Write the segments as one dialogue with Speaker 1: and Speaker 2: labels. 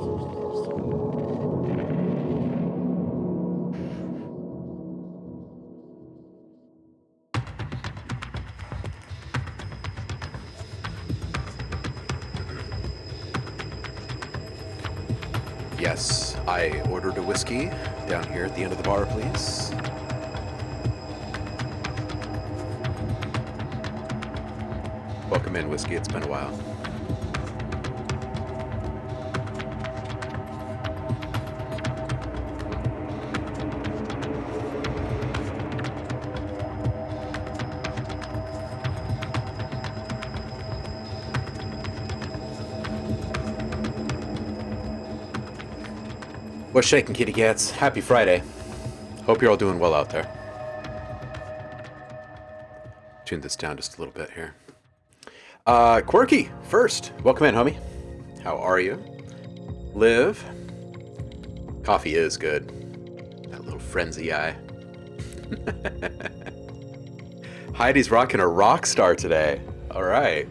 Speaker 1: Yes, I ordered a whiskey down here at the end of the bar, please. Welcome in, whiskey. It's been a while. What's shaking, kitty cats? Happy Friday. Hope you're all doing well out there. Tune this down just a little bit here. Quirky, first. Welcome in, homie. How are you? Liv. Coffee is good. That little frenzy eye. Heidi's rocking a rock star today. All right.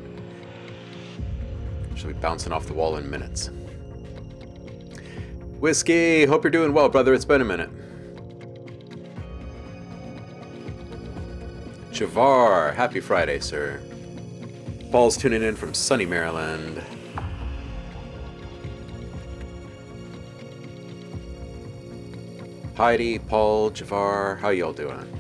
Speaker 1: She'll be bouncing off the wall in minutes. Whiskey, hope you're doing well, brother. It's been a minute. Javar, happy Friday, sir. Paul's tuning in from sunny Maryland. Heidi, Paul, Javar, how y'all doing?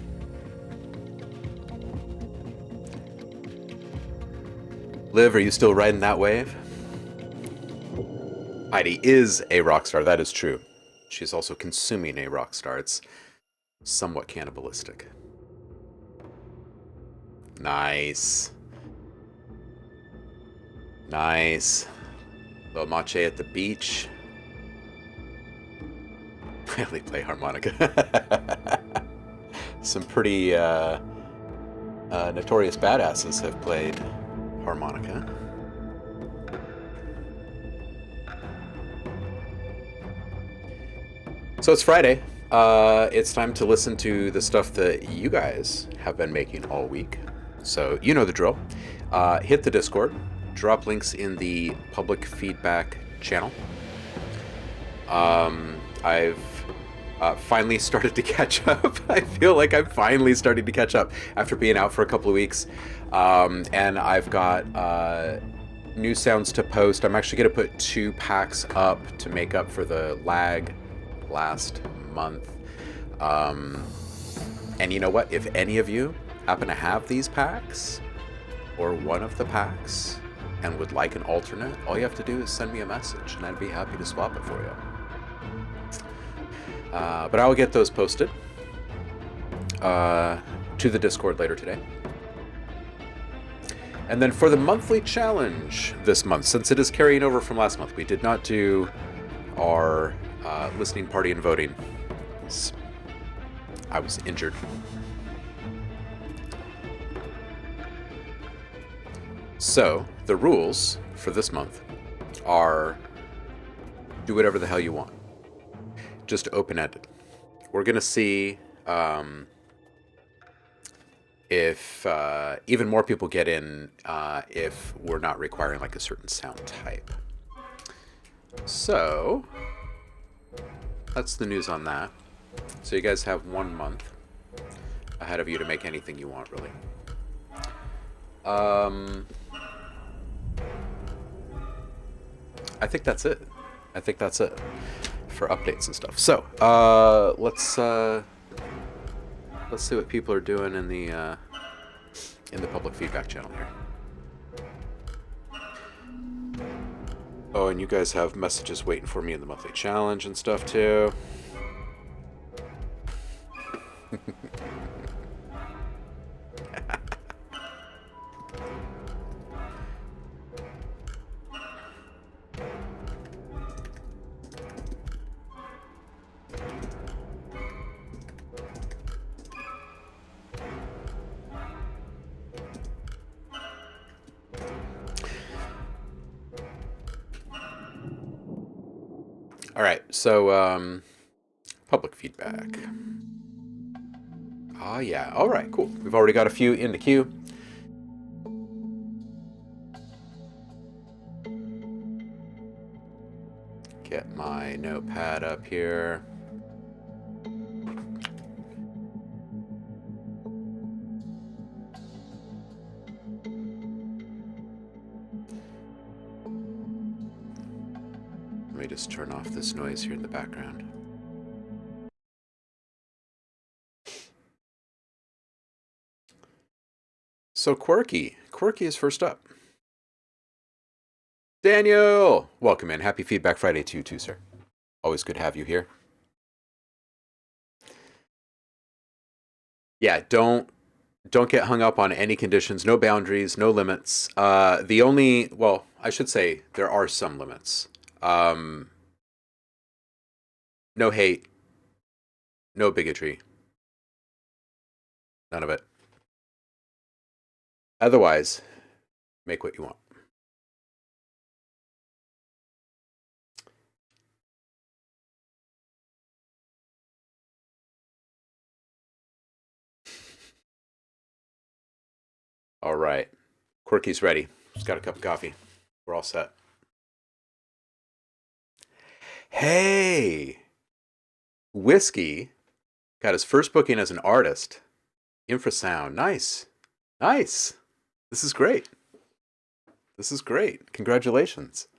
Speaker 1: Liv, are you still riding that wave? Heidi is a rock star, that is true. She's also consuming a rock star. It's somewhat cannibalistic. Nice. Nice. Little mache at the beach. I only play harmonica. Some pretty notorious badasses have played harmonica. So it's Friday. It's time to listen to the stuff that you guys have been making all week. So you know the drill. Hit the Discord. Drop links in the public feedback channel. I've finally started to catch up. I feel like I'm finally starting to catch up after being out for a couple of weeks. And I've got new sounds to post. I'm actually going to put 2 packs up to make up for the lag last month. And you know what? If any of you happen to have these packs or one of the packs and would like an alternate, all you have to do is send me a message and I'd be happy to swap it for you. But I'll get those posted to the Discord later today. And then for the monthly challenge this month, since it is carrying over from last month, we did not do our listening party and voting. I was injured. So the rules for this month are do whatever the hell you want. Just open-ended. We're gonna see if even more people get in if we're not requiring like a certain sound type. So that's the news on that. So you guys have 1 month ahead of you to make anything you want, really. I think that's it. I think that's it for updates and stuff. So let's see what people are doing in the public feedback channel here. Oh, and you guys have messages waiting for me in the monthly challenge and stuff too. All right, so public feedback. Oh yeah, all right, cool. We've already got a few in the queue. get my notepad up here. Let me just turn off this noise here in the background. So Quirky is first up. Daniel, welcome in. Happy Feedback Friday to you too, sir. Always good to have you here. Yeah, don't get hung up on any conditions, no boundaries, no limits. Well, I should say there are some limits. No hate, no bigotry, none of it. Otherwise, make what you want. All right. Quirky's ready. Just got a cup of coffee. We're all set. Hey! Whiskey got his first booking as an artist. Infrasound. Nice. Nice. This is great. This is great. Congratulations.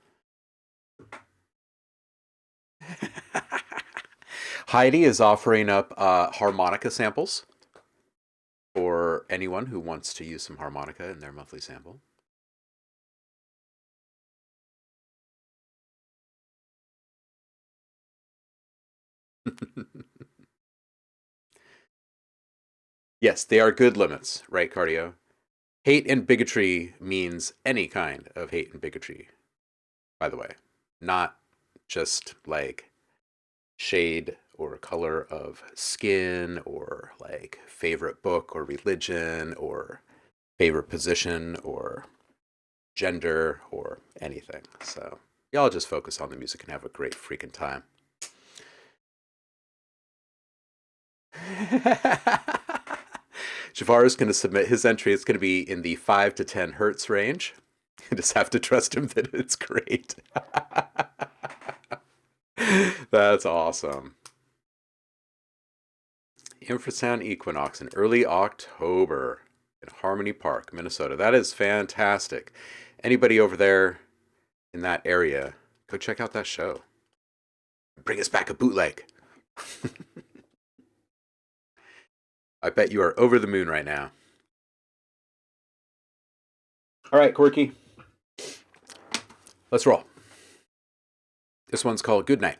Speaker 1: Heidi is offering up harmonica samples for anyone who wants to use some harmonica in their monthly sample. Yes, they are good limits, right, Cardio? Hate and bigotry means any kind of hate and bigotry, by the way. Not just like shade or color of skin or like favorite book or religion or favorite position or gender or anything. So y'all just focus on the music and have a great freaking time. Javar is going to submit his entry. It's going to be in the 5 to 10 hertz range. You just have to trust him that it's great. That's awesome. Infrasound Equinox in early October in Harmony Park, Minnesota. That is fantastic. Anybody over there in that area, go check out that show. Bring us back a bootleg. I bet you are over the moon right now. All right, Quirky. Let's roll. This one's called Good Night.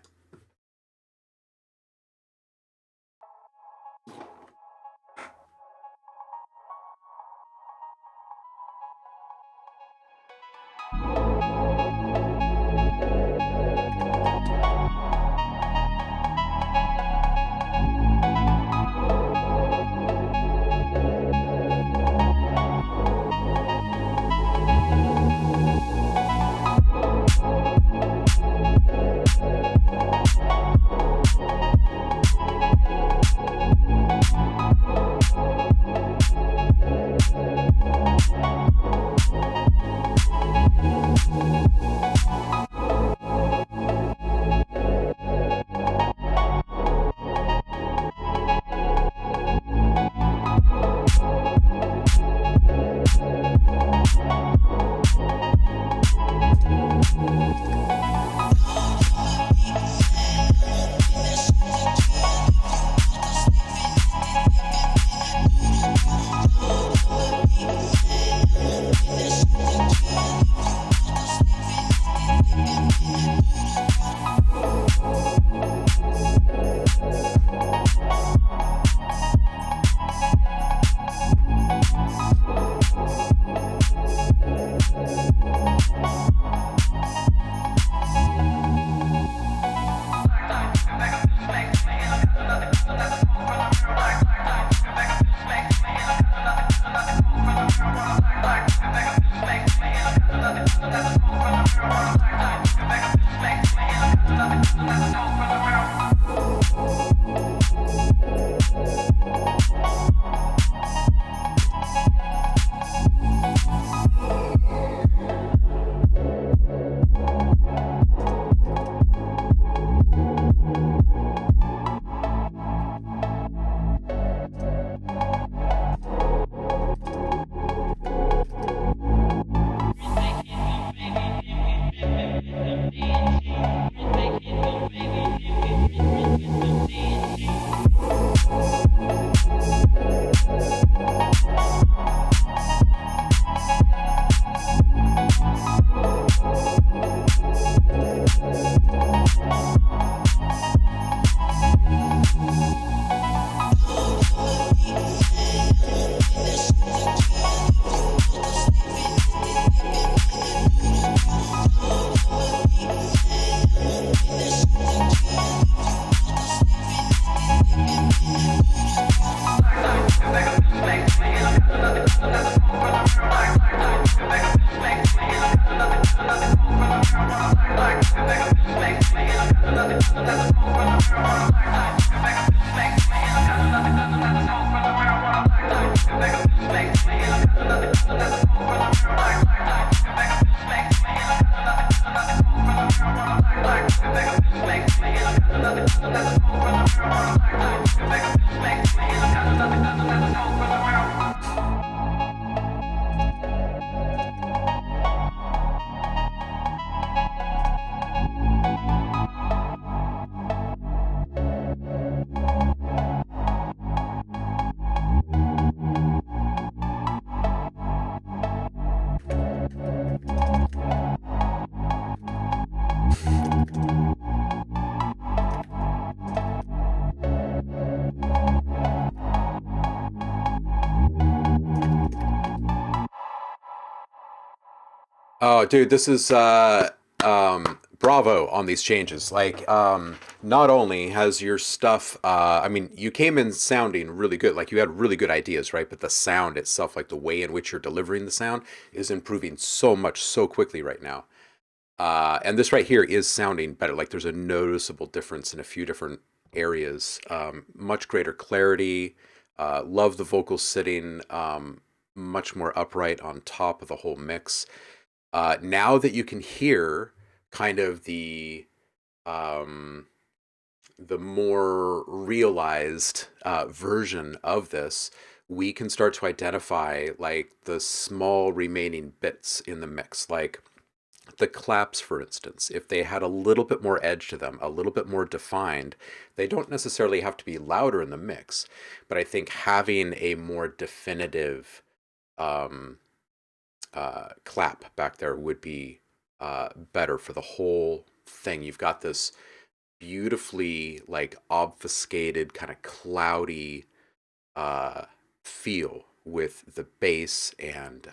Speaker 1: Oh, dude, this is bravo on these changes. Like, not only has your stuff, I mean, you came in sounding really good, like you had really good ideas, right? But the sound itself, like the way in which you're delivering the sound, is improving so much so quickly right now. And this right here is sounding better. Like, there's a noticeable difference in a few different areas. Much greater clarity. Love the vocals sitting much more upright on top of the whole mix. Now that you can hear kind of um, the more realized version of this, we can start to identify like the small remaining bits in the mix, like the claps, for instance. If they had a little bit more edge to them, a little bit more defined, they don't necessarily have to be louder in the mix, but I think having a more definitive um, clap back there would be better for the whole thing. You've got this beautifully like obfuscated, kind of cloudy uh, feel with the bass, and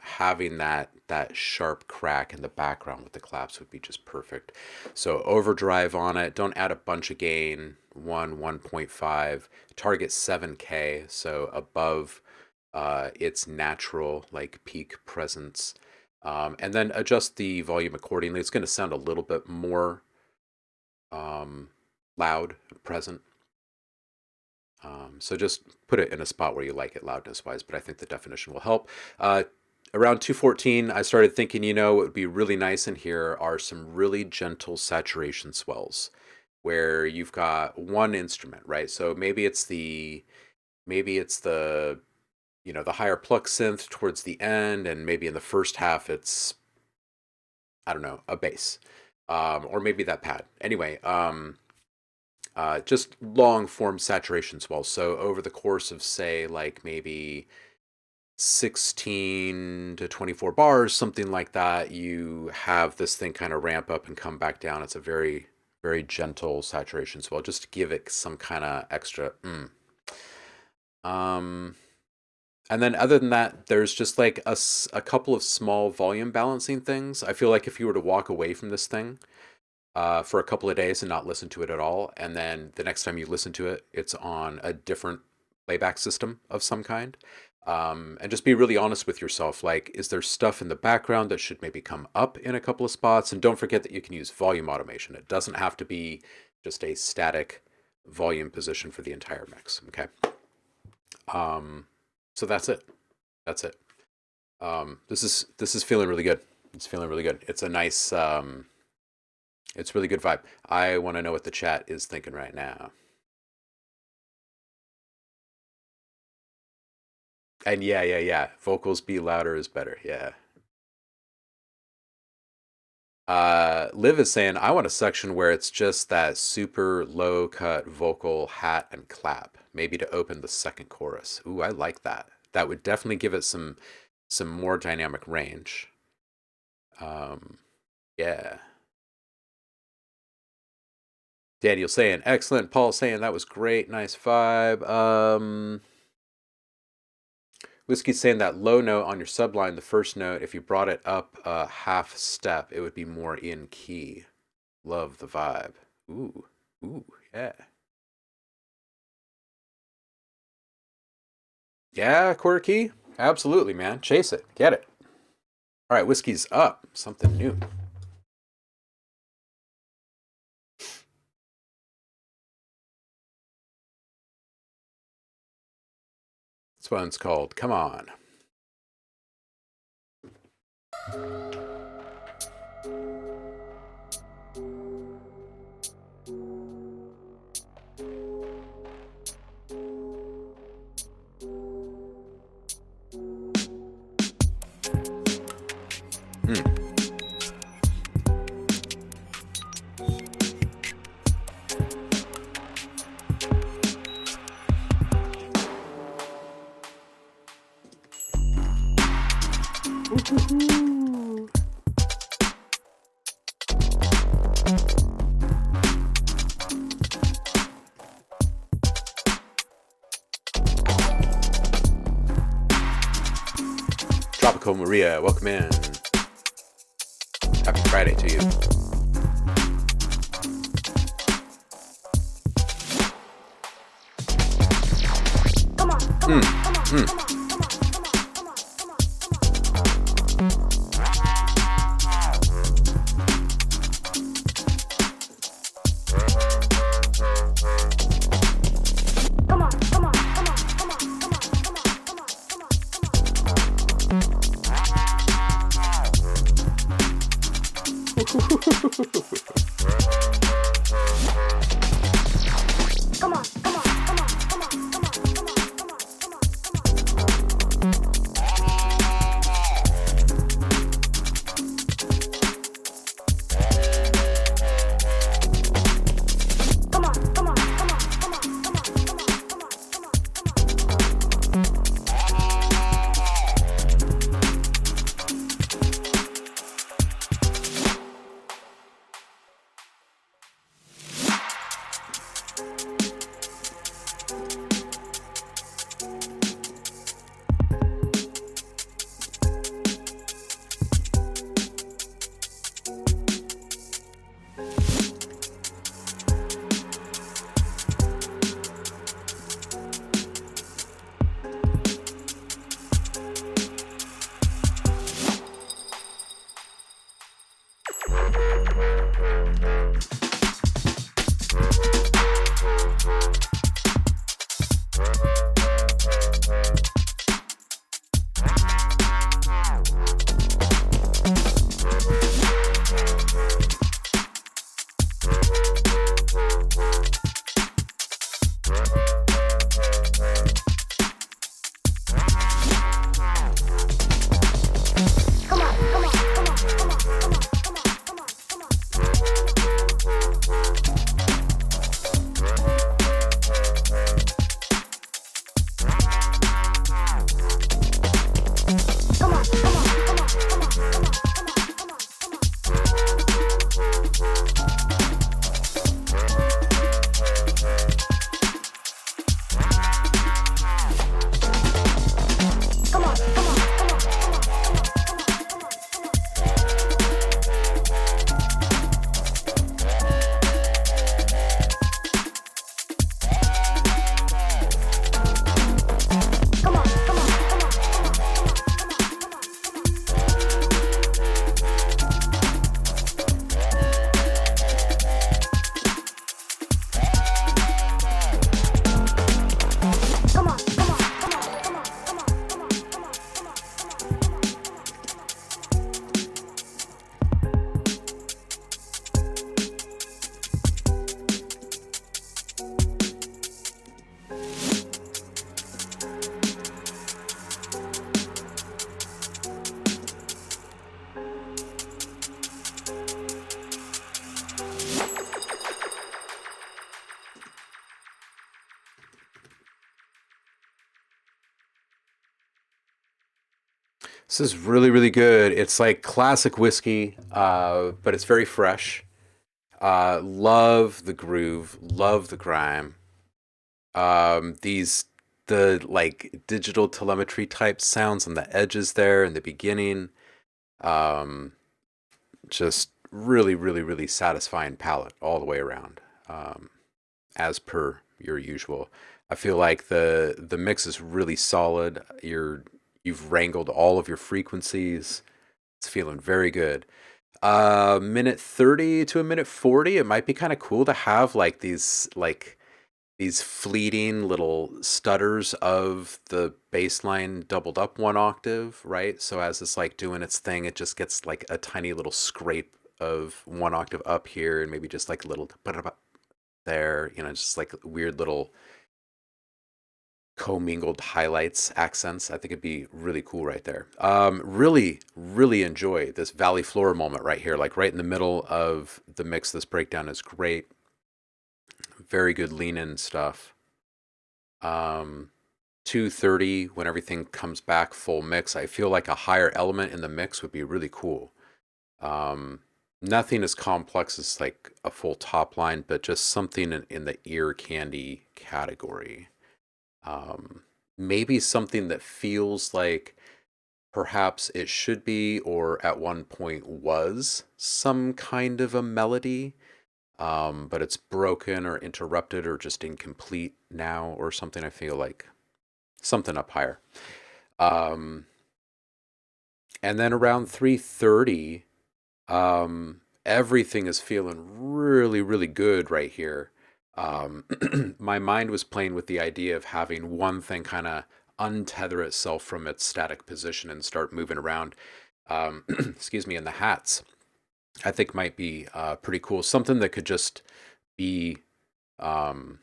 Speaker 1: having that sharp crack in the background with the claps would be just perfect. So overdrive on it. Don't add a bunch of gain. 1.5. Target 7K, so above its natural like peak presence. And then adjust the volume accordingly. It's going to sound a little bit more loud, present. So just put it in a spot where you like it loudness wise, but I think the definition will help. Around 214, I started thinking, what would be really nice in here are some really gentle saturation swells where you've got one instrument, right? So maybe it's the the higher pluck synth towards the end, and maybe in the first half it's, I don't know, a bass, or maybe that pad. Anyway, just long form saturation swells. So over the course of, say, like maybe 16 to 24 bars, something like that, you have this thing kind of ramp up and come back down. It's a very, very gentle saturation swell, just to give it some kind of extra. Um, and then other than that, there's just like a couple of small volume balancing things. I feel like if you were to walk away from this thing for a couple of days and not listen to it at all, and then the next time you listen to it, it's on a different playback system of some kind. And just be really honest with yourself. Like, is there stuff in the background that should maybe come up in a couple of spots? And don't forget that you can use volume automation. It doesn't have to be just a static volume position for the entire mix. Okay. So that's it. That's it. This is feeling really good. It's feeling really good. It's a nice it's really good vibe. I want to know what the chat is thinking right now. And yeah. Vocals be louder is better. Yeah. Liv is saying, I want a section where it's just that super low cut vocal hat and clap, maybe to open the second chorus. Ooh, I like that. That would definitely give it some more dynamic range. Yeah. Daniel saying, excellent. Paul saying, that was great. Nice vibe. Whiskey's saying that low note on your subline, the first note, if you brought it up a half step, it would be more in key. Love the vibe. Ooh, yeah. Yeah, quarter key? Absolutely, man. Chase it. Get it. All right, Whiskey's up. Something new. This one's called Come On. Tropical Maria, welcome in. Friday to you. This is really, really good. It's like classic whiskey, but it's very fresh. Love the groove, love the grime. These the like digital telemetry type sounds on the edges there in the beginning. Um, just really, really, really satisfying palate all the way around. As per your usual. I feel like the mix is really solid. You've wrangled all of your frequencies. It's feeling very good. Minute 30 to a minute 40, it might be kind of cool to have these fleeting little stutters of the bass line doubled up one octave, right? So as it's like doing its thing, it just gets like a tiny little scrape of one octave up here and maybe just like a little there, just like weird little commingled highlights, accents. I think it'd be really cool right there. Really, really enjoy this valley floor moment right here, like right in the middle of the mix. This breakdown is great. Very good lean in stuff. 230 when everything comes back full mix. I feel like a higher element in the mix would be really cool. Nothing as complex as like a full top line, but just something in the ear candy category. Maybe something that feels like perhaps it should be, or at one point was, some kind of a melody, but it's broken or interrupted or just incomplete now or something. I feel like something up higher. Um, and then around 3:30, everything is feeling really, really good right here. My mind was playing with the idea of having one thing kind of untether itself from its static position and start moving around. Excuse me, in the hats, I think might be pretty cool. Something that could just be um,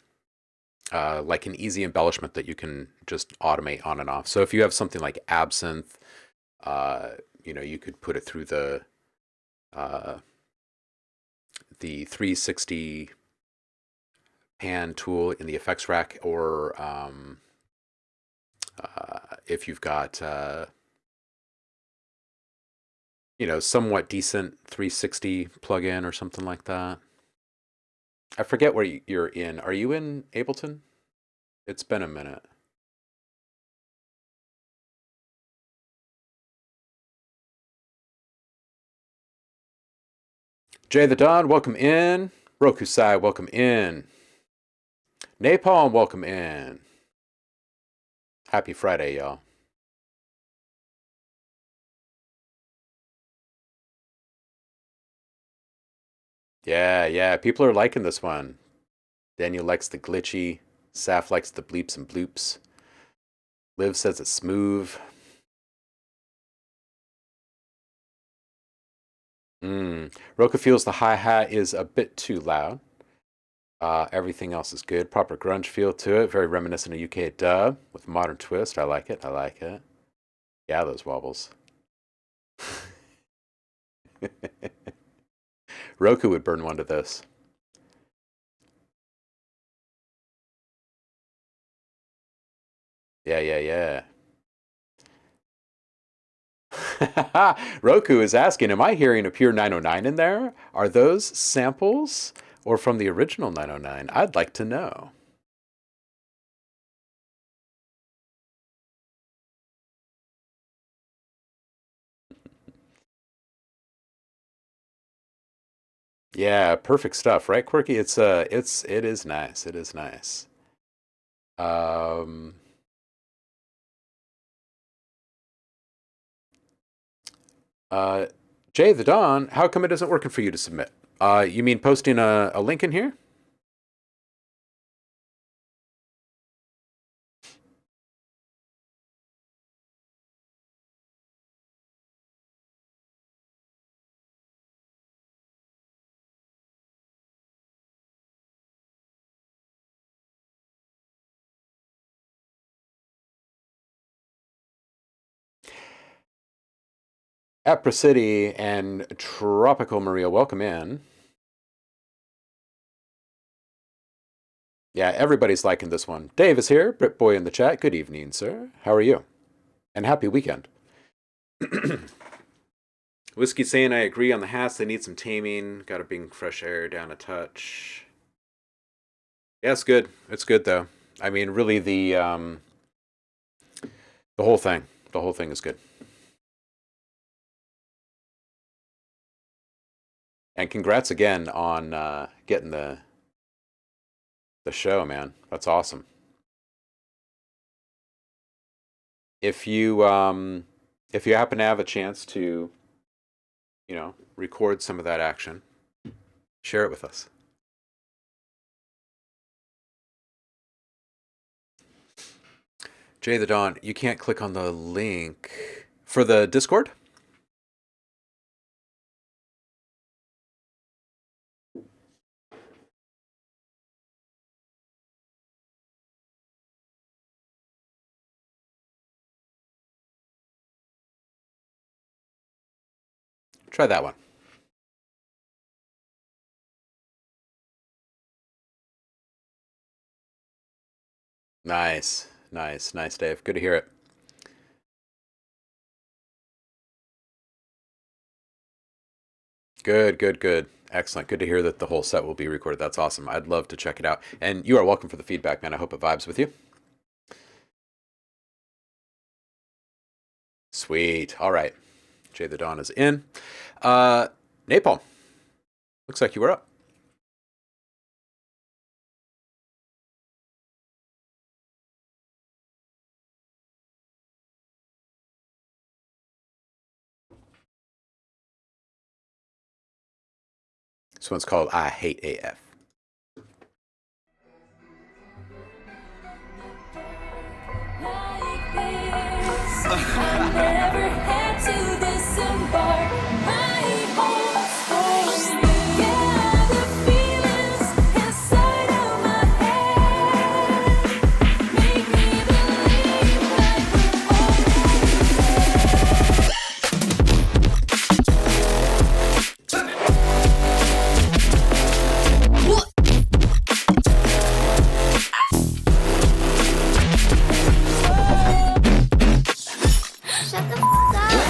Speaker 1: like an easy embellishment that you can just automate on and off. So if you have something like Absinthe, uh, you could put it through uh, the 360 pan tool in the effects rack, or if you've got somewhat decent 360 plugin or something like that. I forget where you're in. Are you in Ableton? It's been a minute. Jay the Don, welcome in. Rokusai, welcome in. Napalm, welcome in. Happy Friday, y'all. Yeah, people are liking this one. Daniel likes the glitchy. Saf likes the bleeps and bloops. Liv says it's smooth. Roka feels the hi-hat is a bit too loud. Everything else is good. Proper grunge feel to it. Very reminiscent of UK dub with modern twist. I like it. I like it. Yeah, those wobbles. Roku would burn one to this. Yeah. Roku is asking, am I hearing a pure 909 in there? Are those samples or from the original 909? I'd like to know. Yeah, perfect stuff, right, Quirky? It is nice. It is nice. Um, uh, Jay the Don, how come it isn't working for you to submit? You mean posting a link in here? Epra City and Tropical Maria, welcome in. Yeah, everybody's liking this one. Dave is here. Brit Boy in the chat. Good evening, sir. How are you? And happy weekend. Whiskey saying I agree on the hats. They need some taming. Got to bring fresh air down a touch. Yeah, it's good. It's good though. I mean, really, the whole thing. The whole thing is good. And congrats again on getting the show, man. That's awesome. If you if you happen to have a chance to, record some of that action, share it with us. Jay the Dawn, you can't click on the link for the Discord? Try that one. Nice, Dave. Good to hear it. Good. Excellent. Good to hear that the whole set will be recorded. That's awesome. I'd love to check it out. And you are welcome for the feedback, man. I hope it vibes with you. Sweet. All right. Jay the Dawn is in. Uh, Napalm. Looks like you were up. This one's called I Hate AF.
Speaker 2: Like this, I never had to disembark my hopes for you. Yeah, the feelings inside of my head make me believe like we're always. Shut the f up.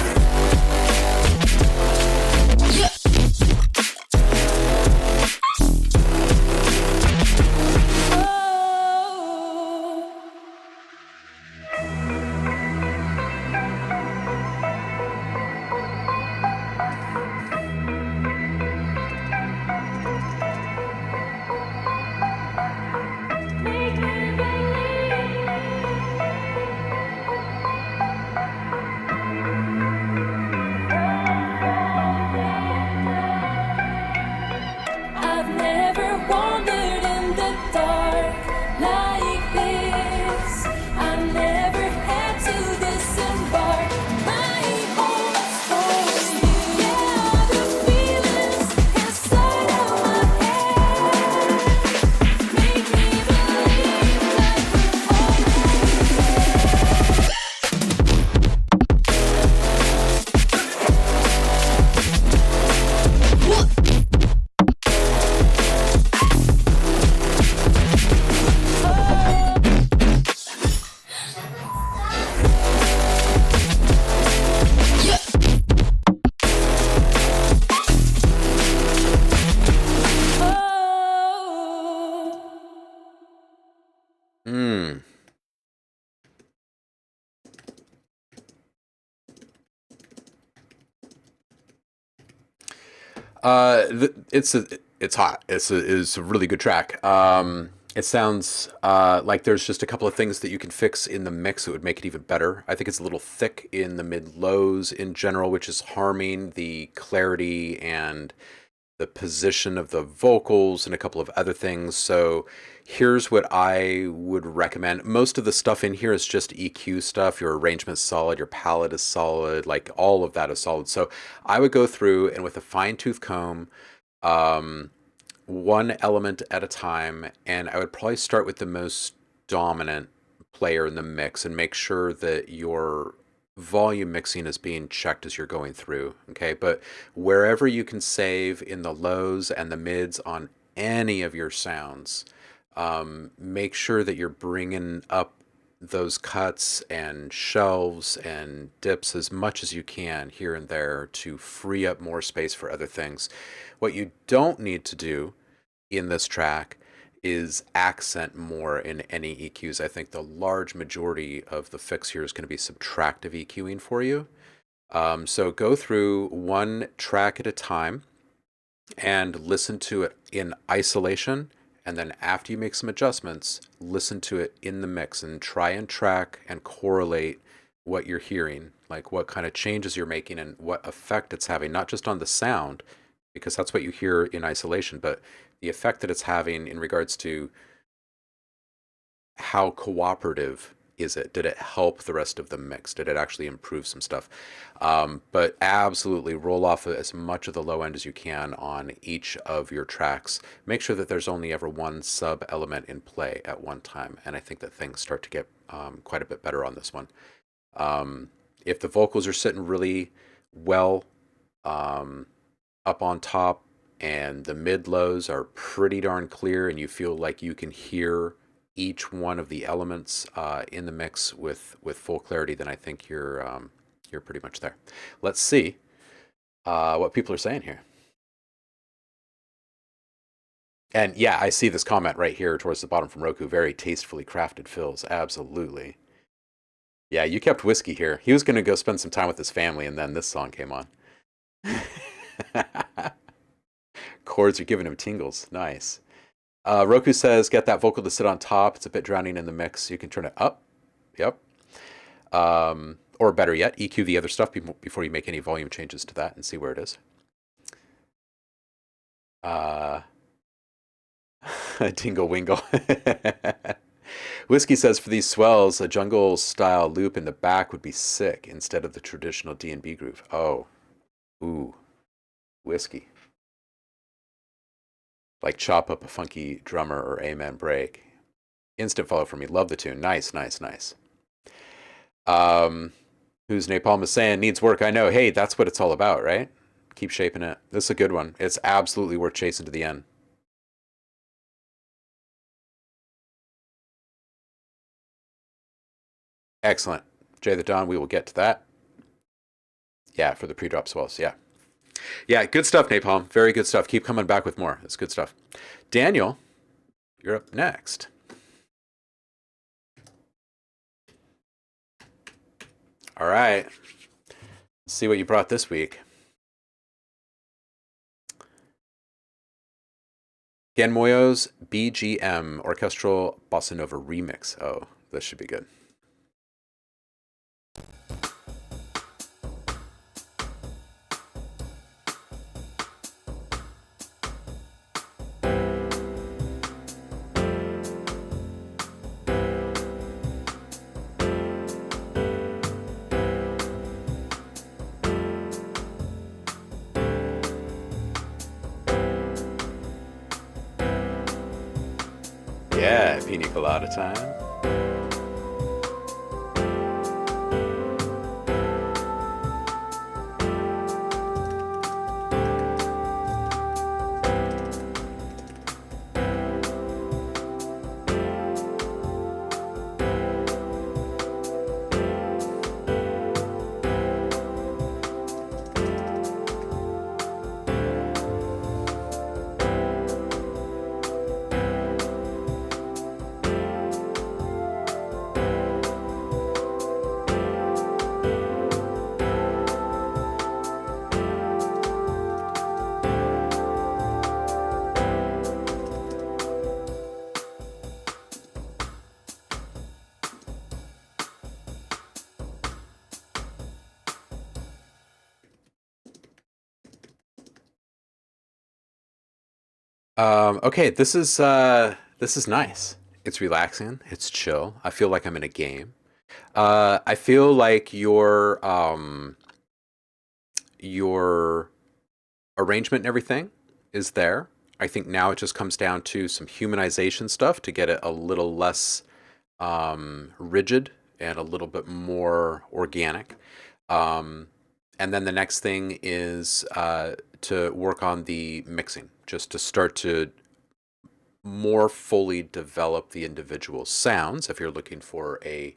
Speaker 2: I've never wandered in the dark like this. I never had to disembark my hopes for you. Yeah, the feelings inside of my head make me believe like we're always.
Speaker 1: Hmm. It's hot. It's a really good track. It sounds like there's just a couple of things that you can fix in the mix that would make it even better. I think it's a little thick in the mid lows in general, which is harming the clarity and the position of the vocals and a couple of other things. So here's what I would recommend. Most of the stuff in here is just EQ stuff. Your arrangement's solid, your palette is solid, like all of that is solid. So I would go through and with a fine tooth comb, um, one element at a time, and I would probably start with the most dominant player in the mix and make sure that your volume mixing is being checked as you're going through. Okay, but wherever you can save in the lows and the mids on any of your sounds, make sure that you're bringing up those cuts and shelves and dips as much as you can here and there to free up more space for other things. What you don't need to do in this track is accent more in any EQs. I think the large majority of the fix here is going to be subtractive EQing for you. So go through one track at a time and listen to it in isolation. And then after you make some adjustments, listen to it in the mix and try and track and correlate what you're hearing, like what kind of changes you're making and what effect it's having, not just on the sound, because that's what you hear in isolation, but the effect that it's having in regards to how cooperative is it? Did it help the rest of the mix? Did it actually improve some stuff? But absolutely roll off as much of the low end as you can on each of your tracks. Make sure that there's only ever one sub element in play at one time. And I think that things start to get quite a bit better on this one. If the vocals are sitting really well up on top and the mid lows are pretty darn clear and you feel like you can hear each one of the elements in the mix with full clarity, then I think you're pretty much there. Let's see what people are saying here. And yeah, I see this comment right here towards the bottom from Roku. Very tastefully crafted fills. Absolutely. Yeah, you kept Whiskey here. He was going to go spend some time with his family, and then this song came on. Chords are giving him tingles. Nice. Roku says, get that vocal to sit on top. It's a bit drowning in the mix. You can turn it up. Yep. Or better yet, EQ the other stuff before you make any volume changes to that and see where it is. Tingle wingle. Whiskey says, for these swells, a jungle-style loop in the back would be sick instead of the traditional D&B groove. Oh. Ooh. Whiskey. Like chop up a funky drummer or amen break. Instant follow for me. Love the tune. Nice, nice, nice. Who's Napalm is saying needs work. I know. Hey, that's what it's all about, right? Keep shaping it. This is a good one. It's absolutely worth chasing to the end. Excellent. Jay the Dawn, we will get to that. Yeah, for the pre-drop swells. Yeah. Yeah, good stuff, Napalm. Very good stuff. Keep coming back with more. It's good stuff. Daniel, you're up next. All right. Let's see what you brought this week. Gen Moyo's BGM Orchestral Bossa Nova Remix. Oh, this should be good. Yeah, pina colada time. Okay, this is nice. It's relaxing. It's chill. I feel like I'm in a game. I feel like your arrangement and everything is there. I think now it just comes down to some humanization stuff to get it a little less rigid and a little bit more organic. Um, and then the next thing is to work on the mixing, just to start to more fully develop the individual sounds if you're looking for a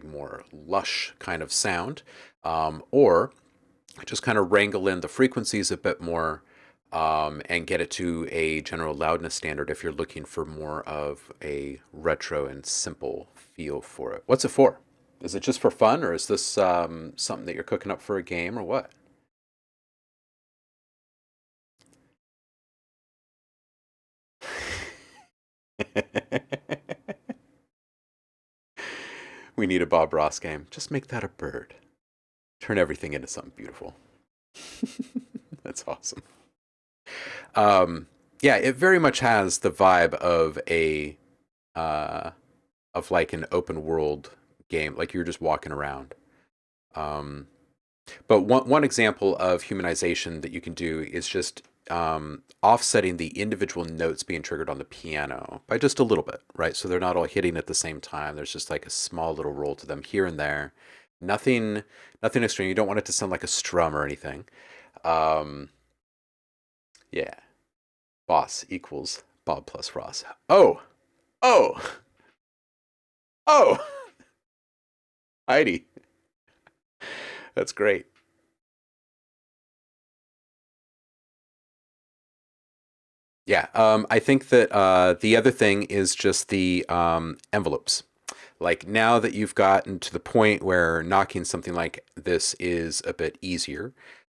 Speaker 1: more lush kind of sound, or just kind of wrangle in the frequencies a bit more, and get it to a general loudness standard if you're looking for more of a retro and simple feel for it. What's it for? Is it just for fun, or is this something that you're cooking up for a game, or what? We need a Bob Ross game. Just make that a bird. Turn everything into something beautiful. That's awesome. Yeah, it very much has the vibe of a of like an open world game, like you're just walking around. Um, but one example of humanization that you can do is just offsetting the individual notes being triggered on the piano by just a little bit, right? So they're not all hitting at the same time. There's just like a small little roll to them here and there. Nothing, nothing extreme. You don't want it to sound like a strum or anything. Um, yeah, boss equals Bob plus Ross. Oh, oh, oh, Heidi. That's great. Yeah, I think that the other thing is just the envelopes. Like now that you've gotten to the point where knocking something like this is a bit easier,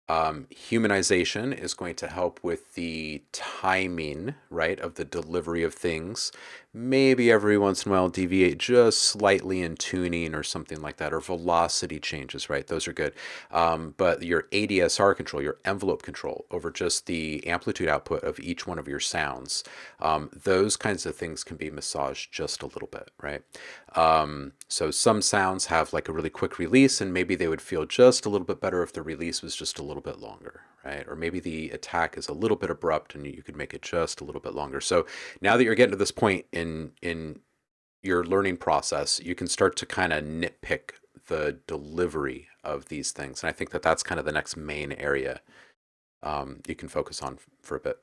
Speaker 1: humanization is going to help with the timing, right, of the delivery of things. Maybe every once in a while deviate just slightly in tuning or something like that, or velocity changes, right? Those are good. But your ADSR control, your envelope control over just the amplitude output of each one of your sounds, those kinds of things can be massaged just a little bit, right? So some sounds have like a really quick release, and maybe they would feel just a little bit better if the release was just a little bit longer, right? Or maybe the attack is a little bit abrupt and you could make it just a little bit longer. So now that you're getting to this point in your learning process, you can start to kind of nitpick the delivery of these things. And I think that that's kind of the next main area you can focus on for a bit.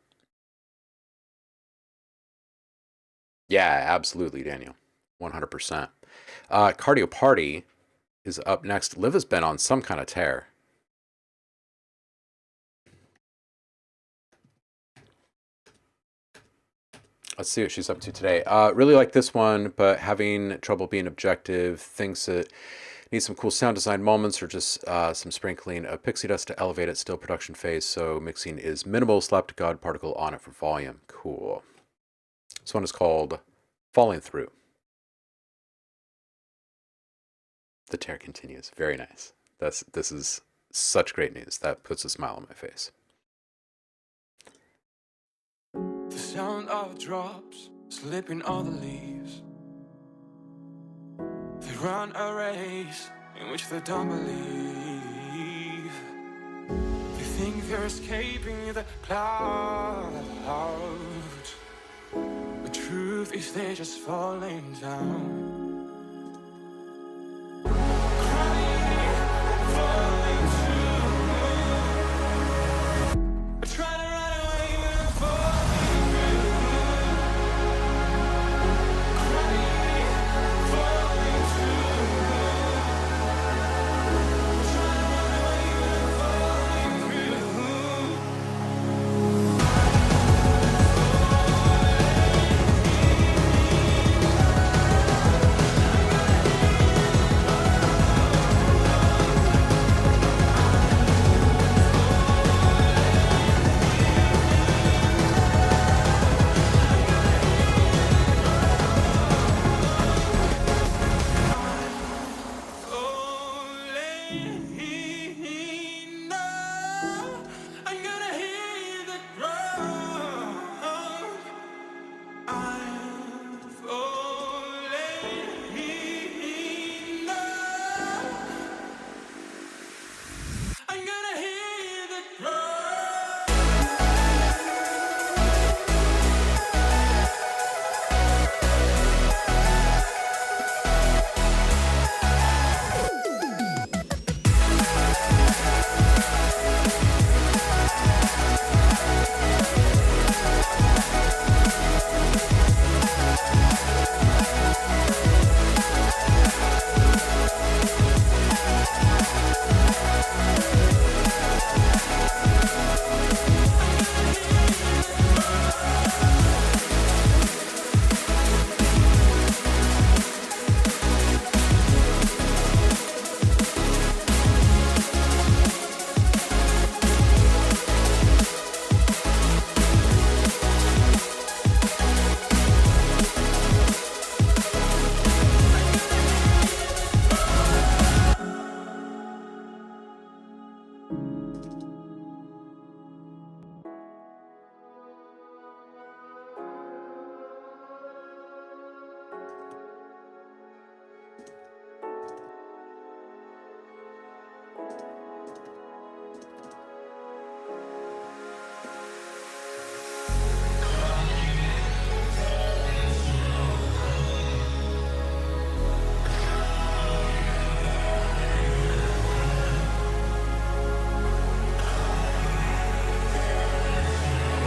Speaker 1: Yeah, absolutely, Daniel. 100%. Cardio Party is up next. Liv has been on some kind of tear. Let's see what she's up to today. Really like this one, but having trouble being objective. Thinks it needs some cool sound design moments or just some sprinkling of pixie dust to elevate it. Still production phase, so mixing is minimal. Slapped a God particle on it for volume. Cool. This one is called Falling Through. The tear continues. Very nice. This is such great news. That puts a smile on my face.
Speaker 3: The sound of drops slipping on the leaves. They run a race in which they don't believe. They think they're escaping the clouds. The truth is they're just falling down.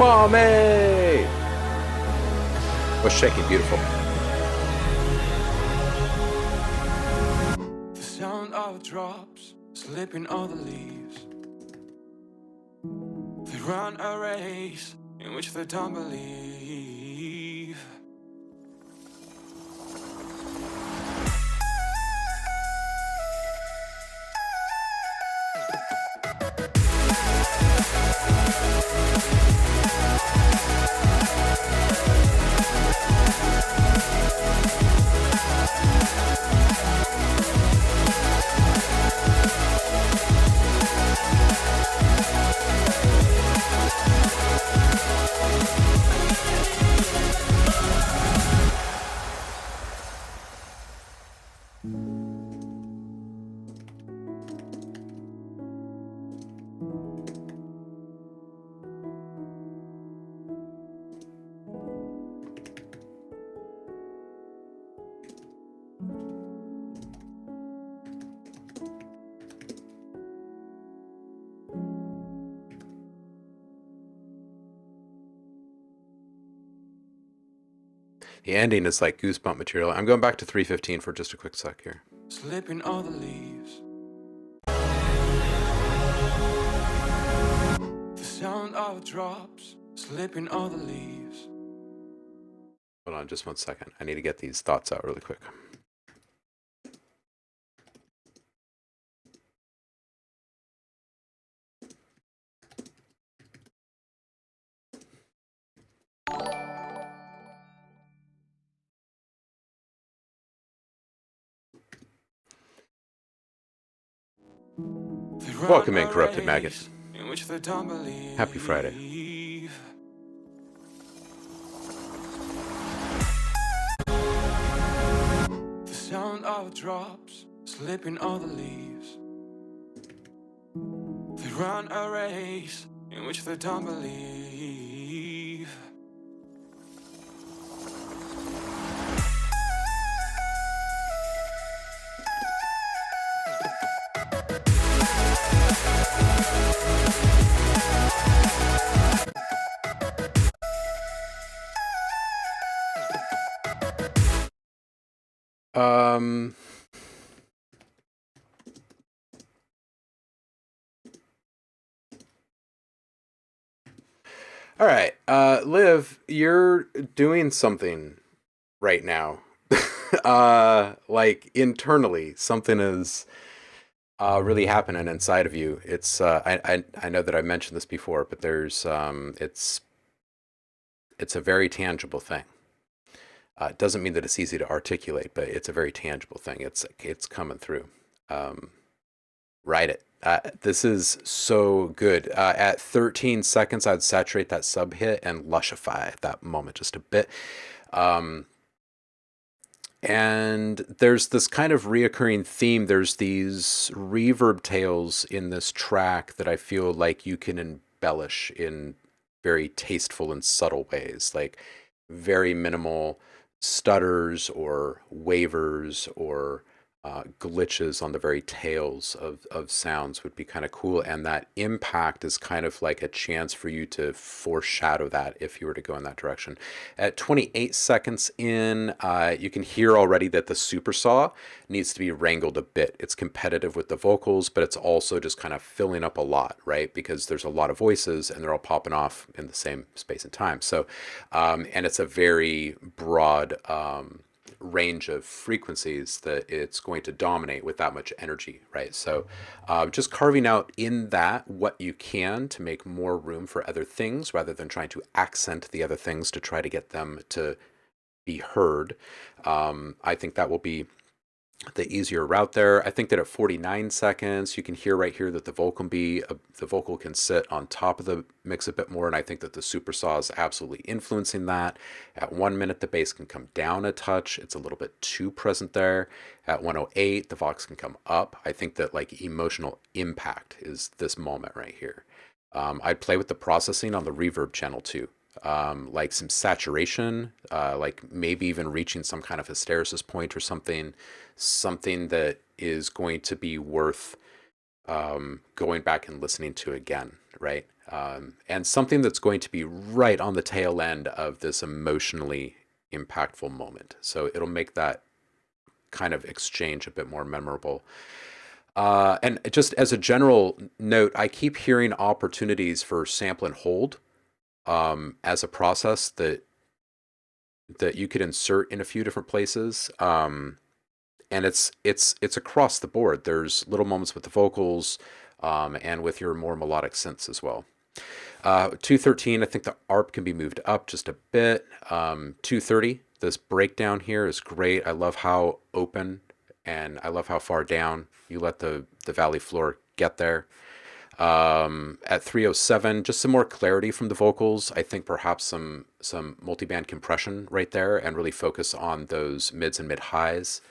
Speaker 1: Kwame! Was shaking beautiful.
Speaker 3: The sound of drops slipping on the leaves. They run a race in which they don't believe.
Speaker 1: The ending is like goosebump material. I'm going back to 315 for just a quick sec here.
Speaker 3: Slipping all the leaves. The sound of drops, slipping all the leaves.
Speaker 1: Hold on just one second. I need to get these thoughts out really quick. Welcome in, Corrupted Maggot.
Speaker 3: In which they don't believe.
Speaker 1: Happy Friday.
Speaker 3: The sound of drops, slipping all the leaves. They run a race in which they don't believe.
Speaker 1: All right, Liv, you're doing something right now. Like internally, something is really happening inside of you. It's I know that I mentioned this before, but there's it's a very tangible thing. It doesn't mean that it's easy to articulate, but it's a very tangible thing. It's coming through. Write it. This is so good. At 13 seconds, I'd saturate that sub hit and lushify at that moment just a bit. And there's this kind of reoccurring theme. There's these reverb tails in this track that I feel like you can embellish in very tasteful and subtle ways, like very minimal stutters or wavers or glitches on the very tails of sounds would be kind of cool. And that impact is kind of like a chance for you to foreshadow that if you were to go in that direction. At 28 seconds in, you can hear already that the super saw needs to be wrangled a bit. It's competitive with the vocals, but it's also just kind of filling up a lot, right? Because there's a lot of voices and they're all popping off in the same space and time. So, and it's a very broad, range of frequencies that it's going to dominate with that much energy, right? So just carving out in that what you can to make more room for other things rather than trying to accent the other things to try to get them to be heard. I think that will be the easier route there. I think that at 49 seconds, you can hear right here that the vocal can sit on top of the mix a bit more, and I think that the super saw is absolutely influencing that. At 1 minute, the bass can come down a touch. It's a little bit too present there. At 108, the vox can come up. I think that like emotional impact is this moment right here. I'd play with the processing on the reverb channel too. Like some saturation, like maybe even reaching some kind of hysteresis point or something that is going to be worth going back and listening to again, right? And something that's going to be right on the tail end of this emotionally impactful moment. So it'll make that kind of exchange a bit more memorable. And just as a general note, I keep hearing opportunities for sample and hold as a process that you could insert in a few different places. And it's across the board. There's little moments with the vocals and with your more melodic synths as well. 213, I think the ARP can be moved up just a bit. 230, this breakdown here is great. I love how open and I love how far down you let the valley floor get there. At 307, just some more clarity from the vocals. I think perhaps some multiband compression right there and really focus on those mids and mid highs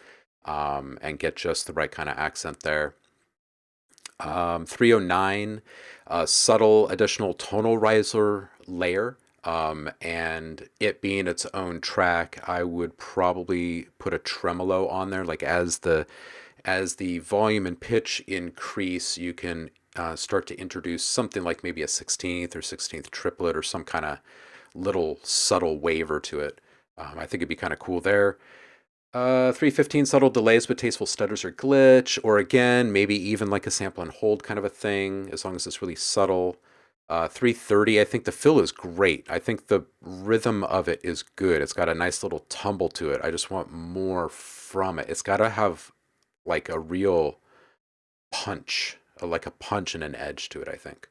Speaker 1: and get just the right kind of accent there. 309, subtle additional tonal riser layer. And it being its own track, I would probably put a tremolo on there. Like as the volume and pitch increase, you can start to introduce something like maybe a 16th or 16th triplet or some kind of little subtle waver to it. I think it'd be kind of cool there. 315 subtle delays with tasteful stutters or glitch, or again, maybe even like a sample and hold kind of a thing, as long as it's really subtle. 330, I think the fill is great. I think the rhythm of it is good. It's got a nice little tumble to it. I just want more from it. It's got to have like a real punch, like a punch and an edge to it, I think.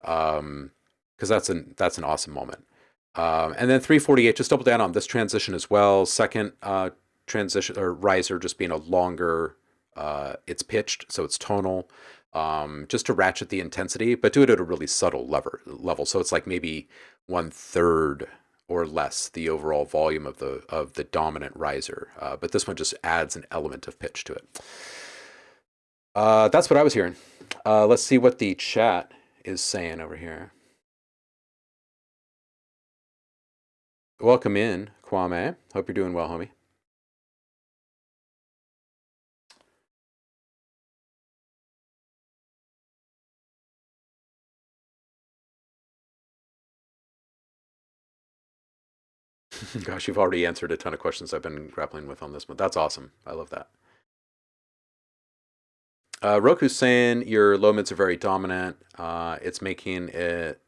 Speaker 1: Because that's an awesome moment. And then 348, just double down on this transition as well. Second transition or riser just being a longer, it's pitched, so it's tonal. Just to ratchet the intensity, but do it at a really subtle level. So it's like maybe 1/3 or less the overall volume of the dominant riser. But this one just adds an element of pitch to it. That's what I was hearing. Let's see what the chat is saying over here. Welcome in, Kwame. Hope you're doing well, homie. Gosh, you've already answered a ton of questions I've been grappling with on this one. That's awesome. I love that. Roku's saying your low mids are very dominant. It's making it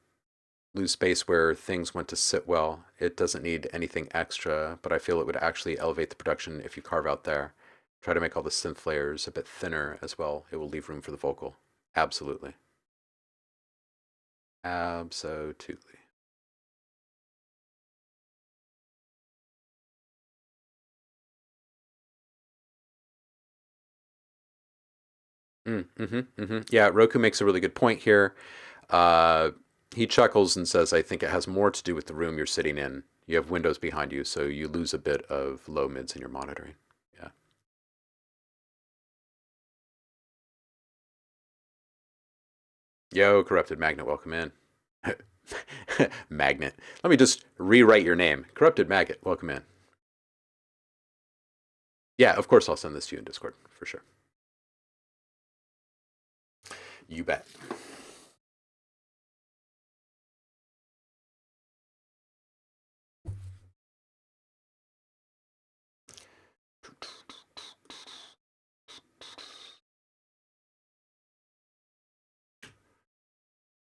Speaker 1: lose space where things want to sit well. It doesn't need anything extra, but I feel it would actually elevate the production if you carve out there. Try to make all the synth layers a bit thinner as well. It will leave room for the vocal. Absolutely. Absolutely. Yeah, Roku makes a really good point here. He chuckles and says, I think it has more to do with the room you're sitting in. You have windows behind you, so you lose a bit of low mids in your monitoring. Yeah. Yo, Corrupted Magnet, welcome in. Magnet. Let me just rewrite your name. Corrupted Magnet, welcome in. Yeah, of course I'll send this to you in Discord, for sure. You bet.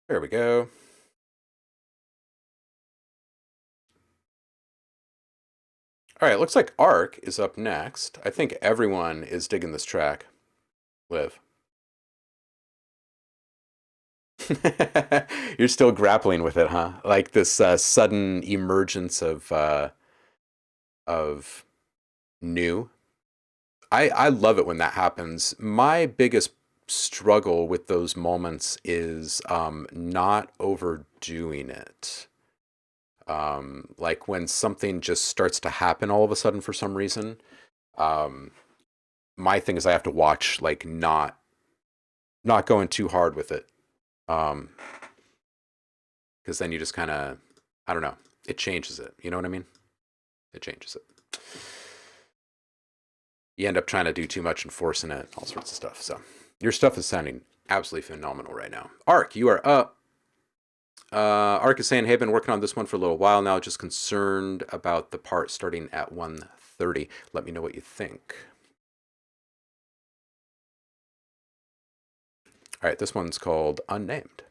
Speaker 1: There we go. All right, looks like Arc is up next. I think everyone is digging this track. Liv. You're still grappling with it, huh? Like this sudden emergence of new. I love it when that happens. My biggest struggle with those moments is not overdoing it. Like when something just starts to happen all of a sudden for some reason. My thing is I have to watch, like not going too hard with it. Because then you just kind of, I don't know, it changes it. You know what I mean? It changes it. You end up trying to do too much and forcing it, all sorts of stuff. So your stuff is sounding absolutely phenomenal right now. Arc, you are up. Arc is saying, hey, I've been working on this one for a little while now, just concerned about the part starting at 1:30. Let me know what you think. All right, this one's called Unnamed.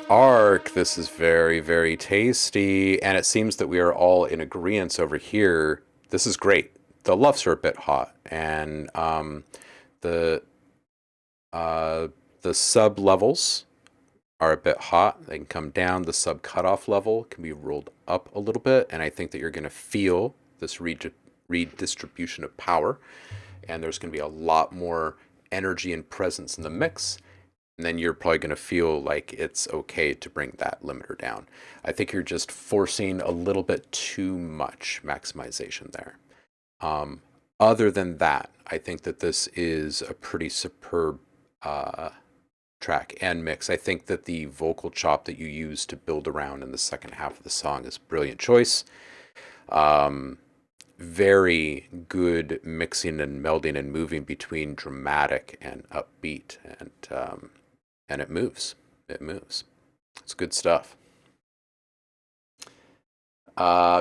Speaker 1: Ark, this is very, very tasty. And it seems that we are all in agreement over here. This is great. The luffs are a bit hot, and the uh, the sub levels are a bit hot. They can come down. The sub cutoff level can be rolled up a little bit, and I think that you're going to feel this redistribution of power, and there's going to be a lot more energy and presence in the mix. And then you're probably going to feel like it's okay to bring that limiter down. I think you're just forcing a little bit too much maximization there. Um, Other than that, I think that this is a pretty superb uh, track and mix. I think that the vocal chop that you use to build around in the second half of the song is a brilliant choice. Um, Very good mixing and melding and moving between dramatic and upbeat, and it moves. It moves. It's good stuff.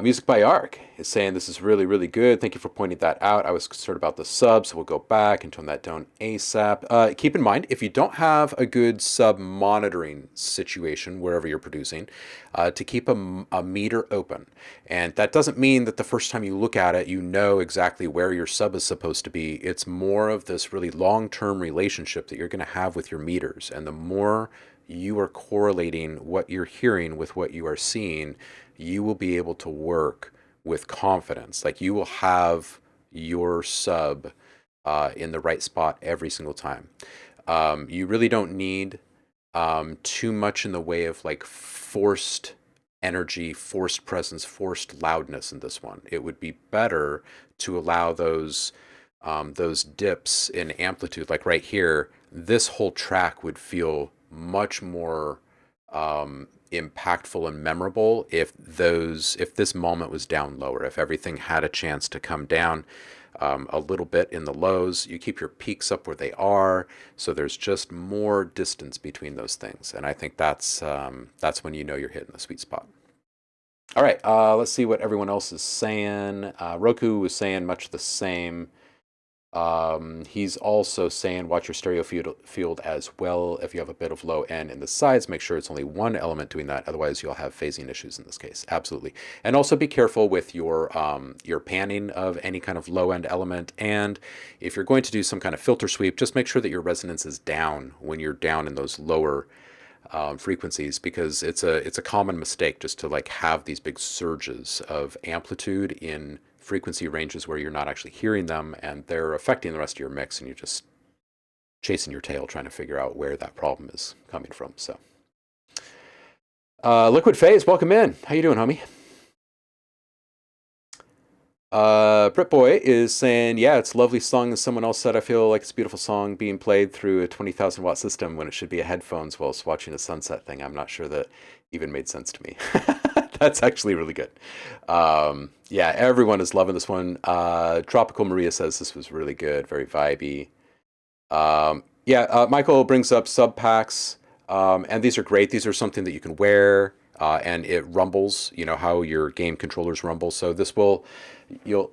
Speaker 1: Music by Ark is saying this is really, really good. Thank you for pointing that out. I was concerned about the sub, so we'll go back and tone that down ASAP. Keep in mind, if you don't have a good sub monitoring situation wherever you're producing, to keep a meter open. And that doesn't mean that the first time you look at it, you know exactly where your sub is supposed to be. It's more of this really long-term relationship that you're going to have with your meters. And the more you are correlating what you're hearing with what you are seeing, you will be able to work with confidence. Like you will have your sub in the right spot every single time. You really don't need too much in the way of like forced energy, forced presence, forced loudness in this one. It would be better to allow those dips in amplitude, like right here. This whole track would feel much more impactful and memorable if this moment was down lower, if everything had a chance to come down a little bit in the lows. You keep your peaks up where they are, so there's just more distance between those things, and I think that's when you know you're hitting the sweet spot. All right, let's see what everyone else is saying. Roku was saying much the same. He's also saying watch your stereo field as well. If you have a bit of low end in the sides, make sure it's only one element doing that. Otherwise, you'll have phasing issues in this case. Absolutely. And also be careful with your panning of any kind of low end element. And if you're going to do some kind of filter sweep, just make sure that your resonance is down when you're down in those lower frequencies, because it's a common mistake just to like have these big surges of amplitude in frequency ranges where you're not actually hearing them, and they're affecting the rest of your mix, and you're just chasing your tail trying to figure out where that problem is coming from. So Liquid Phase, welcome in. How you doing, homie? Brit Boy is saying, yeah, it's a lovely song. As someone else said, I feel like it's a beautiful song being played through a 20,000 watt system when it should be a headphones whilst watching a sunset thing. I'm not sure that even made sense to me. That's actually really good. Yeah, everyone is loving this one. Tropical Maria says this was really good, very vibey. Yeah, Michael brings up sub packs, and these are great. These are something that you can wear, and it rumbles. You know how your game controllers rumble. So this will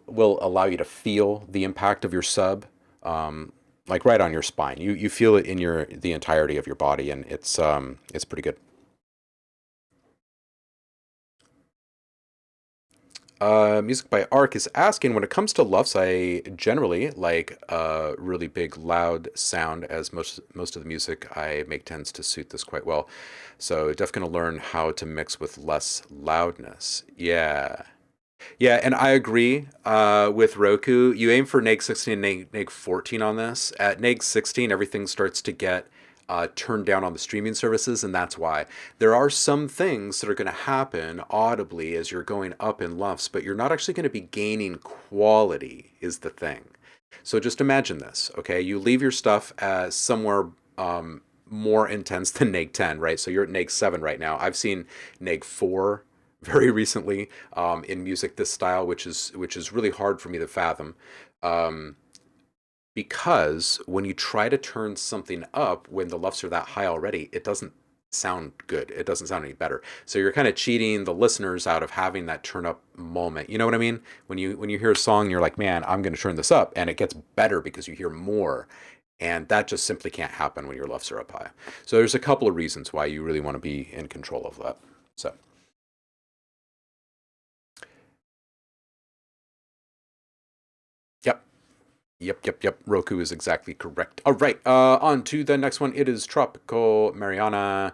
Speaker 1: allow you to feel the impact of your sub, like right on your spine. You feel it in the entirety of your body, and it's pretty good. Music by Ark is asking, when it comes to LUFS, I generally like a really big loud sound, as most of the music I make tends to suit this quite well. So definitely gonna learn how to mix with less loudness. Yeah. Yeah, and I agree with Roku. You aim for neg 16 and neg 14 on this. At neg 16, everything starts to get turned down on the streaming services, and that's why. There are some things that are going to happen audibly as you're going up in LUFS, but you're not actually going to be gaining quality, is the thing. So just imagine this, okay? You leave your stuff as somewhere more intense than neg 10, right? So you're at neg 7 right now. I've seen neg 4 very recently in music this style, which is really hard for me to fathom. Because when you try to turn something up when the LUFS are that high already, it doesn't sound good. It doesn't sound any better. So you're kind of cheating the listeners out of having that turn up moment. You know what I mean? When you hear a song, you're like, man, I'm going to turn this up, and it gets better because you hear more. And that just simply can't happen when your lefts are up high. So there's a couple of reasons why you really want to be in control of that. So. Yep. Yep. Roku is exactly correct. All right. On to the next one. It is Tropical Mariana.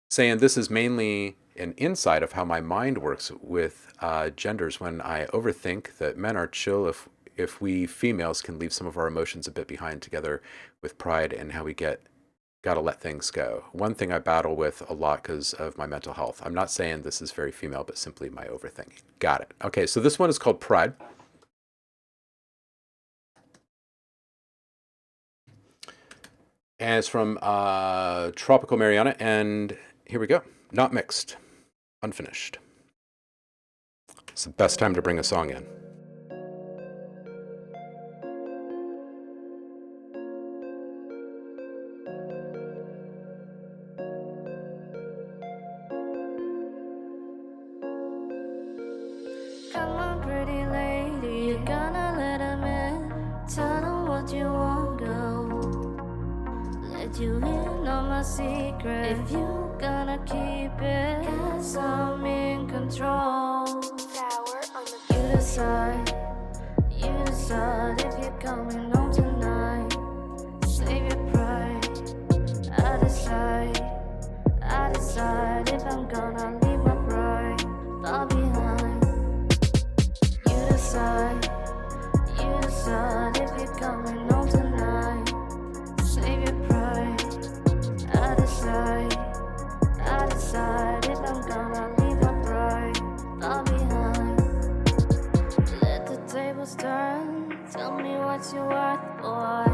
Speaker 1: Saying this is mainly an insight of how my mind works with genders when I overthink that men are chill if we females can leave some of our emotions a bit behind together with pride and how we gotta let things go. One thing I battle with a lot because of my mental health. I'm not saying this is very female, but simply my overthinking. Got it. Okay, so this one is called Pride. And it's from Tropical Mariana, and here we go. Not mixed, unfinished. It's the best time to bring a song in.
Speaker 2: Come on, pretty lady, you gonna let him in. Tell him what you want, girl. Let you in on my secret. If you gonna keep it, guess I'm in control. You decide if you're coming home tonight. Save your pride. I decide if I'm gonna leave my pride far behind. You decide if you're coming home tonight. Save your pride. I decide if I'm gonna leave my pride far behind. Let the tables turn. Tell me what you're worth, boy.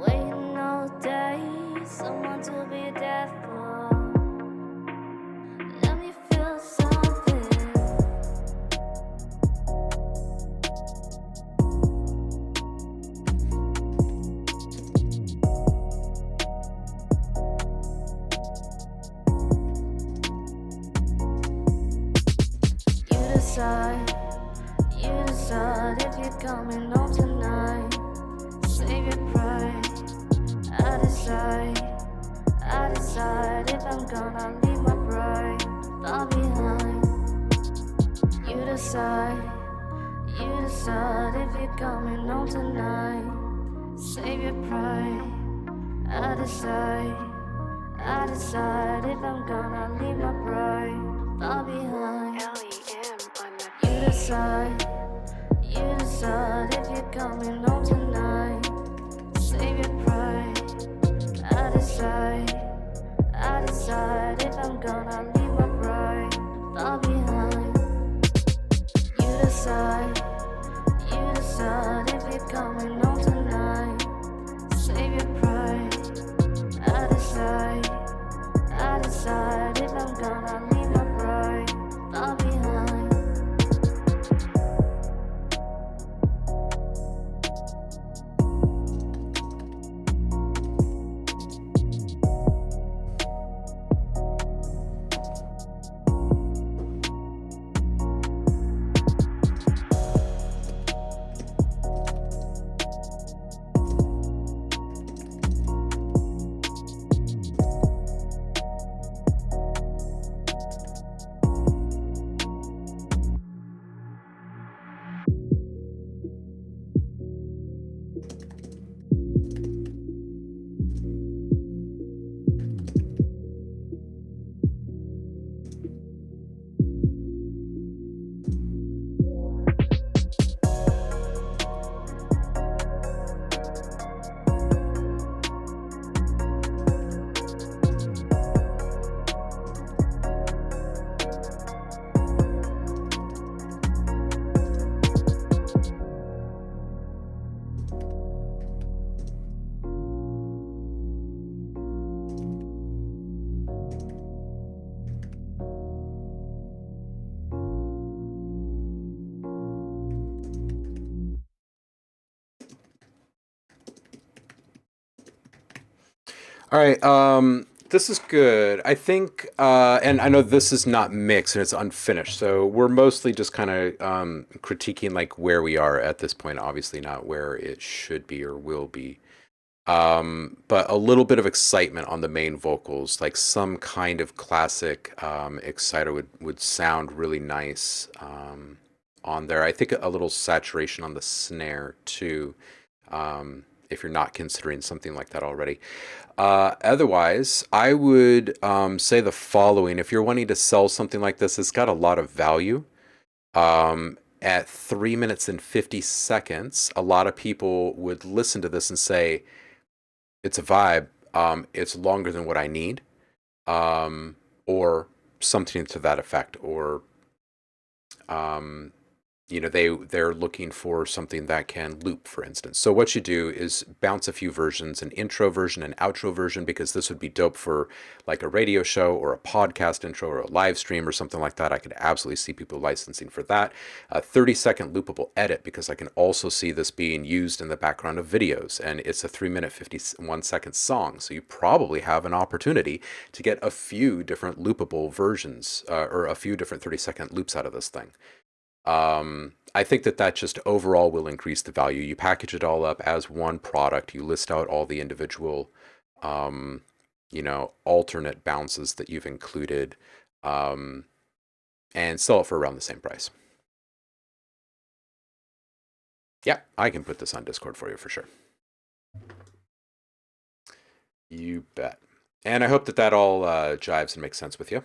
Speaker 2: Waiting all day, someone to be there for. Let me feel something. You decide if you're coming home tonight. Save your pride. I decide if I'm gonna leave my pride far behind. You decide if you're coming home tonight. Save your pride. I decide if I'm gonna leave my pride far behind. You decide if you're coming home tonight. Save your pride. I decide if I'm gonna leave my pride far behind. You decide if you're coming home tonight. Save your pride. I decide if I'm gonna leave my pride far behind.
Speaker 1: All right. This is good. I think, and I know this is not mixed and it's unfinished, so we're mostly just kind of critiquing like where we are at this point. Obviously, not where it should be or will be. But a little bit of excitement on the main vocals, like some kind of classic exciter would sound really nice on there. I think a little saturation on the snare too, if you're not considering something like that already. Otherwise, I would say the following. If you're wanting to sell something like this, it's got a lot of value. At 3 minutes and 50 seconds, a lot of people would listen to this and say, it's a vibe. It's longer than what I need, or something to that effect, or they're looking for something that can loop, for instance. So what you do is bounce a few versions, an intro version, an outro version, because this would be dope for like a radio show or a podcast intro or a live stream or something like that. I could absolutely see people licensing for that. A 30-second loopable edit, because I can also see this being used in the background of videos, and it's a 3-minute 51-second song. So you probably have an opportunity to get a few different loopable versions or a few different 30-second loops out of this thing. I think that just overall will increase the value. You package it all up as one product. You list out all the individual, alternate bounces that you've included, and sell it for around the same price. Yeah, I can put this on Discord for you for sure. You bet. And I hope that all jives and makes sense with you.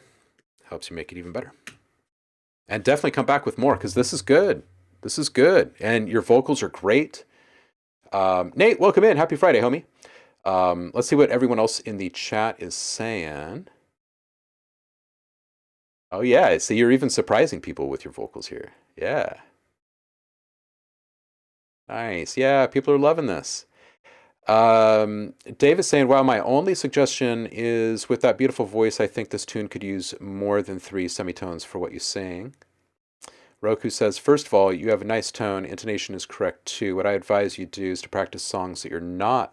Speaker 1: Helps you make it even better. And definitely come back with more, because this is good. This is good. And your vocals are great. Nate, welcome in. Happy Friday, homie. Let's see what everyone else in the chat is saying. Oh, yeah. See, you're even surprising people with your vocals here. Yeah. Nice. Yeah, people are loving this. Dave is saying, wow, my only suggestion is with that beautiful voice, I think this tune could use more than 3 semitones for what you sing. Roku says, first of all, you have a nice tone. Intonation is correct too. What I advise you do is to practice songs that are not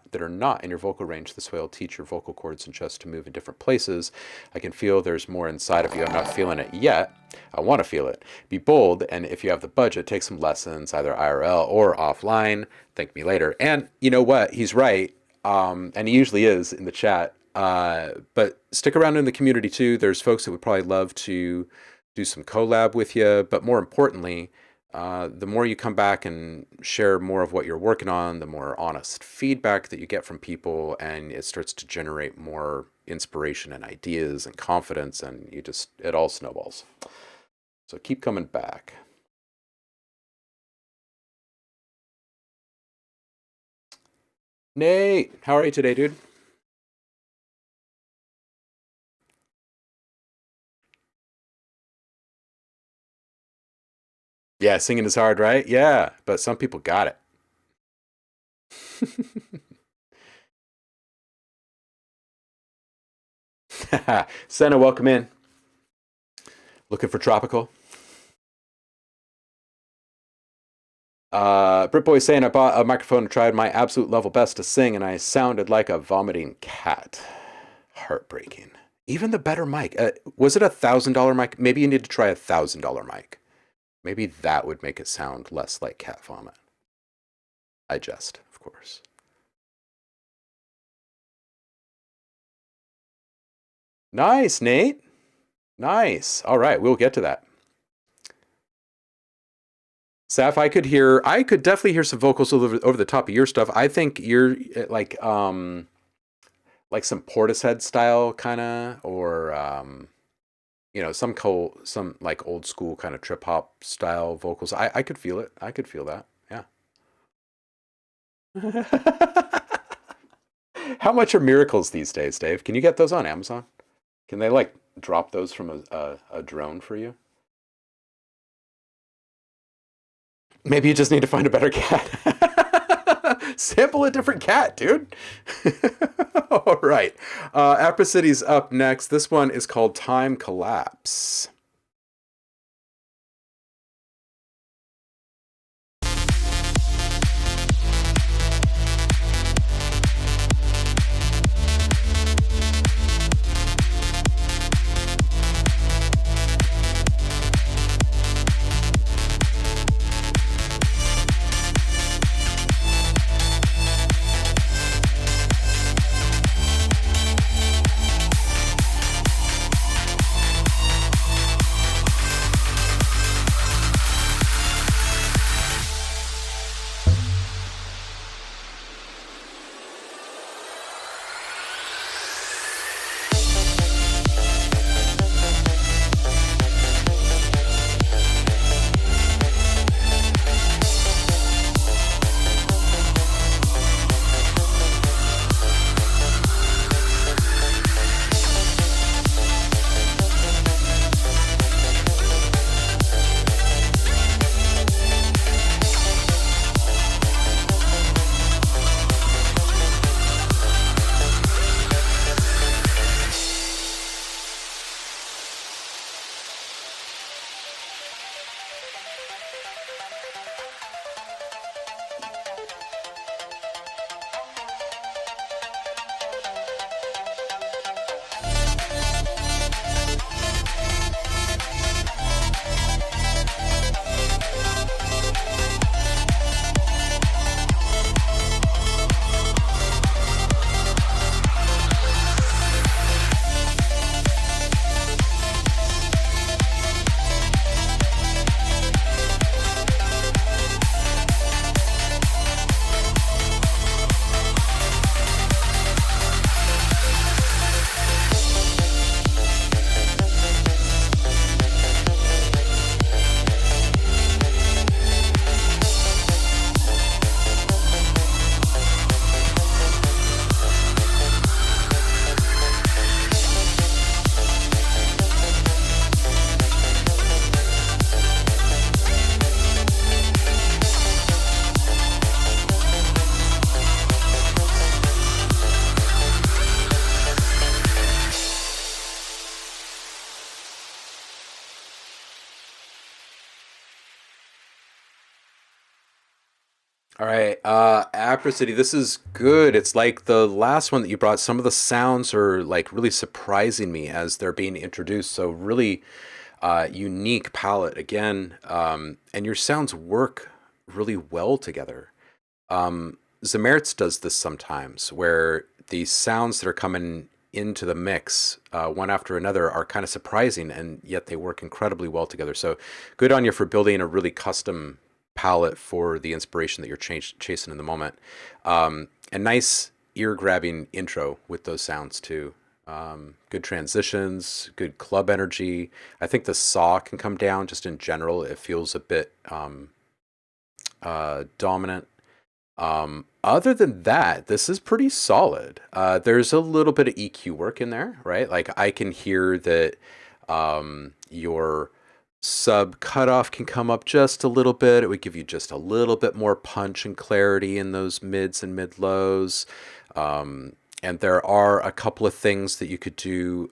Speaker 1: in your vocal range. This way it'll teach your vocal cords and chest to move in different places. I can feel there's more inside of you. I'm not feeling it yet. I want to feel it. Be bold, and if you have the budget, take some lessons, either IRL or offline. Thank me later. And you know what? He's right. And he usually is in the chat. But stick around in the community too. There's folks that would probably love to do some collab with you, but more importantly, the more you come back and share more of what you're working on, the more honest feedback that you get from people, and it starts to generate more inspiration and ideas and confidence, and it all snowballs. So keep coming back. Nate, how are you today, dude? Yeah, singing is hard, right? Yeah, but some people got it. Senna, welcome in. Looking for tropical? Britboy saying, I bought a microphone and tried my absolute level best to sing, and I sounded like a vomiting cat. Heartbreaking. Even the better mic. Was it $1,000 mic? Maybe you need to try $1,000 mic. Maybe that would make it sound less like cat vomit. I jest, of course. Nice, Nate. Nice. All right, we'll get to that. Saf, I could definitely hear some vocals over the top of your stuff. I think you're like some Portishead style kind of, or some like old school kind of trip hop style vocals. I could feel it. I could feel that. Yeah. How much are miracles these days, Dave? Can you get those on Amazon? Can they like drop those from a drone for you? Maybe you just need to find a better cat. Sample a different cat, dude. All right. Apra City's up next. This one is called Time Collapse. All right, Apricity, this is good. It's like the last one that you brought. Some of the sounds are like really surprising me as they're being introduced. So really unique palette again, and your sounds work really well together. Zemeritz does this sometimes, where these sounds that are coming into the mix, one after another, are kind of surprising, and yet they work incredibly well together. So good on you for building a really custom palette for the inspiration that you're chasing in the moment. A nice ear grabbing intro with those sounds too. Good transitions, good club energy. I think the saw can come down just in general. It feels a bit dominant. Other than that, this is pretty solid. There's a little bit of EQ work in there, right? Like I can hear that your sub cutoff can come up just a little bit. It would give you just a little bit more punch and clarity in those mids and mid lows. And there are a couple of things that you could do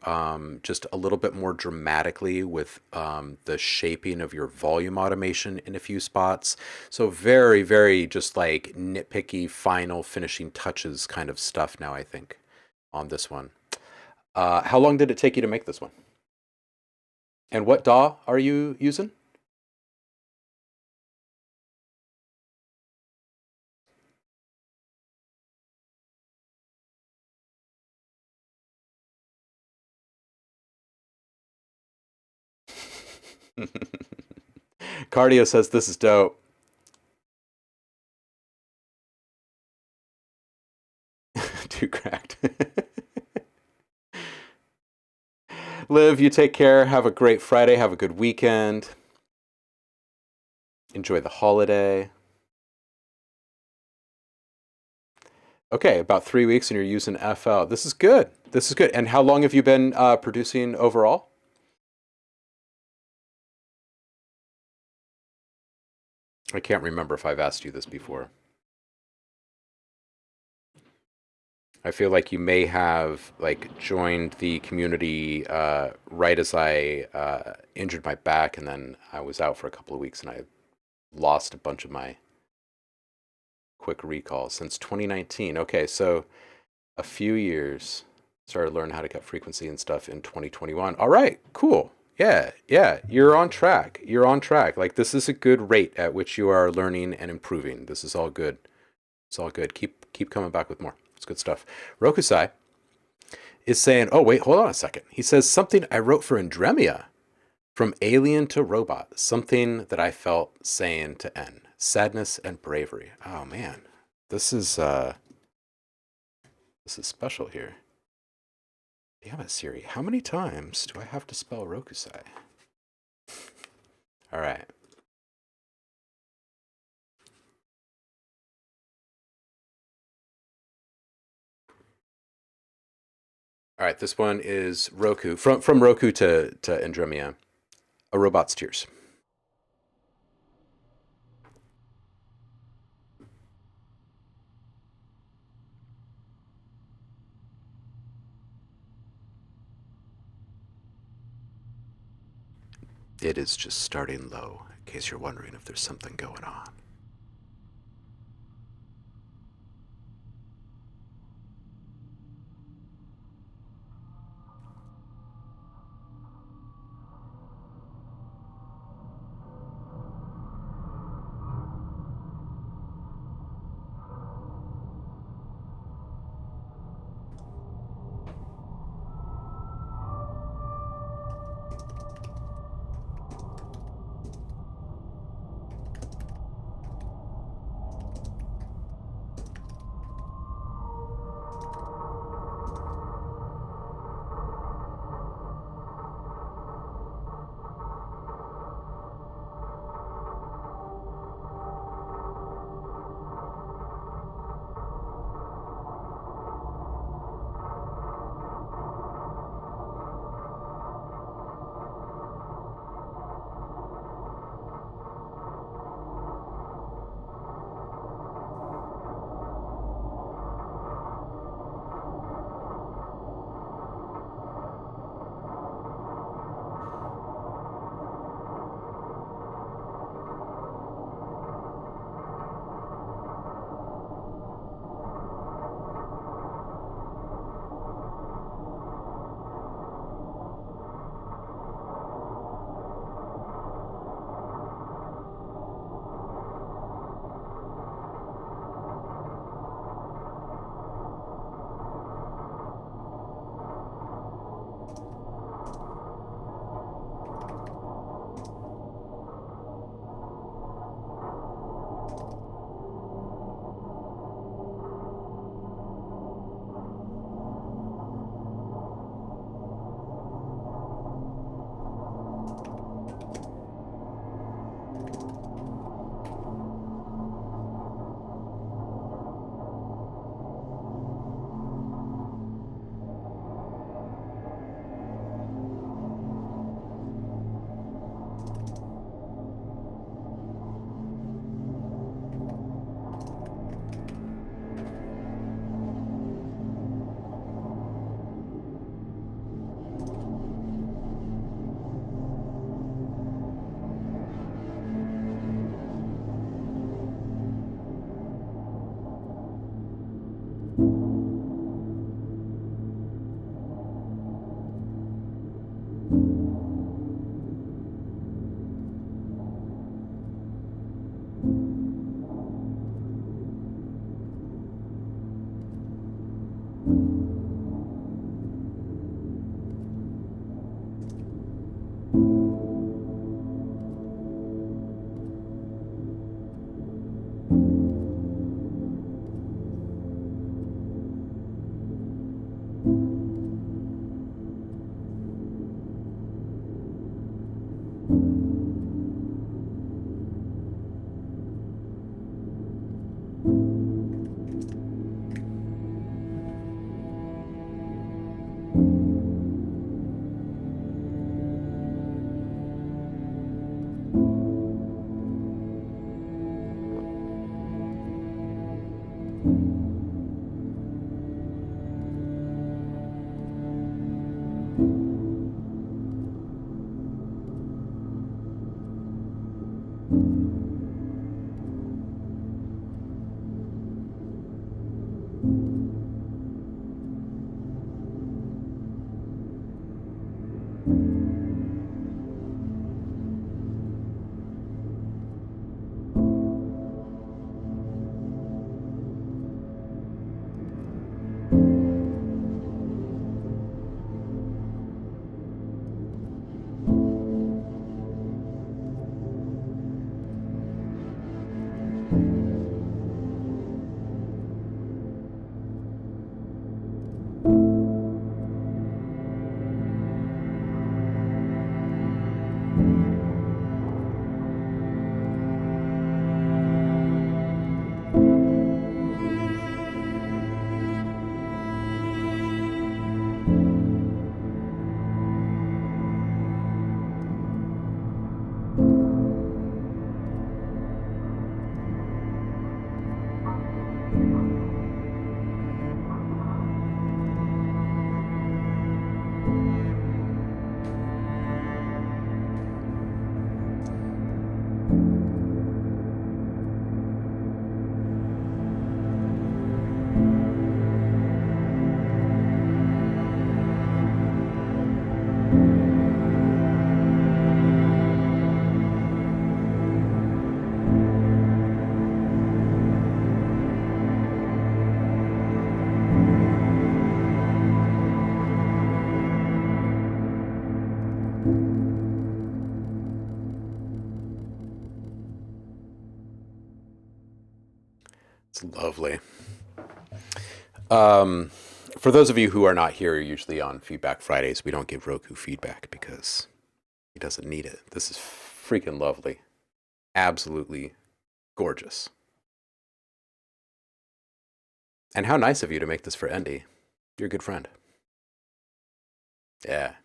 Speaker 1: just a little bit more dramatically with the shaping of your volume automation in a few spots. So very, very just like nitpicky, final finishing touches kind of stuff now, I think, on this one. How long did it take you to make this one? And what DAW are you using? Cardio says this is dope. Too cracked. Liv, you take care. Have a great Friday. Have a good weekend. Enjoy the holiday. Okay, about 3 weeks and you're using FL. This is good. This is good. And how long have you been producing overall? I can't remember if I've asked you this before. I feel like you may have like joined the community right as I injured my back, and then I was out for a couple of weeks, and I lost a bunch of my quick recall since 2019. Okay, so a few years. Started learning how to cut frequency and stuff in 2021. All right, cool. Yeah, yeah, you're on track. You're on track. Like this is a good rate at which you are learning and improving. This is all good. It's all good. Keep coming back with more. It's good stuff. Rokusai is saying, "Oh wait, hold on a second." He says something I wrote for Andremia, from alien to robot. Something that I felt saying to N. Sadness and bravery. Oh man, this is special here. Damn it, Siri. How many times do I have to spell Rokusai? All right. All right, this one is Roku. From Roku to Andromeda. A Robot's Tears. It is just starting low, in case you're wondering if there's something going on. It's lovely. For those of you who are not here, usually on Feedback Fridays, we don't give Roku feedback because he doesn't need it. This is freaking lovely. Absolutely gorgeous. And how nice of you to make this for Andy. You're a good friend. Yeah.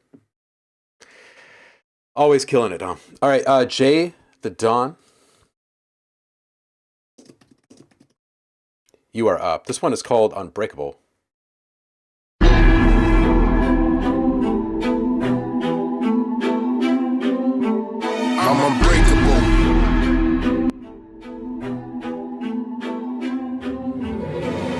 Speaker 1: Always killing it, huh? All right, Jay the Dawn. You are up. This one is called Unbreakable.
Speaker 4: I'm unbreakable.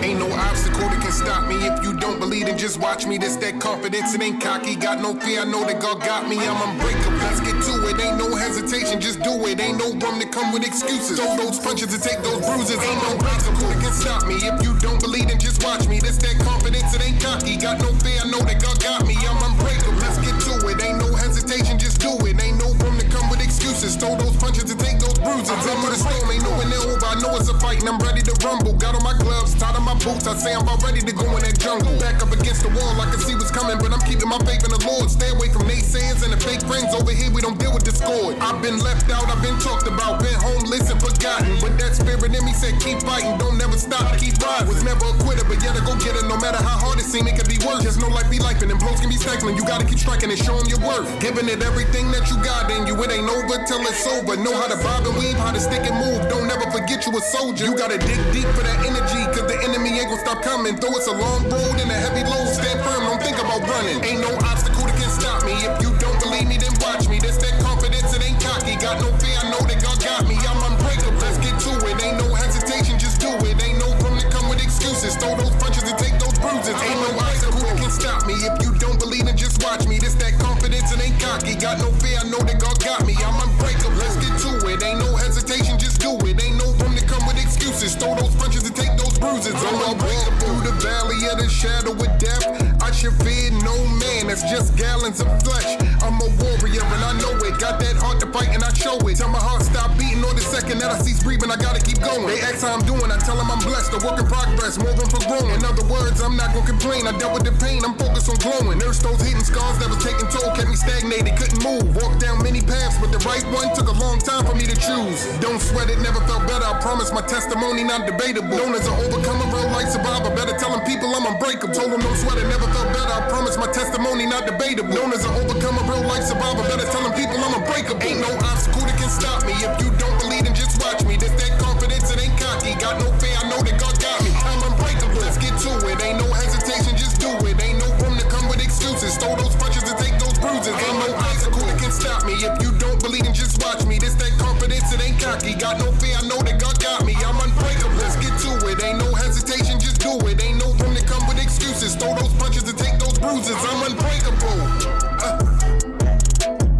Speaker 4: Ain't no obstacle that can stop me. If you don't believe it, just watch me. That's that confidence, it ain't cocky. Got no fear, I know that God got me. I'm unbreakable. Let's get to it. Ain't no hesitation, just do it. Ain't no room to come with excuses. Throw those punches and take those bruises. Ain't no obstacle that can stop me. If you don't believe it, just watch me. That's that confidence, it ain't cocky. Got no fear, I know that God got me. I'm unbreakable. Let's get to it. Ain't no hesitation, just do it. Ain't no room to come with excuses. Throw those punches and take those bruises. I'm for the storm, ain't no when they're over. I know it's a fight and I'm ready to rumble. Got on my gloves, tied on my boots. I say I'm about ready to go in that jungle. Back up against the wall, I can see what's coming, but I'm keeping my faith in the Lord. Stay away from naysayers and the fake friends over here. We don't deal with discord. I've been left out, I've been talked about, been homeless and forgotten. But that spirit in me said keep fighting, don't never stop, keep rising. Was never a quitter, but yet I go get it. No matter how hard it seems, it can be worse. Just know life be life and blows can be stifling. You gotta keep striking and show them your worth. Giving it everything that you got in you. It ain't over till it's over. Know how to bob and weave, how to stick and move. Don't never forget you a soldier. You gotta dig deep for that energy, cause the enemy ain't gonna stop coming. Though it's a long road and a heavy load, stand firm, don't think about running. Ain't no obstacle that can stop me. If you don't believe me, then watch me. That's that confidence, it ain't cocky. Got no fear, I know that God got me. I'm unbreakable. Let's get to it. Ain't no hesitation, just do it. Ain't no room to come with excuses. Throw those punches and take those bruises. Ain't no obstacle that can stop me. If you don't believe it, just watch me. That's that confidence, it ain't cocky. Got no fear, I know that God got me. I'm unbreakable. Let's get to it. Ain't no hesitation, just do it. Ain't no room to come with excuses. Throw those punches and take those bruises. I'm unbreakable. Through the valley of the shadow of death. I should fear no man, that's just gallons of flesh. I'm a warrior and I know it. Got that heart to fight and I show it. Tell my heart stop beating on the second that I cease breathing, I gotta keep going. They ask how I'm doing, I tell them I'm blessed. A work in progress, more room for growing. In other words, I'm not gonna complain. I dealt with the pain, I'm focused on glowing. Nurse those hidden scars that was taking toll, kept me stagnated, couldn't move. Walked down many paths, but the right one took a long time for me to choose. Don't sweat it, never felt better. I promise my testimony not debatable. Known as an overcomer, real life survivor. Better telling people I'm unbreakable. Told them don't sweat it, never felt better. I promise my testimony not debatable. Known as an overcomer, real life survivor. Better telling people I'm unbreakable. Ain't no obstacle that can stop me. If you don't believe, then just watch me. This that confidence, it ain't cocky. Got no fear, I know that God got me. I'm unbreakable. Let's get to it. Ain't no hesitation, just do it. Ain't no room to come with excuses. Throw those punches and take those bruises. Ain't no obstacle that can stop me. If you don't believe, then just watch me. This that confidence, it ain't cocky. Got no fear, I know that God got me. I'm unbreakable. Let's get to it. Ain't no hesitation, just do it. Ain't no room to come with excuses. Throw those punches and take those bruises. I'm unbreakable.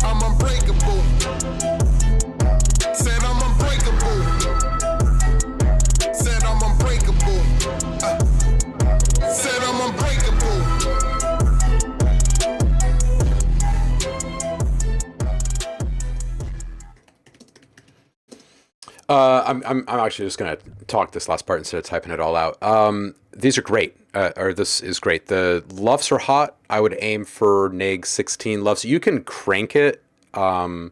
Speaker 4: I'm unbreakable. Said I'm unbreakable. Said I'm unbreakable. Said I'm unbreakable.
Speaker 1: I'm actually just gonna talk this last part instead of typing it all out. These are great, or this is great. The LUFs are hot. I would aim for neg 16 LUFs. You can crank it a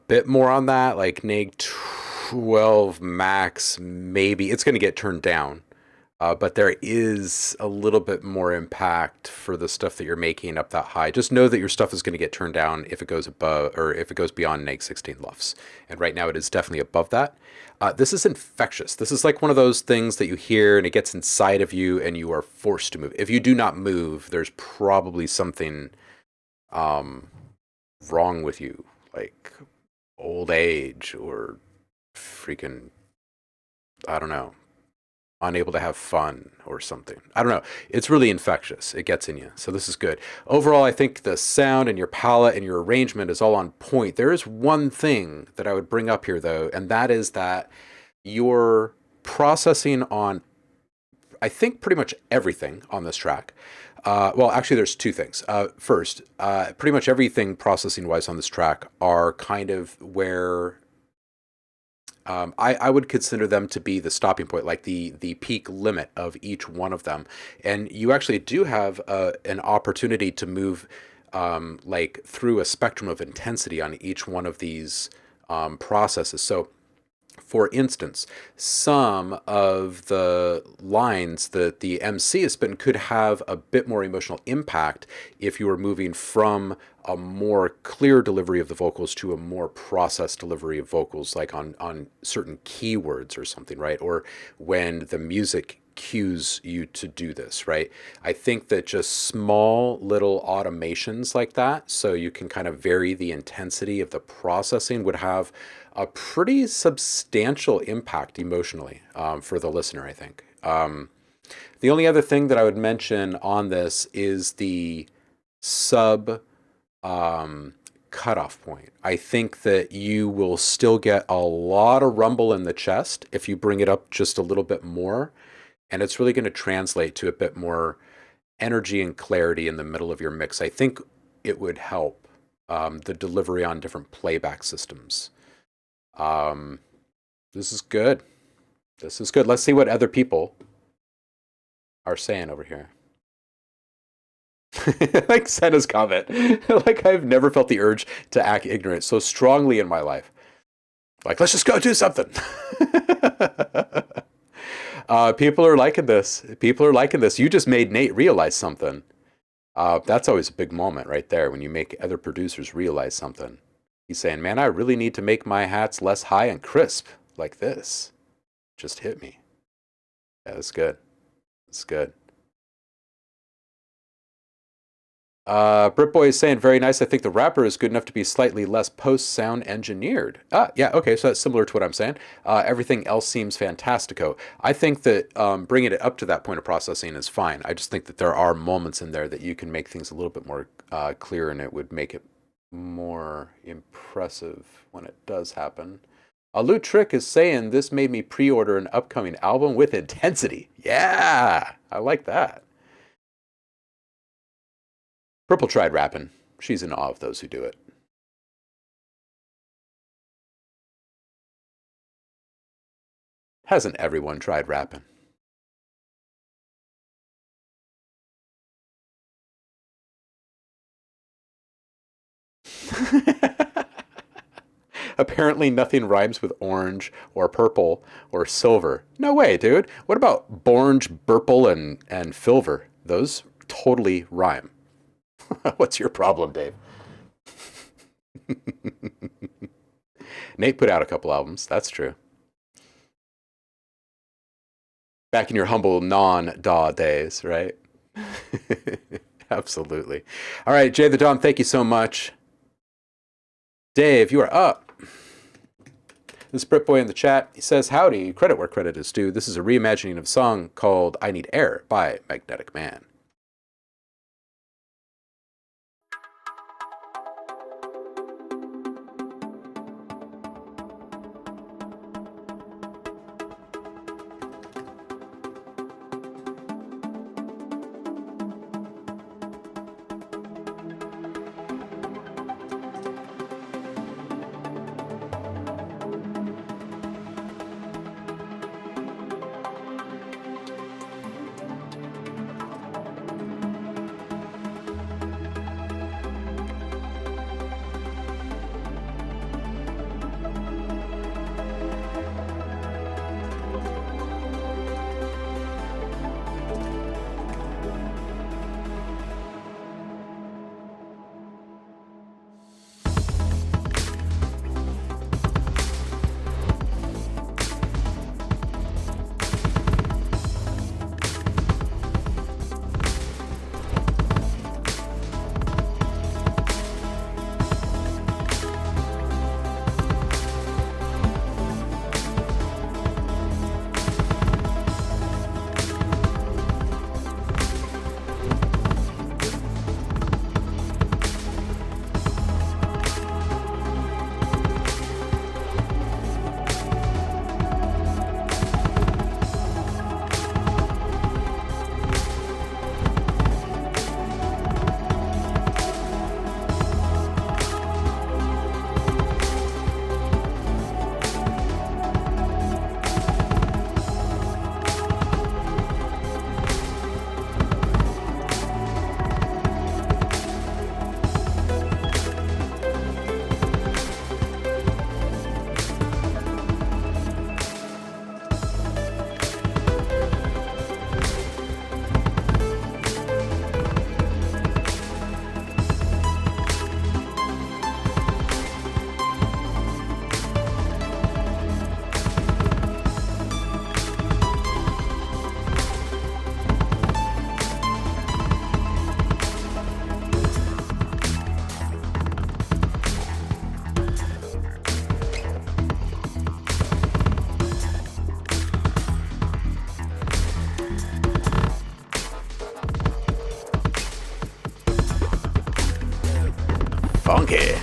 Speaker 1: bit more on that, like neg 12 max. Maybe it's gonna get turned down. But there is a little bit more impact for the stuff that you're making up that high. Just know that your stuff is going to get turned down if it goes above, or if it goes beyond neg 16 LUFs. And right now it is definitely above that. This is infectious. This is like one of those things that you hear and it gets inside of you and you are forced to move. If you do not move, there's probably something wrong with you, like old age or freaking, I don't know, unable to have fun or something. I don't know. It's really infectious. It gets in you. So this is good. Overall, I think the sound and your palette and your arrangement is all on point. There is one thing that I would bring up here, though, and that is that you're processing on, I think, pretty much everything on this track. Well, actually, there's two things. First, pretty much everything processing-wise on this track are kind of where I would consider them to be the stopping point, like the peak limit of each one of them. And you actually do have an opportunity to move like through a spectrum of intensity on each one of these processes. So, for instance, some of the lines that the MC has spent could have a bit more emotional impact if you were moving from a more clear delivery of the vocals to a more processed delivery of vocals, like on certain keywords or something, right? Or when the music cues you to do this, right? I think that just small little automations like that, so you can kind of vary the intensity of the processing, would have a pretty substantial impact emotionally for the listener, I think. The only other thing that I would mention on this is the sub cutoff point. I think that you will still get a lot of rumble in the chest if you bring it up just a little bit more, and it's really going to translate to a bit more energy and clarity in the middle of your mix. I think it would help the delivery on different playback systems. This is good. This is good. Let's see what other people are saying over here. Like Senna's comment. Like, I've never felt the urge to act ignorant so strongly in my life. Like, let's just go do something. People are liking this. People are liking this. You just made Nate realize something. That's always a big moment right there, when you make other producers realize something. He's saying, man, I really need to make my hats less high and crisp like this. Just hit me. Yeah, that's good. That's good. Britboy is saying, very nice. I think the rapper is good enough to be slightly less post-sound engineered. Yeah, okay, so that's similar to what I'm saying. Everything else seems fantastico. I think that bringing it up to that point of processing is fine. I just think that there are moments in there that you can make things a little bit more clear, and it would make it more impressive when it does happen. A Loot Trick is saying this made me pre-order an upcoming album with intensity. Yeah, I like that. Purple tried rapping. She's in awe of those who do it. Hasn't everyone tried rapping? Apparently nothing rhymes with orange or purple or silver. No way, dude. What about Bornge, Burple, and Filver? Those totally rhyme. What's your problem, Dave? Nate put out a couple albums. That's true. Back in your humble non-DAW days, right? Absolutely. All right, Jay the Dom, thank you so much. Dave, you are up. This Brit Boy in the chat, he says, howdy, credit where credit is due. This is a reimagining of a song called I Need Air by Magnetic Man. Funky.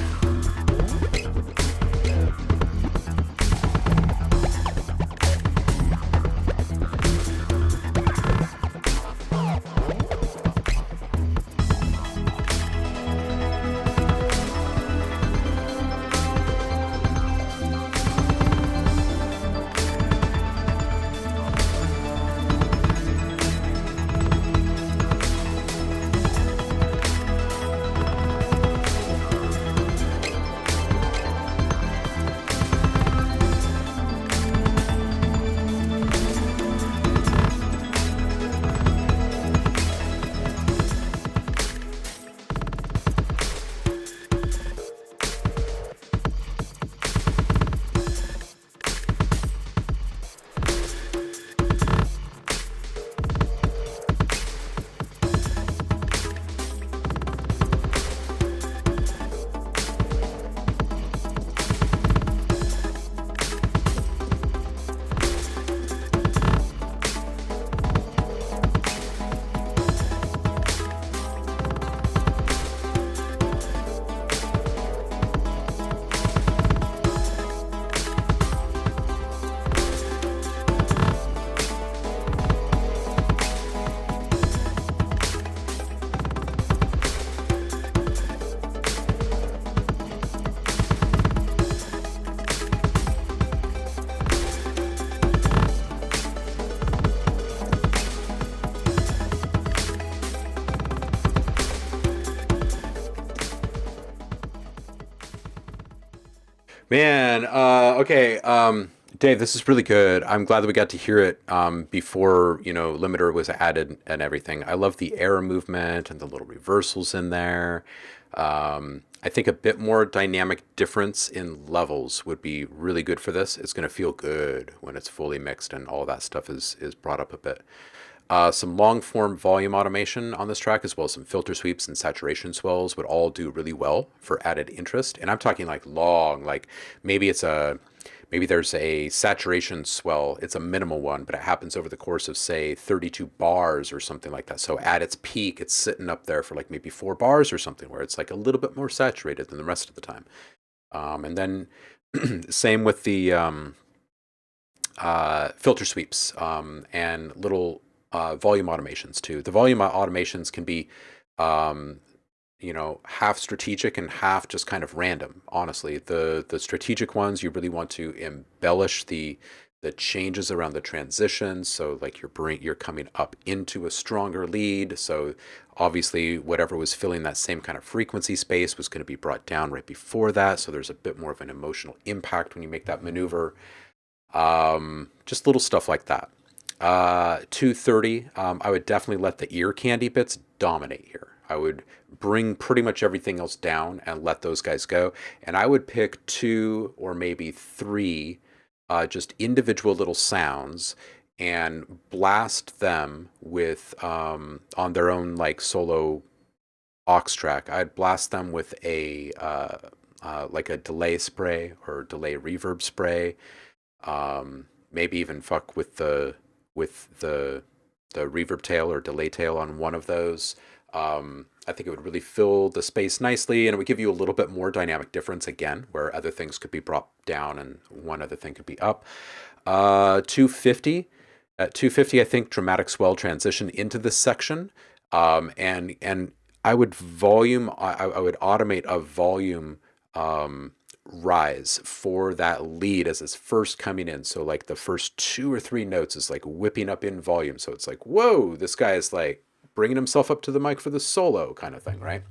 Speaker 1: Man, okay, Dave, this is really good. I'm glad that we got to hear it before, limiter was added and everything. I love the air movement and the little reversals in there. I think a bit more dynamic difference in levels would be really good for this. It's going to feel good when it's fully mixed and all that stuff is brought up a bit. Some long form volume automation on this track, as well as some filter sweeps and saturation swells, would all do really well for added interest. And I'm talking like long, like maybe it's a maybe there's a saturation swell. It's a minimal one, but it happens over the course of say 32 bars or something like that. So at its peak, it's sitting up there for like maybe 4 bars or something, where it's like a little bit more saturated than the rest of the time. And then same with the filter sweeps and little volume automations too. The volume automations can be, half strategic and half just kind of random. Honestly, the strategic ones you really want to embellish the changes around the transitions. So like you're coming up into a stronger lead. So obviously whatever was filling that same kind of frequency space was going to be brought down right before that. So there's a bit more of an emotional impact when you make that maneuver. Just little stuff like that. 230, I would definitely let the ear candy bits dominate here. I would bring pretty much everything else down and let those guys go. And I would pick two or maybe three just individual little sounds and blast them with on their own like solo aux track. I'd blast them with a like a delay spray or delay reverb spray. Maybe even fuck with the reverb tail or delay tail on one of those. I think it would really fill the space nicely, and it would give you a little bit more dynamic difference again, where other things could be brought down and one other thing could be up. 250. At 250, I think dramatic swell transition into this section, and I would I would automate a volume rise for that lead as it's first coming in. So like the first 2 or 3 notes is like whipping up in volume. So it's like, whoa, this guy is like bringing himself up to the mic for the solo kind of thing, right?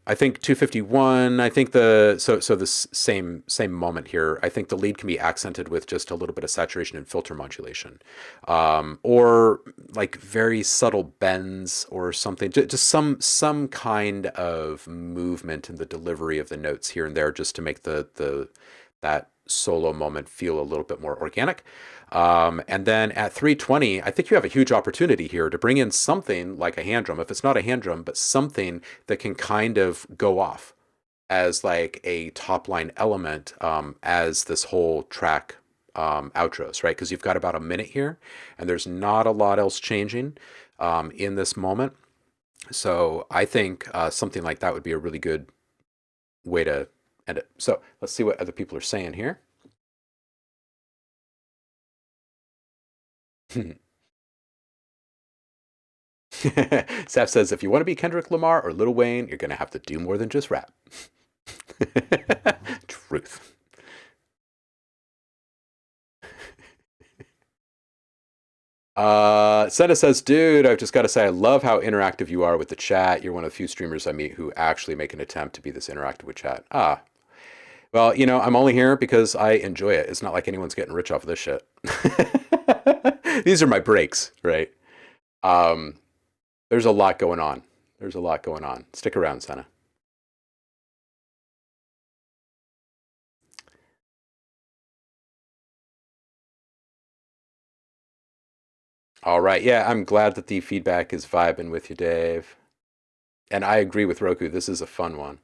Speaker 1: I think 251. I think this same moment here. I think the lead can be accented with just a little bit of saturation and filter modulation, or like very subtle bends or something. Just some kind of movement in the delivery of the notes here and there, just to make that solo moment feel a little bit more organic. And then at 320, I think you have a huge opportunity here to bring in something like a hand drum. If it's not a hand drum, but something that can kind of go off as like a top line element as this whole track outros, right? Because you've got about a minute here and there's not a lot else changing in this moment. So I think something like that would be a really good way to end it. So let's see what other people are saying here. Seth says, if you want to be Kendrick Lamar or Lil Wayne, you're going to have to do more than just rap. Truth. Senna says, dude, I've just got to say, I love how interactive you are with the chat. You're one of the few streamers I meet who actually make an attempt to be this interactive with chat. Well, I'm only here because I enjoy it. It's not like anyone's getting rich off of this shit. These are my breaks, right? There's a lot going on. Stick around, Senna. All right. Yeah, I'm glad that the feedback is vibing with you, Dave. And I agree with Roku. This is a fun one.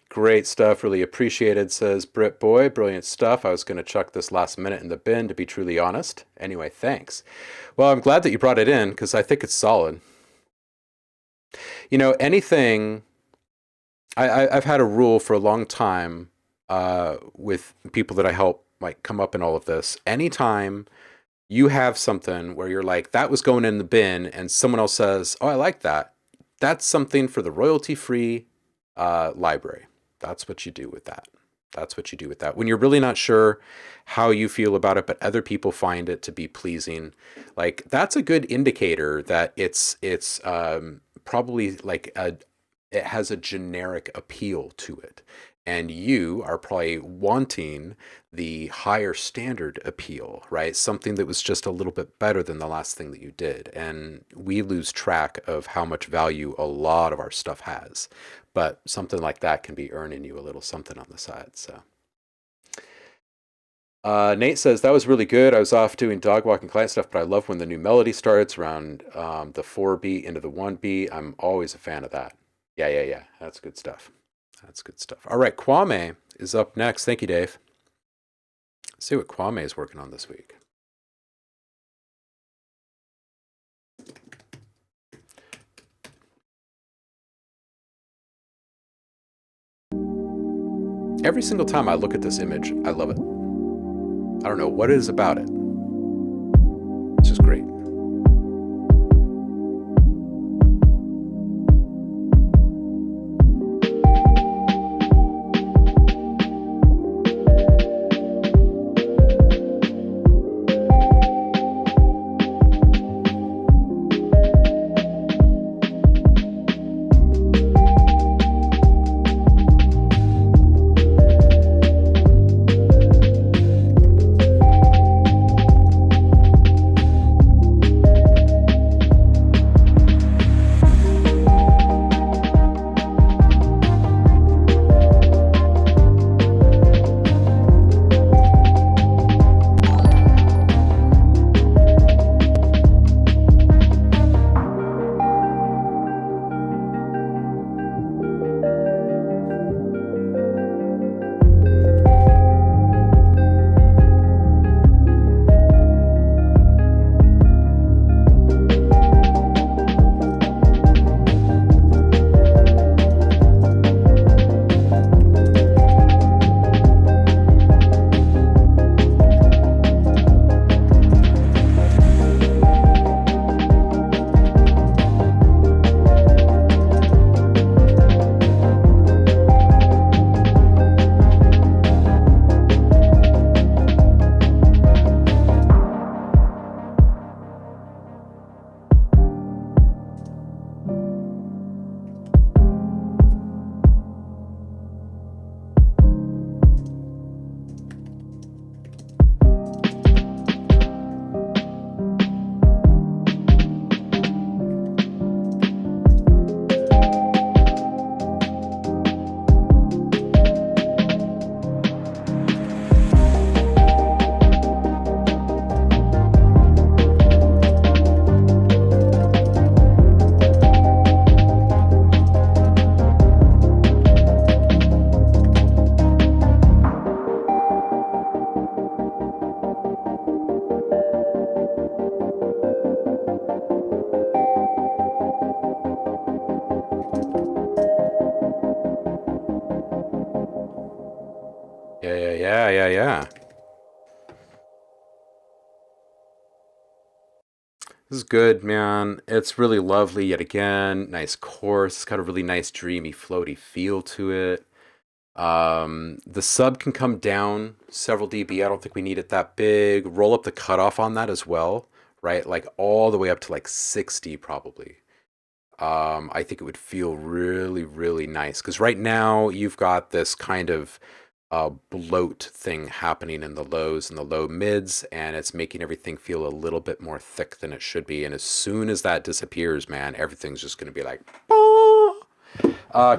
Speaker 1: Great stuff. Really appreciated, says Brit Boy. Brilliant stuff. I was going to chuck this last minute in the bin, to be truly honest. Anyway, thanks. Well, I'm glad that you brought it in because I think it's solid. Anything. I've had a rule for a long time with people that I help like come up in all of this. Anytime you have something where you're like, that was going in the bin, and someone else says, oh, I like that. That's something for the royalty-free library. That's what you do with that. That's what you do with that. When you're really not sure how you feel about it, but other people find it to be pleasing, like that's a good indicator that it's probably like it has a generic appeal to it. And you are probably wanting the higher standard appeal, right? Something that was just a little bit better than the last thing that you did. And we lose track of how much value a lot of our stuff has. But something like that can be earning you a little something on the side. So Nate says, that was really good. I was off doing dog walking client stuff, but I love when the new melody starts around the 4 beat into the 1 beat. I'm always a fan of that. Yeah. That's good stuff. That's good stuff. All right, Kwame is up next. Thank you, Dave. Let's see what Kwame is working on this week. Every single time I look at this image, I love it. I don't know what it is about it. It's just great. Yeah. This is good, man. It's really lovely yet again. Nice chorus. It's got a really nice dreamy, floaty feel to it. The sub can come down several dB. I don't think we need it that big. Roll up the cutoff on that as well, right? Like all the way up to like 60 probably. I think it would feel really, really nice because right now you've got this kind of bloat thing happening in the lows and the low mids, and it's making everything feel a little bit more thick than it should be. And as soon as that disappears, man, everything's just going to be like,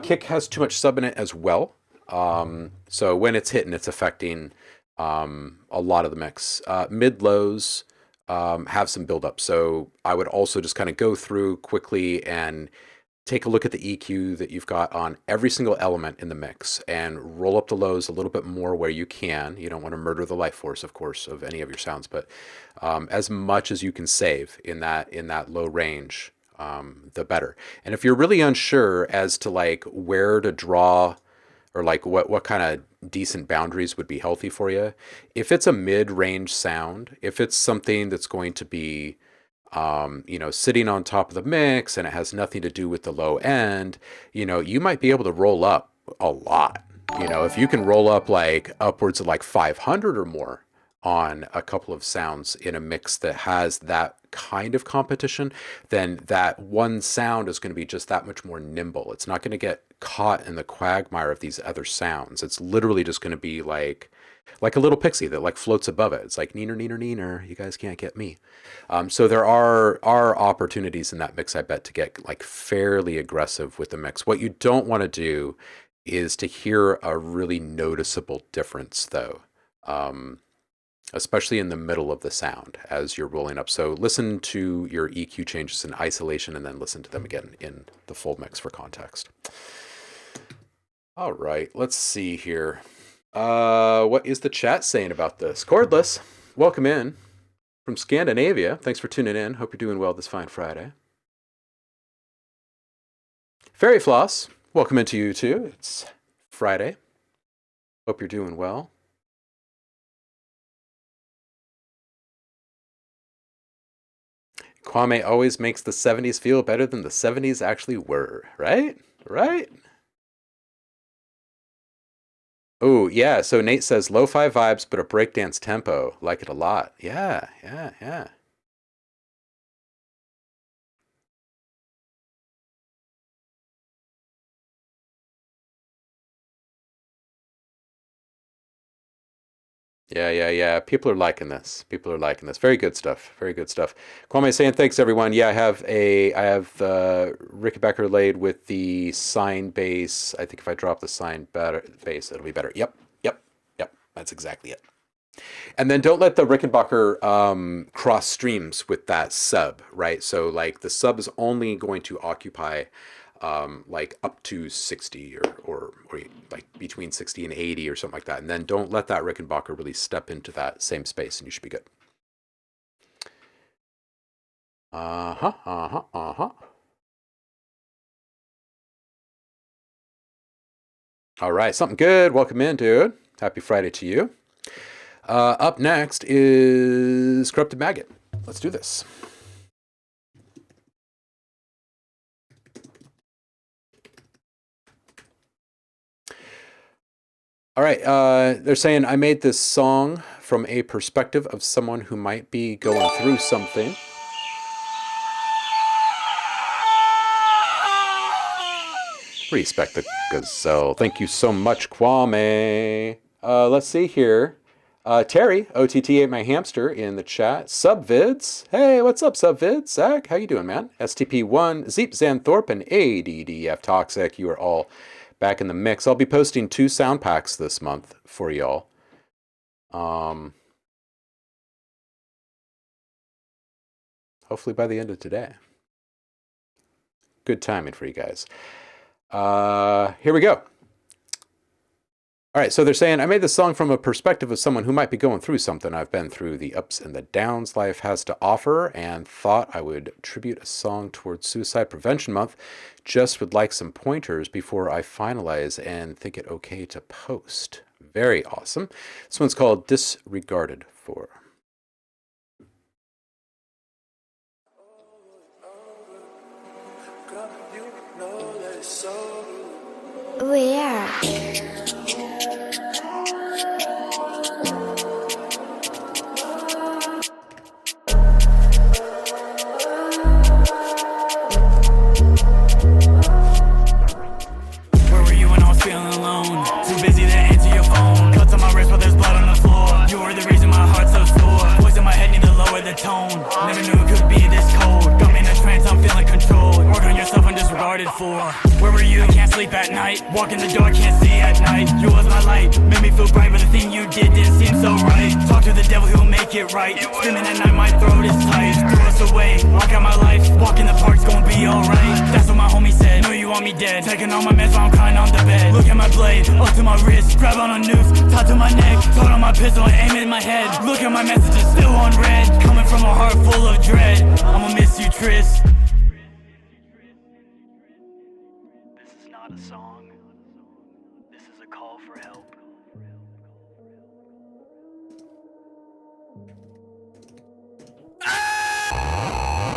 Speaker 1: kick has too much sub in it as well. So when it's hitting, it's affecting a lot of the mix. Mid lows have some buildup. So I would also just kind of go through quickly and take a look at the EQ that you've got on every single element in the mix and roll up the lows a little bit more where you can. You don't want to murder the life force, of course, of any of your sounds, but as much as you can save in that low range, the better. And if you're really unsure as to like where to draw or like what kind of decent boundaries would be healthy for you, if it's a mid-range sound, if it's something that's going to be sitting on top of the mix and it has nothing to do with the low end, you might be able to roll up a lot. You know, if you can roll up like upwards of like 500 or more on a couple of sounds in a mix that has that kind of competition, then that one sound is going to be just that much more nimble. It's not going to get caught in the quagmire of these other sounds. It's literally just going to be like a little pixie that like floats above it. It's like neener, neener, neener. You guys can't get me. So there are opportunities in that mix, I bet, to get like fairly aggressive with the mix. What you don't want to do is to hear a really noticeable difference, though, especially in the middle of the sound as you're rolling up. So listen to your EQ changes in isolation and then listen to them again in the full mix for context. All right, let's see here. What is the chat saying about this? Cordless, welcome in from Scandinavia. Thanks for tuning in. Hope you're doing well this fine Friday. Fairy Floss, welcome into you too. It's Friday. Hope you're doing well. Kwame always makes the 70s feel better than the 70s actually were, right? Right? Oh, yeah. So Nate says lo-fi vibes, but a breakdance tempo. Like it a lot. Yeah. Yeah. People are liking this. Very good stuff. Kwame saying thanks everyone. Yeah, I have Rickenbacker laid with the sine bass. I think if I drop the sine bass, it'll be better. Yep. That's exactly it. And then don't let the Rickenbacker cross streams with that sub, right? So like the sub is only going to occupy like up to 60 or like between 60 and 80 or something like that. And then don't let that Rickenbacker really step into that same space and you should be good. All right, something good. Welcome in, dude. Happy Friday to you. Up next is Corrupted Maggot. Let's do this. All right, they're saying, I made this song from a perspective of someone who might be going through something. Respect the gazelle. Thank you so much, Kwame. Let's see here. Terry, OTT8 my hamster in the chat. Subvids. Hey, what's up, Subvids? Zach, how you doing, man? STP1, Zeep Xanthorpe, and ADDF Toxic. You are all back in the mix. I'll be posting 2 sound packs this month for y'all. Hopefully by the end of today. Good timing for you guys. Here we go. All right, so they're saying, I made this song from a perspective of someone who might be going through something. I've been through the ups and the downs life has to offer and thought I would tribute a song towards Suicide Prevention Month. Just would like some pointers before I finalize and think it okay to post. Very awesome. This one's called Disregarded For.
Speaker 2: Where?
Speaker 5: Never knew it could be this cold. Got me in a trance, I'm feeling controlled. Work on yourself, undisregarded for. Where were you? I can't sleep at night. Walk in the door, can't see at night. You was my light, made me feel bright, but the thing you did didn't seem so right. Talk to the devil, he'll make it right. Screaming at night, my throat is tight. Threw us away, walk out my life. Walk in the park's gonna be alright. That's what my homie said. Know you want me dead. Taking all my meds while I'm crying on the bed. Look at my blade, up to my wrist. Grab on a noose, tied to my neck. Told on my pistol and aim it in my head. Look at my messages, still on red. Coming from a heart full of dread. I'ma miss you, Tris. This is not a song. This is a call for help.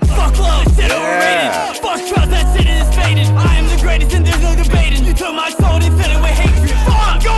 Speaker 5: Fuck love, shit overrated. Fuck trust, that shit is faded. I am the greatest and there's no debating. You took my soul and filled it with hatred. Fuck, go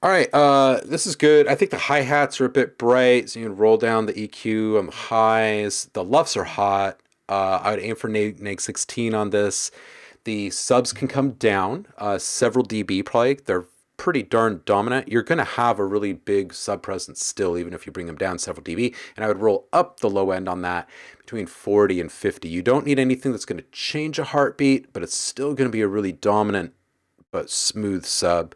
Speaker 1: All right, this is good. I think the hi-hats are a bit bright, so you can roll down the EQ on the highs. The LUFs are hot. I would aim for neg 16 on this. The subs can come down several dB probably. They're pretty darn dominant. You're going to have a really big sub presence still, even if you bring them down several dB. And I would roll up the low end on that between 40 and 50. You don't need anything that's going to change a heartbeat, but it's still going to be a really dominant but smooth sub.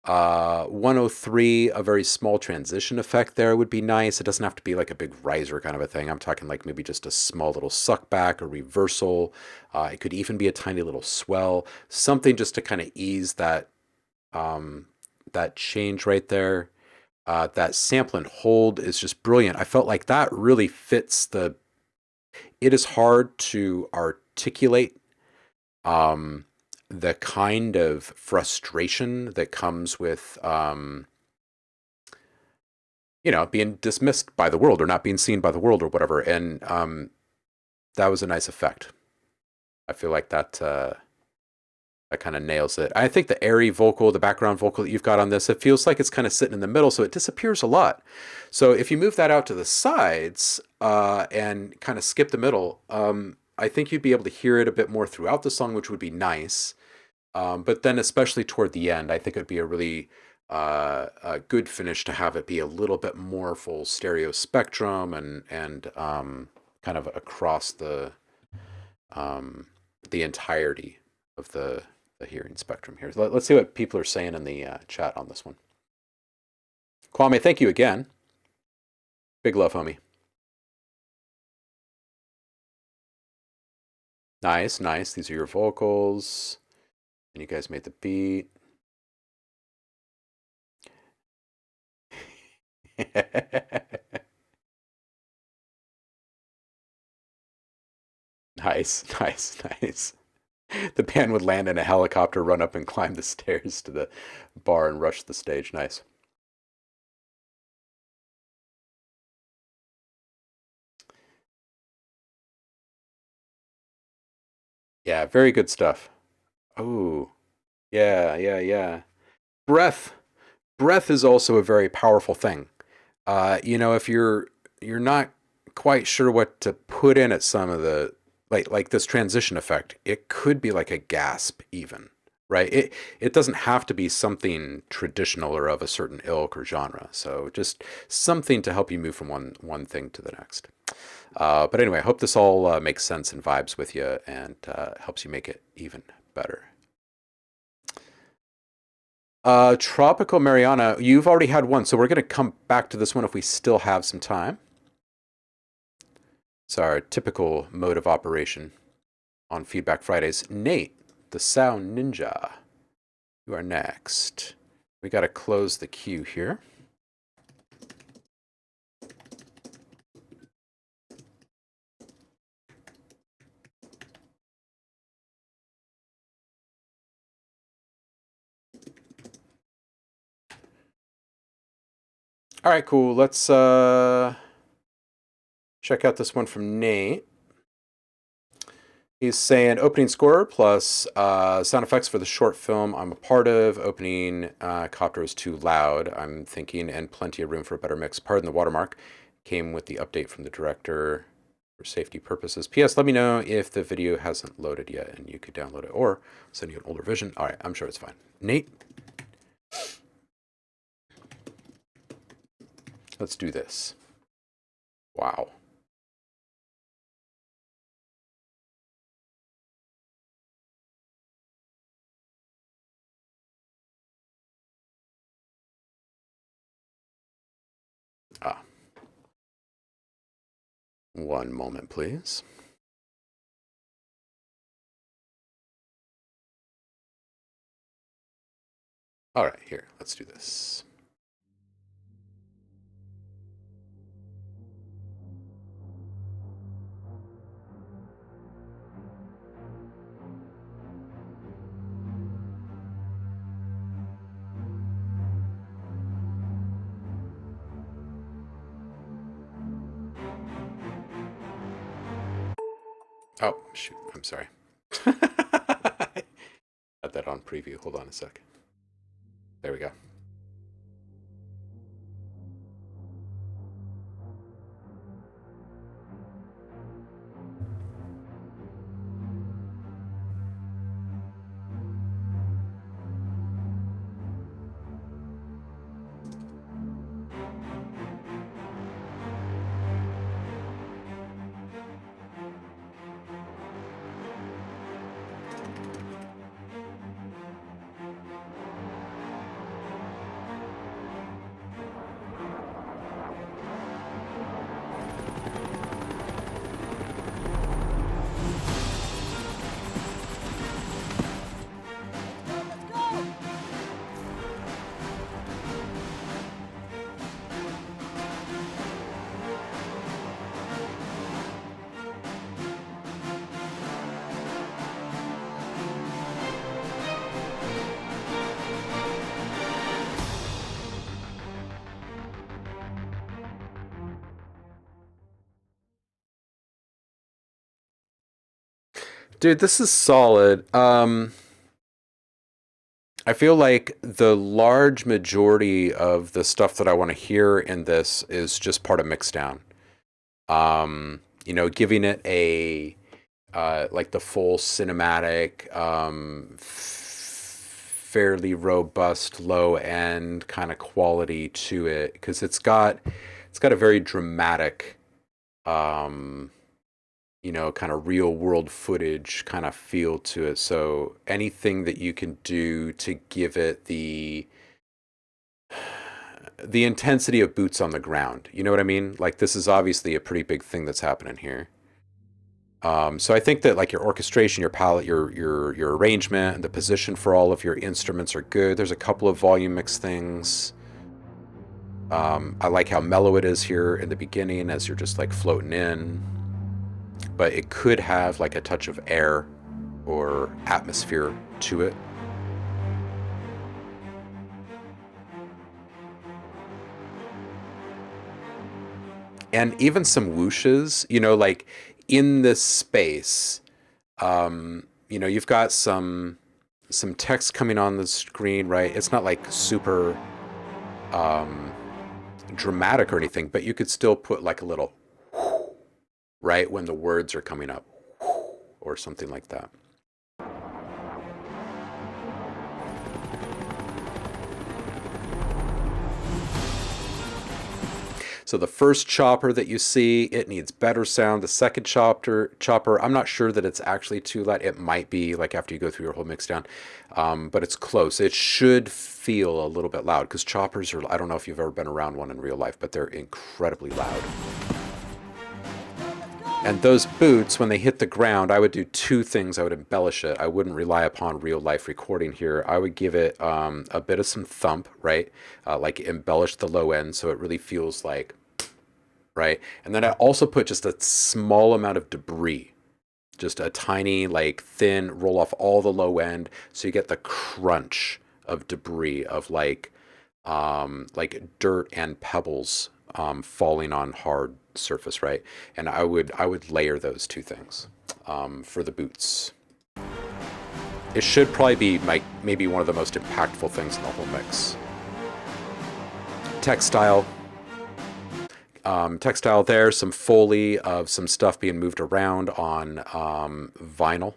Speaker 1: 103, a very small transition effect there would be nice. It doesn't have to be like a big riser kind of a thing. I'm talking like maybe just a small little suck back or reversal. It could even be a tiny little swell, something just to kind of ease that that change right there. That sample and hold is just brilliant. I felt like that really fits the. It is hard to articulate the kind of frustration that comes with, being dismissed by the world or not being seen by the world or whatever. And that was a nice effect. I feel like that kind of nails it. I think the airy vocal, the background vocal that you've got on this, it feels like it's kind of sitting in the middle, so it disappears a lot. So if you move that out to the sides and kind of skip the middle, I think you'd be able to hear it a bit more throughout the song, which would be nice. But then especially toward the end, I think it'd be a really a good finish to have it be a little bit more full stereo spectrum and kind of across the entirety of the hearing spectrum here. Let's see what people are saying in the chat on this one. Kwame, thank you again. Big love, homie. Nice, nice. These are your vocals. And you guys made the beat. Nice, nice, nice. The band would land in a helicopter, run up and climb the stairs to the bar and rush the stage. Nice. Yeah, very good stuff. Oh, yeah, yeah, yeah. Breath. Breath is also a very powerful thing. If you're not quite sure what to put in at some of the like this transition effect, it could be like a gasp even, right? It doesn't have to be something traditional or of a certain ilk or genre. So just something to help you move from one thing to the next. But anyway, I hope this all makes sense and vibes with you and helps you make it even better. Tropical Mariana, you've already had one, so we're going to come back to this one if we still have some time. It's our typical mode of operation on Feedback Fridays. Nate, the Sound Ninja, you are next. We got to close the queue here. All right, cool. Let's check out this one from Nate. He's saying opening score plus sound effects for the short film I'm a part of. Opening copter is too loud, I'm thinking, and plenty of room for a better mix. Pardon the watermark. Came with the update from the director for safety purposes. P.S. Let me know if the video hasn't loaded yet and you could download it or send you an older version. All right, I'm sure it's fine. Nate? Let's do this. Wow. One moment, please. All right, here, let's do this. Oh, shoot, I'm sorry. Had that on preview. Hold on a sec. There we go. Dude, this is solid. I feel like the large majority of the stuff that I want to hear in this is just part of mixdown. You know, giving it a like the full cinematic, fairly robust low end kind of quality to it, because it's got a very dramatic, you know, kind of real world footage kind of feel to it. So anything that you can do to give it the intensity of boots on the ground, you know what I mean? Like, this is obviously a pretty big thing that's happening here. So I think that, like, your orchestration, your palette, your arrangement, and the position for all of your instruments are good. There's a couple of volume mix things. I like how mellow it is here in the beginning as you're just like floating in, but it could have like a touch of air or atmosphere to it. And even some whooshes, you know, like in this space, you know, you've got some text coming on the screen, right? It's not like super dramatic or anything, but you could still put like a little right when the words are coming up or something like that. So the first chopper that you see, it needs better sound. The second chopper, I'm not sure that it's actually too loud. It might be like after you go through your whole mix down, but it's close. It should feel a little bit loud because choppers are, I don't know if you've ever been around one in real life, but they're incredibly loud. And those boots, when they hit the ground, I would do two things. I would embellish it. I wouldn't rely upon real life recording here. I would give it a bit of some thump, right? Like embellish the low end so it really feels like, right? And then I also put just a small amount of debris, just a tiny, like thin roll off all the low end, so you get the crunch of debris of like dirt and pebbles falling on hard surface, right? And I would layer those two things for the boots. It should probably be maybe one of the most impactful things in the whole mix. Textile there, some Foley of some stuff being moved around on vinyl.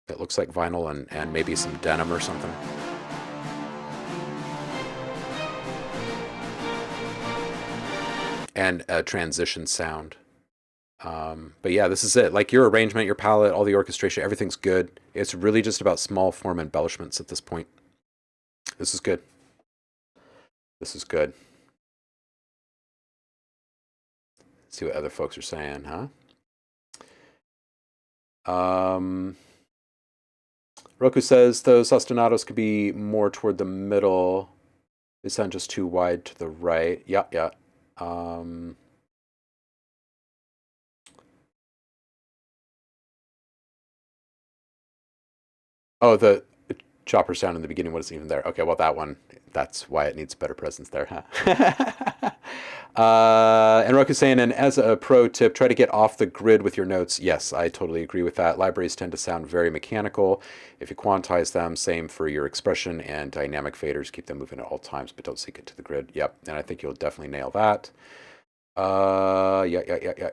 Speaker 1: It looks like vinyl and maybe some denim or something. And a transition sound. But yeah, this is it. Like your arrangement, your palette, all the orchestration, everything's good. It's really just about small form embellishments at this point. This is good. This is good. Let's see what other folks are saying, huh? Roku says those ostinatos could be more toward the middle. They sound just too wide to the right. Yeah, yeah. Oh, the chopper sound in the beginning wasn't even there. Okay, well, that one, that's why it needs better presence there, huh? And Roku's saying, and as a pro tip, try to get off the grid with your notes. Yes, I totally agree with that. Libraries tend to sound very mechanical. If you quantize them, same for your expression and dynamic faders, keep them moving at all times, but don't sync it to the grid. Yep, and I think you'll definitely nail that.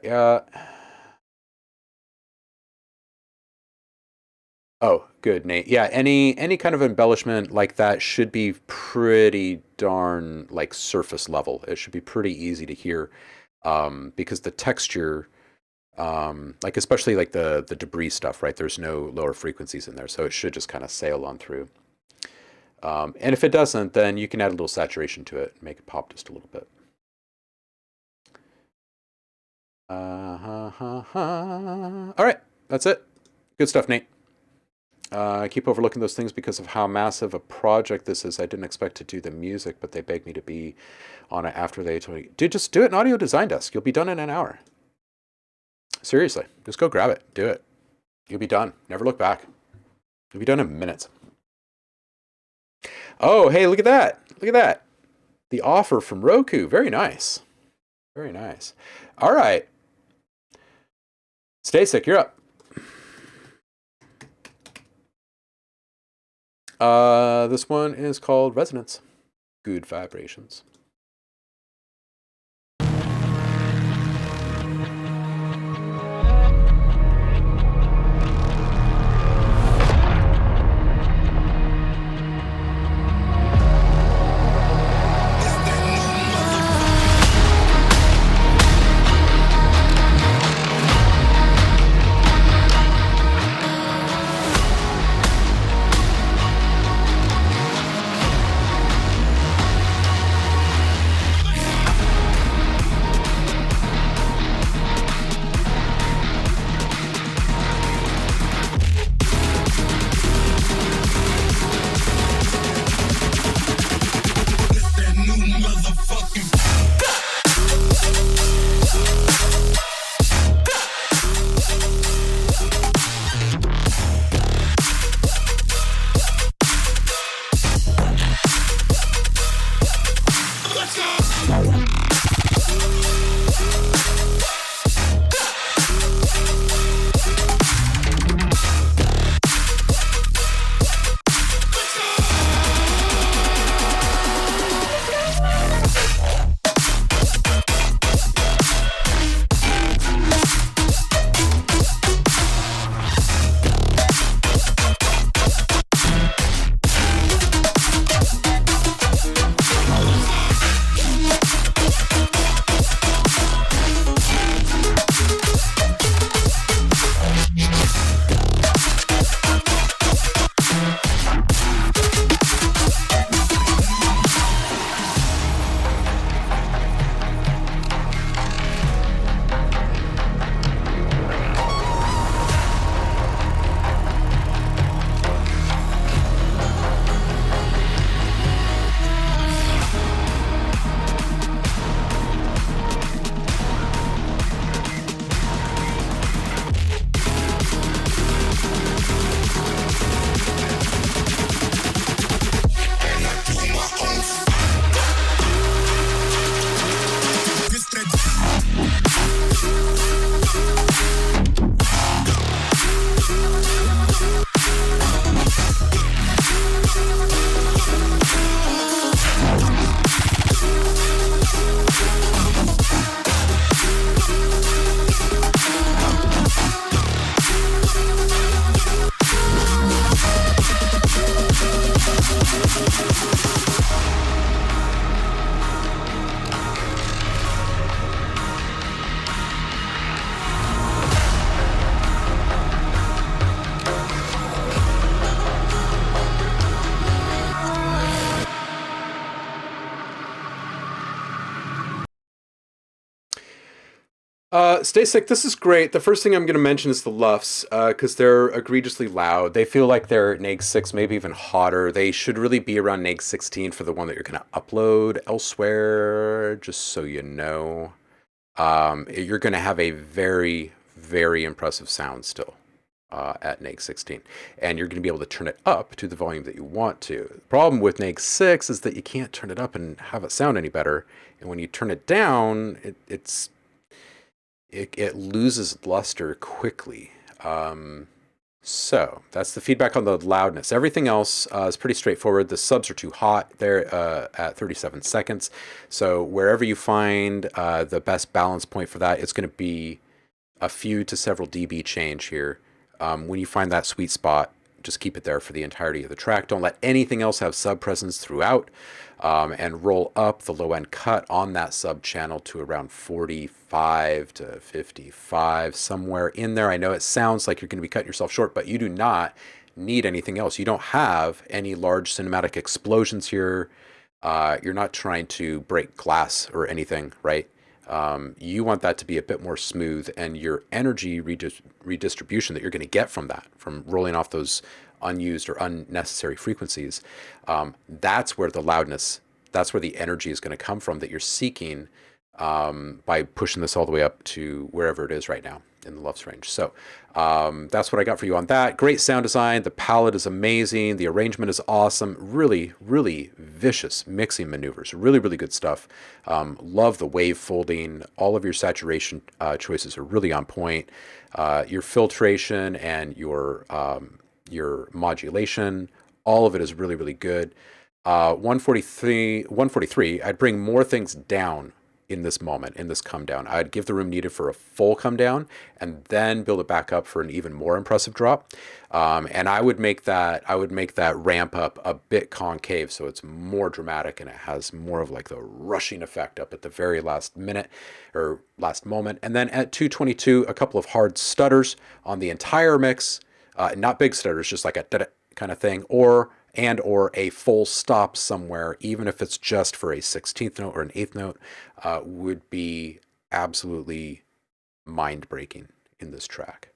Speaker 1: Yeah. Oh, good, Nate. Yeah, any kind of embellishment like that should be pretty darn like surface level. It should be pretty easy to hear, because the texture, like especially like the debris stuff, right? There's no lower frequencies in there, so it should just kind of sail on through. And if it doesn't, then you can add a little saturation to it and make it pop just a little bit. All right, that's it. Good stuff, Nate. I keep overlooking those things because of how massive a project this is. I didn't expect to do the music, but they begged me to be on it after they told me. Dude, just do it in Audio Design Desk. You'll be done in an hour. Seriously, just go grab it. Do it. You'll be done. Never look back. You'll be done in minutes. Oh, hey, look at that. Look at that. The offer from Roku. Very nice. Very nice. All right. Stay sick. You're up. This one is called Resonance. Good vibrations. Stay sick. This is great. The first thing I'm going to mention is the LUFs, because they're egregiously loud. They feel like they're NAG 6, maybe even hotter. They should really be around NAG 16 for the one that you're going to upload elsewhere, just so you know. You're going to have a very, very impressive sound still at NAG 16. And you're going to be able to turn it up to the volume that you want to. The problem with NAG 6 is that you can't turn it up and have it sound any better. And when you turn it down, it loses luster quickly. So that's the feedback on the loudness. Everything else is pretty straightforward. The subs are too hot. They're at 37 seconds. So wherever you find the best balance point for that, it's going to be a few to several dB change here. When you find that sweet spot, just keep it there for the entirety of the track. Don't let anything else have sub presence throughout. And roll up the low end cut on that sub channel to around 45 to 55, somewhere in there. I know it sounds like you're going to be cutting yourself short, but you do not need anything else. You don't have any large cinematic explosions here. You're not trying to break glass or anything, right? You want that to be a bit more smooth, and your energy redistribution that you're going to get from that, from rolling off those unused or unnecessary frequencies, that's where the loudness, that's where the energy is going to come from that you're seeking by pushing this all the way up to wherever it is right now in the LUFS range. So that's what I got for you on that. Great sound design. The palette is amazing. The arrangement is awesome. Really, really vicious mixing maneuvers. Really, really good stuff. Love the wave folding. All of your saturation choices are really on point. Your filtration and your modulation, All of it is really, really good. 143, I'd bring more things down in this moment, in this come down. I'd give the room needed for a full come down and then build it back up for an even more impressive drop. And I would make that ramp up a bit concave so it's more dramatic and it has more of like the rushing effect up at the very last minute or last moment. And then at 222, a couple of hard stutters on the entire mix, not big stutters, just like a da-da kind of thing, or a full stop somewhere, even if it's just for a 16th note or an 8th note, would be absolutely mind-breaking in this track.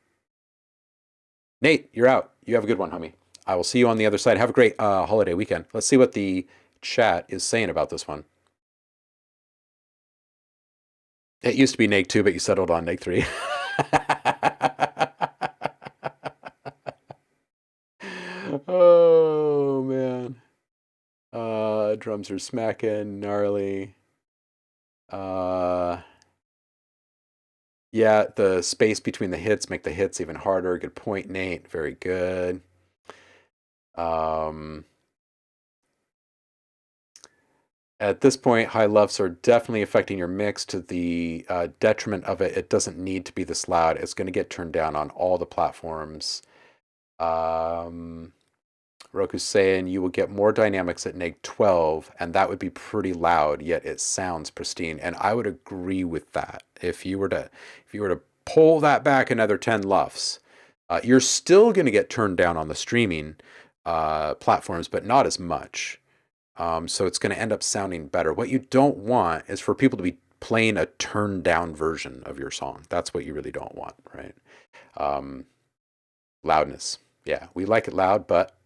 Speaker 1: Nate, you're out. You have a good one, homie. I will see you on the other side. Have a great holiday weekend. Let's see what the chat is saying about this one. It used to be Nate 2, but you settled on Nate 3. Oh, man. Drums are smacking, gnarly. Yeah, the space between the hits make the hits even harder. Good point, Nate. Very good. At this point, high lefts are definitely affecting your mix to the detriment of it. It doesn't need to be this loud. It's going to get turned down on all the platforms. Roku's saying you will get more dynamics at neg 12, and that would be pretty loud, yet it sounds pristine. And I would agree with that. If you were to pull that back another 10 lufs, you're still going to get turned down on the streaming platforms, but not as much. So it's going to end up sounding better. What you don't want is for people to be playing a turned down version of your song. That's what you really don't want, right? Loudness. Yeah, we like it loud, but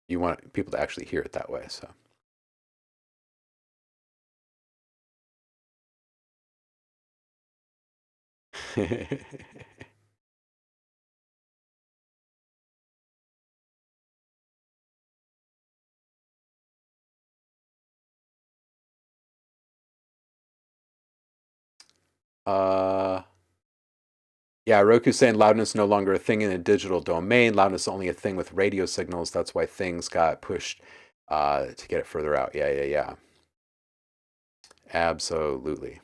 Speaker 1: you want people to actually hear it that way, so. Yeah, Roku's saying loudness no longer a thing in a digital domain. Loudness is only a thing with radio signals. That's why things got pushed to get it further out. Yeah. Absolutely.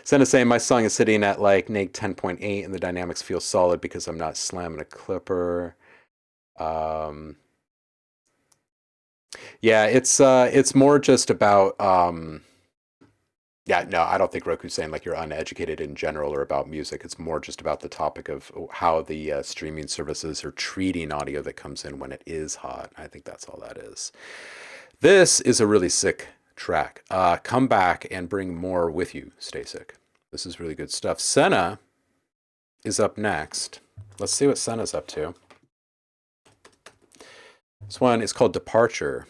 Speaker 1: Senna saying my song is sitting at like neg 10.8 and the dynamics feel solid because I'm not slamming a clipper. Yeah, it's more just about yeah, no, I don't think Roku's saying like you're uneducated in general or about music. It's more just about the topic of how the streaming services are treating audio that comes in when it is hot. I think that's all that is. This is a really sick track. Come back and bring more with you. Stay sick. This is really good stuff. Senna is up next. Let's see what Senna's up to. This one is called Departure.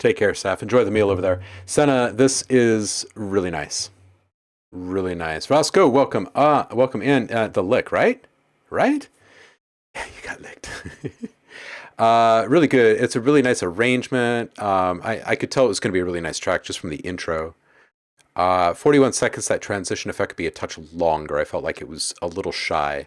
Speaker 1: Take care, Saf. Enjoy the meal over there. Senna, this is really nice. Really nice. Roscoe, welcome. Welcome in. The lick, right? Right? You got licked. Really good. It's a really nice arrangement. I could tell it was going to be a really nice track just from the intro. 41 seconds, that transition effect could be a touch longer. I felt like it was a little shy.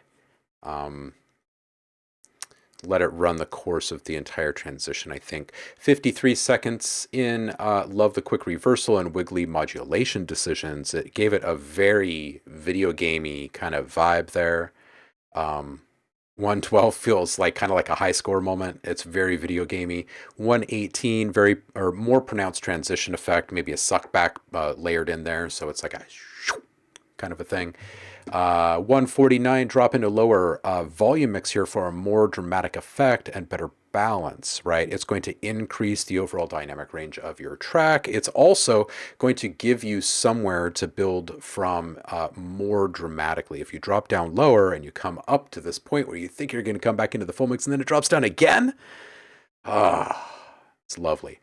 Speaker 1: Let it run the course of the entire transition, I think. 53 seconds in, love the quick reversal and wiggly modulation decisions. It gave it a very video gamey kind of vibe there. 112 feels like kind of like a high score moment. It's very video gamey. 118, very or more pronounced transition effect, maybe a suck back layered in there, so it's like a kind of a thing. 149, drop into lower volume mix here for a more dramatic effect and better balance, right? It's going to increase the overall dynamic range of your track. It's also going to give you somewhere to build from more dramatically. If you drop down lower and you come up to this point where you think you're going to come back into the full mix and then it drops down again, it's lovely.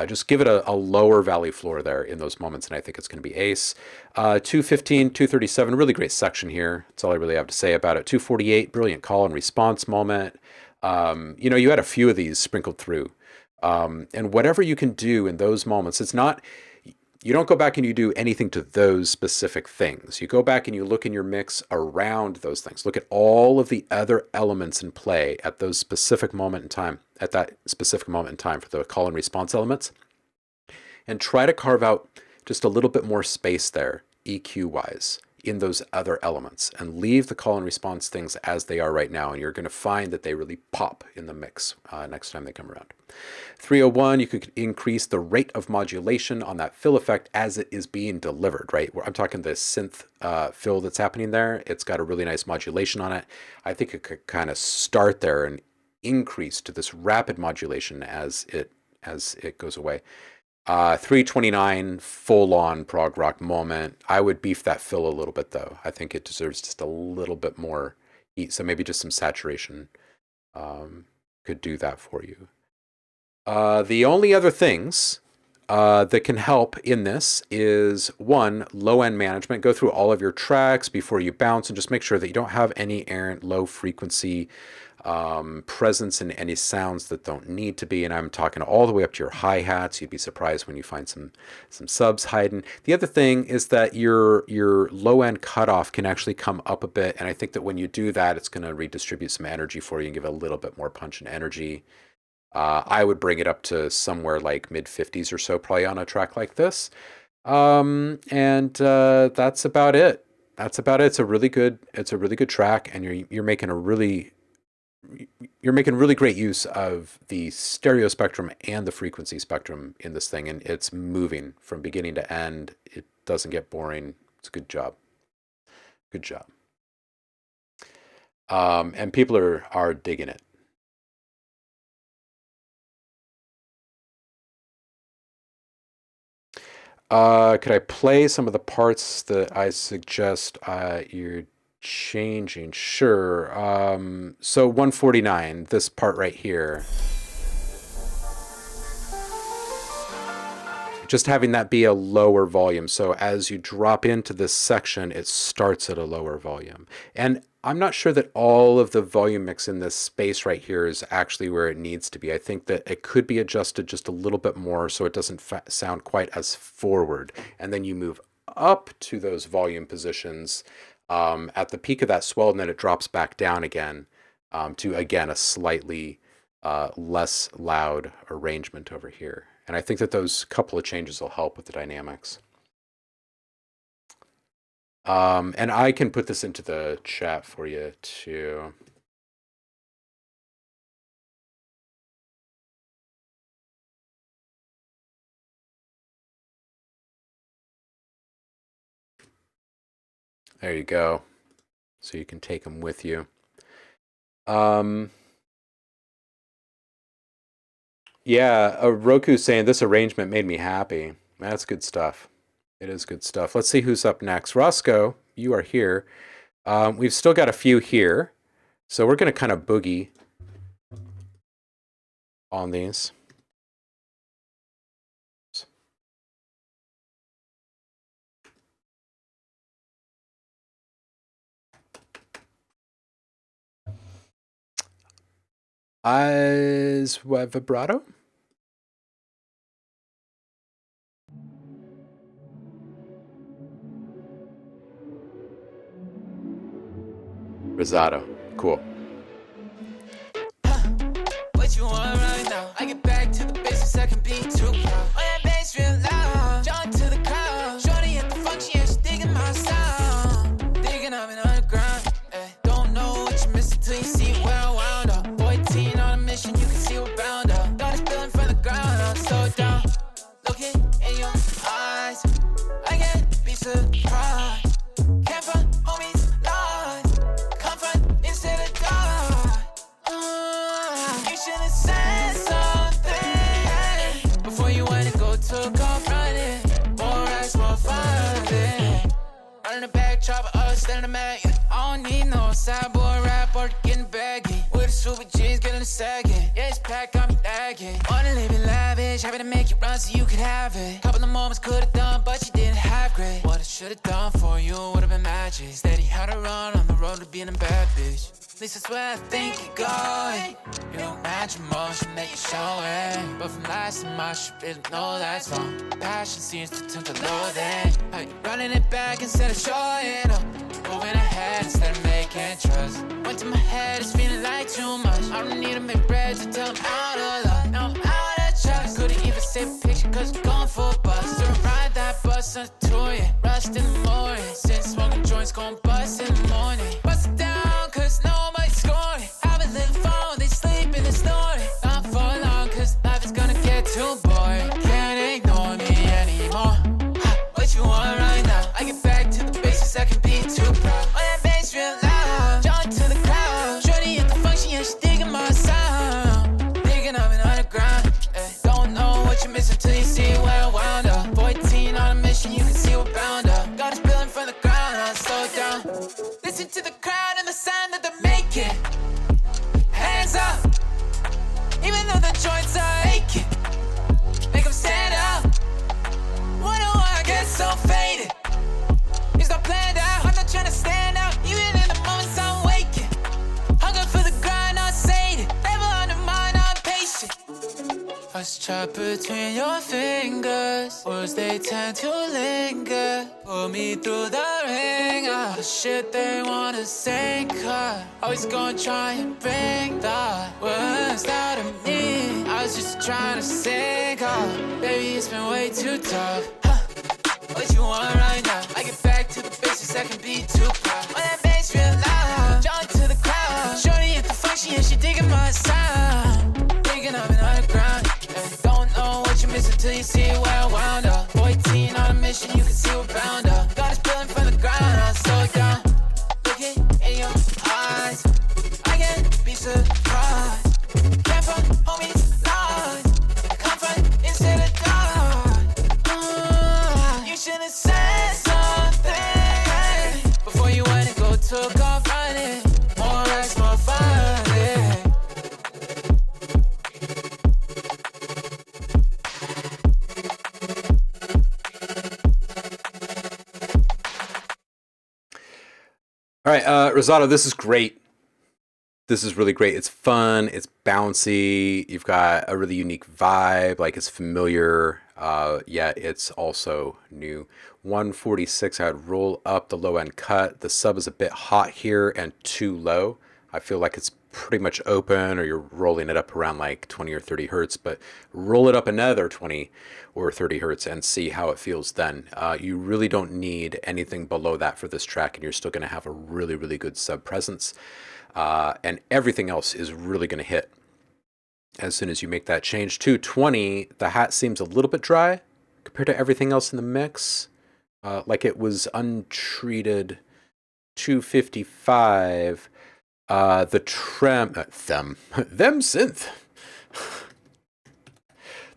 Speaker 1: Just give it a lower valley floor there in those moments, and I think it's going to be ace. 215, 237, really great section here. That's all I really have to say about it. 248, brilliant call and response moment. You had a few of these sprinkled through. And whatever you can do in those moments, it's not... You don't go back and you do anything to those specific things. You go back and you look in your mix around those things. Look at all of the other elements in play at those specific moment in time, at that specific moment in time for the call and response elements. And try to carve out just a little bit more space there, EQ-wise, in those other elements. And leave the call and response things as they are right now. And you're going to find that they really pop in the mix next time they come around. 301, you could increase the rate of modulation on that fill effect as it is being delivered, right? I'm talking the synth fill that's happening there. It's got a really nice modulation on it. I think it could kind of start there and increase to this rapid modulation as it goes away. 329, full-on prog rock moment. I would beef that fill a little bit, though. I think it deserves just a little bit more heat. So maybe just some saturation could do that for you. The only other things that can help in this is, one, low-end management. Go through all of your tracks before you bounce and just make sure that you don't have any errant low-frequency presence in any sounds that don't need to be. And I'm talking all the way up to your hi-hats. You'd be surprised when you find some subs hiding. The other thing is that your low-end cutoff can actually come up a bit. And I think that when you do that, it's going to redistribute some energy for you and give it a little bit more punch and energy. I would bring it up to somewhere like mid-50s or so, probably on a track like this. And that's about it. That's about it. It's a really good track, and you're making really great use of the stereo spectrum and the frequency spectrum in this thing, and it's moving from beginning to end. It doesn't get boring. It's a good job. Good job. And people are digging it. Could I play some of the parts that I suggest you're changing? Sure. So 149, this part right here. Just having that be a lower volume. So as you drop into this section, it starts at a lower volume. And I'm not sure that all of the volume mix in this space right here is actually where it needs to be. I think that it could be adjusted just a little bit more so it doesn't sound quite as forward. And then you move up to those volume positions at the peak of that swell, and then it drops back down again to, again, a slightly less loud arrangement over here. And I think that those couple of changes will help with the dynamics. And I can put this into the chat for you too. There you go. So you can take them with you. Yeah, Roku saying this arrangement made me happy. That's good stuff. It is good stuff. Let's see who's up next. Roscoe, you are here. We've still got a few here. So we're going to kind of boogie on these. As what, vibrato? Risotto. Cool.
Speaker 6: What you want right now? I get back to the basics, I can be too proud. Oh, that bass real loud. Jump to the crowd. Shorty at the function, yeah, she digging my sound. Digging up in underground. Don't know what you're missing till you see where I wound up. 14 on a mission, you can see we're bound up. Thought it's building from the ground up. Slow down. Looking in your eyes. I can't be surprised. Can't find homies lies. Comfort instead of die. You should have said something before you went and go took off running. More racks, more fun. Running the back, chopper up, standing the mag. I don't need no sad boy rap or getting baggy. With the super jeans, getting a sagging. Yeah, it's packed, got me lagging. Wanna live it lavish, having to make it run so you could have it. Couple of moments could have done, but you didn't have great. What I should have done for you would have been magic. Steady how to run on the road to being a bad bitch. At least that's where I think you're going. You don't match emotion that you're showing. But from last time I should really know that's wrong. Passion seems to tend to lower then. How you running it back instead of showing up. Moving ahead instead of making trust. Went to my head, it's feeling like too much. I don't need to make bread to tell them out of luck. Now I'm out of trust. Couldn't even save a picture cause I'm going for a bus. So ride that bus on a tour, yeah. Rust in the morning. Since smoking joints gon' bust in the morning. Bust it down cause nobody's scoring. Have a little phone, they sleeping and snoring. Not for long cause life is gonna get too boring. Can't ignore me anymore. What you want right now? I get back to the basics, I can be too proud. Oh, that bass real loud. Jump to the crowd. Shorty at the function, yeah, she digging my sound. Digging up in underground. Don't know what you're missing till you see where I wound up. 14 on a mission, you can see we're bound up. Got us building from the ground, I'll slow down. Listen to the crowd and the sound that they're making. Hands up. Even though the joints are aching. Make them stand up. Wonder why I get so faded. It's not planned out. I'm not trying to stand out. Even in the moments I'm waking. Hunger for the grind, not sated. Never undermine, I'm patient. I was trapped between your fingers. Words they tend to linger. Pull me through the ringer. The shit they wanna sink her. Always gonna try and bring the worst out of me. I was just trying to sink her. Baby, it's been way too tough. What you want right now? I get back to the basics, I can be too proud. Oh, that bass real loud. Jump to the crowd. Shorty at the function, yeah, she digging my sound. Digging up in underground. Don't know what you're missing till you see where I wound up. 14 on a mission, you can see we're bound up. Got us building from the ground, I'll slow it down. Looking in your eyes. I can't be surprised. Can't find homies lies. Comfort instead of die. You should have said something before you went and go took off running. More racks, more fun, yeah.
Speaker 1: All right, Risotto, this is great. This is really great. It's fun. It's bouncy. You've got a really unique vibe. Like, it's familiar, yet it's also new. 146, I'd roll up the low end cut. The sub is a bit hot here and too low. I feel like it's pretty much open, or you're rolling it up around like 20 or 30 hertz, but roll it up another 20 or 30 hertz and see how it feels then. You really don't need anything below that for this track, and you're still going to have a really, really good sub presence. And everything else is really going to hit as soon as you make that change. 220, the hat seems a little bit dry compared to everything else in the mix. Like it was untreated. 255, the them synth.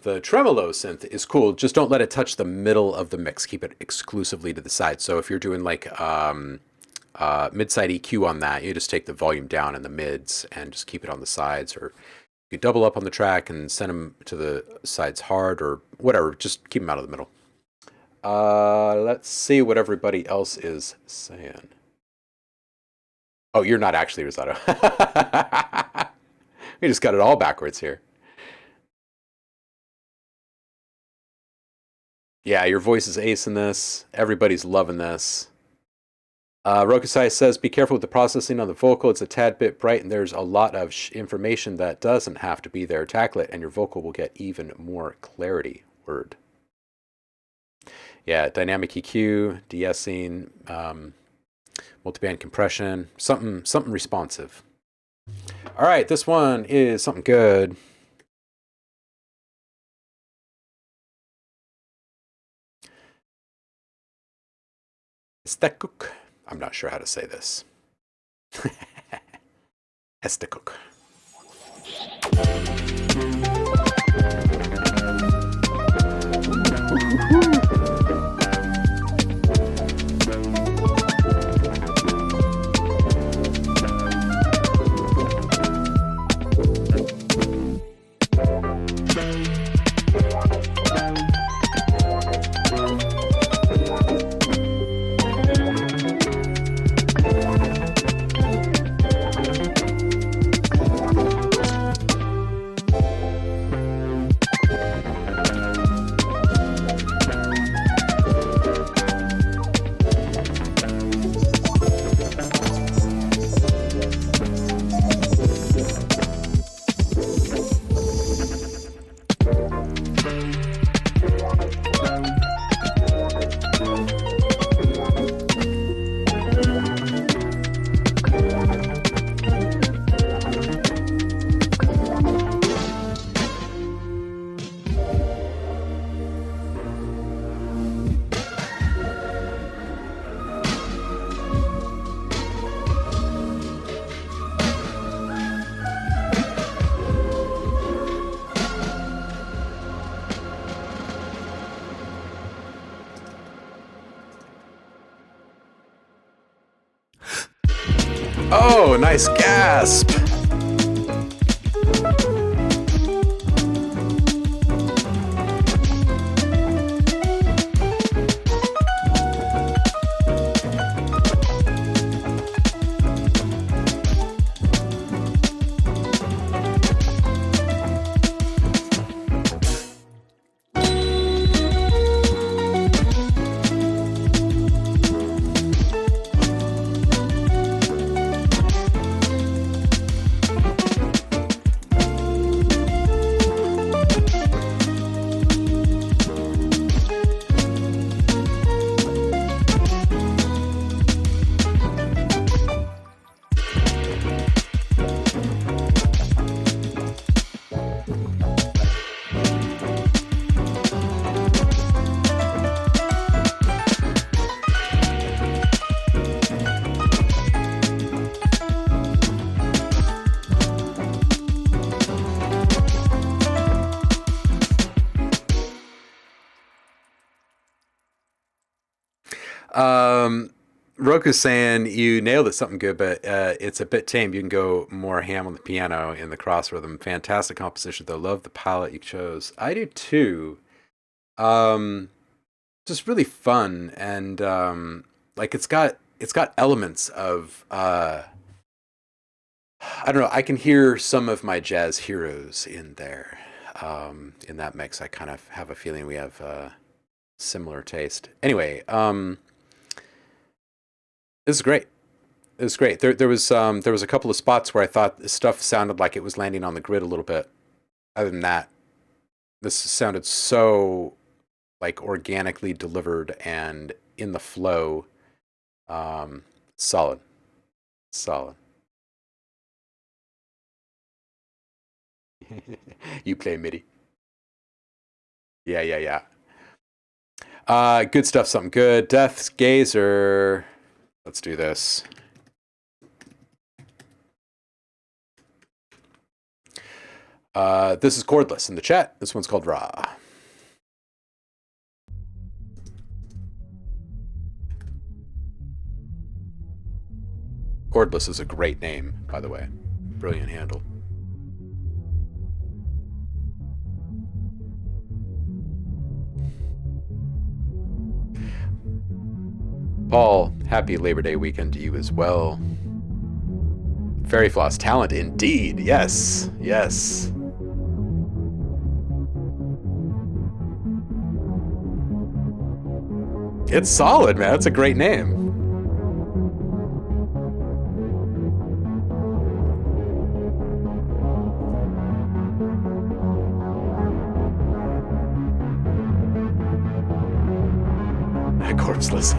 Speaker 1: The tremolo synth is cool. Just don't let it touch the middle of the mix. Keep it exclusively to the side. So if you're doing like mid-side EQ on that, you just take the volume down in the mids and just keep it on the sides, or you double up on the track and send them to the sides hard, or whatever. Just keep them out of the middle. Let's see what everybody else is saying. Oh, you're not actually Risotto. We just got it all backwards here. Yeah, your voice is ace in this. Everybody's loving this. Rokusai says, be careful with the processing on the vocal. It's a tad bit bright, and there's a lot of information that doesn't have to be there. Tackle it, and your vocal will get even more clarity. Word. Yeah, dynamic EQ, de-essing, multiband compression, something responsive. All right, this one is something good. Estekuk. I'm not sure how to say this. Estekuk. Oh, nice gasp. Roku's saying you nailed it, something good, but it's a bit tame. You can go more ham on the piano in the cross rhythm. Fantastic composition, though. Love the palette you chose. I do too. Just really fun, and like it's got elements of I don't know. I can hear some of my jazz heroes in there. In that mix, I kind of have a feeling we have similar taste. Anyway, this is great. It was great. There was a couple of spots where I thought stuff sounded like it was landing on the grid a little bit. Other than that, this sounded so like organically delivered and in the flow. Solid. You play MIDI. Yeah. Good stuff. Something good. Death's Gazer. Let's do this. This is Cordless in the chat. This one's called Raw. Cordless is a great name, by the way. Brilliant handle. Paul, happy Labor Day weekend to you as well. Fairy floss talent indeed. Yes. Yes. It's solid, man. That's a great name. Corpseless.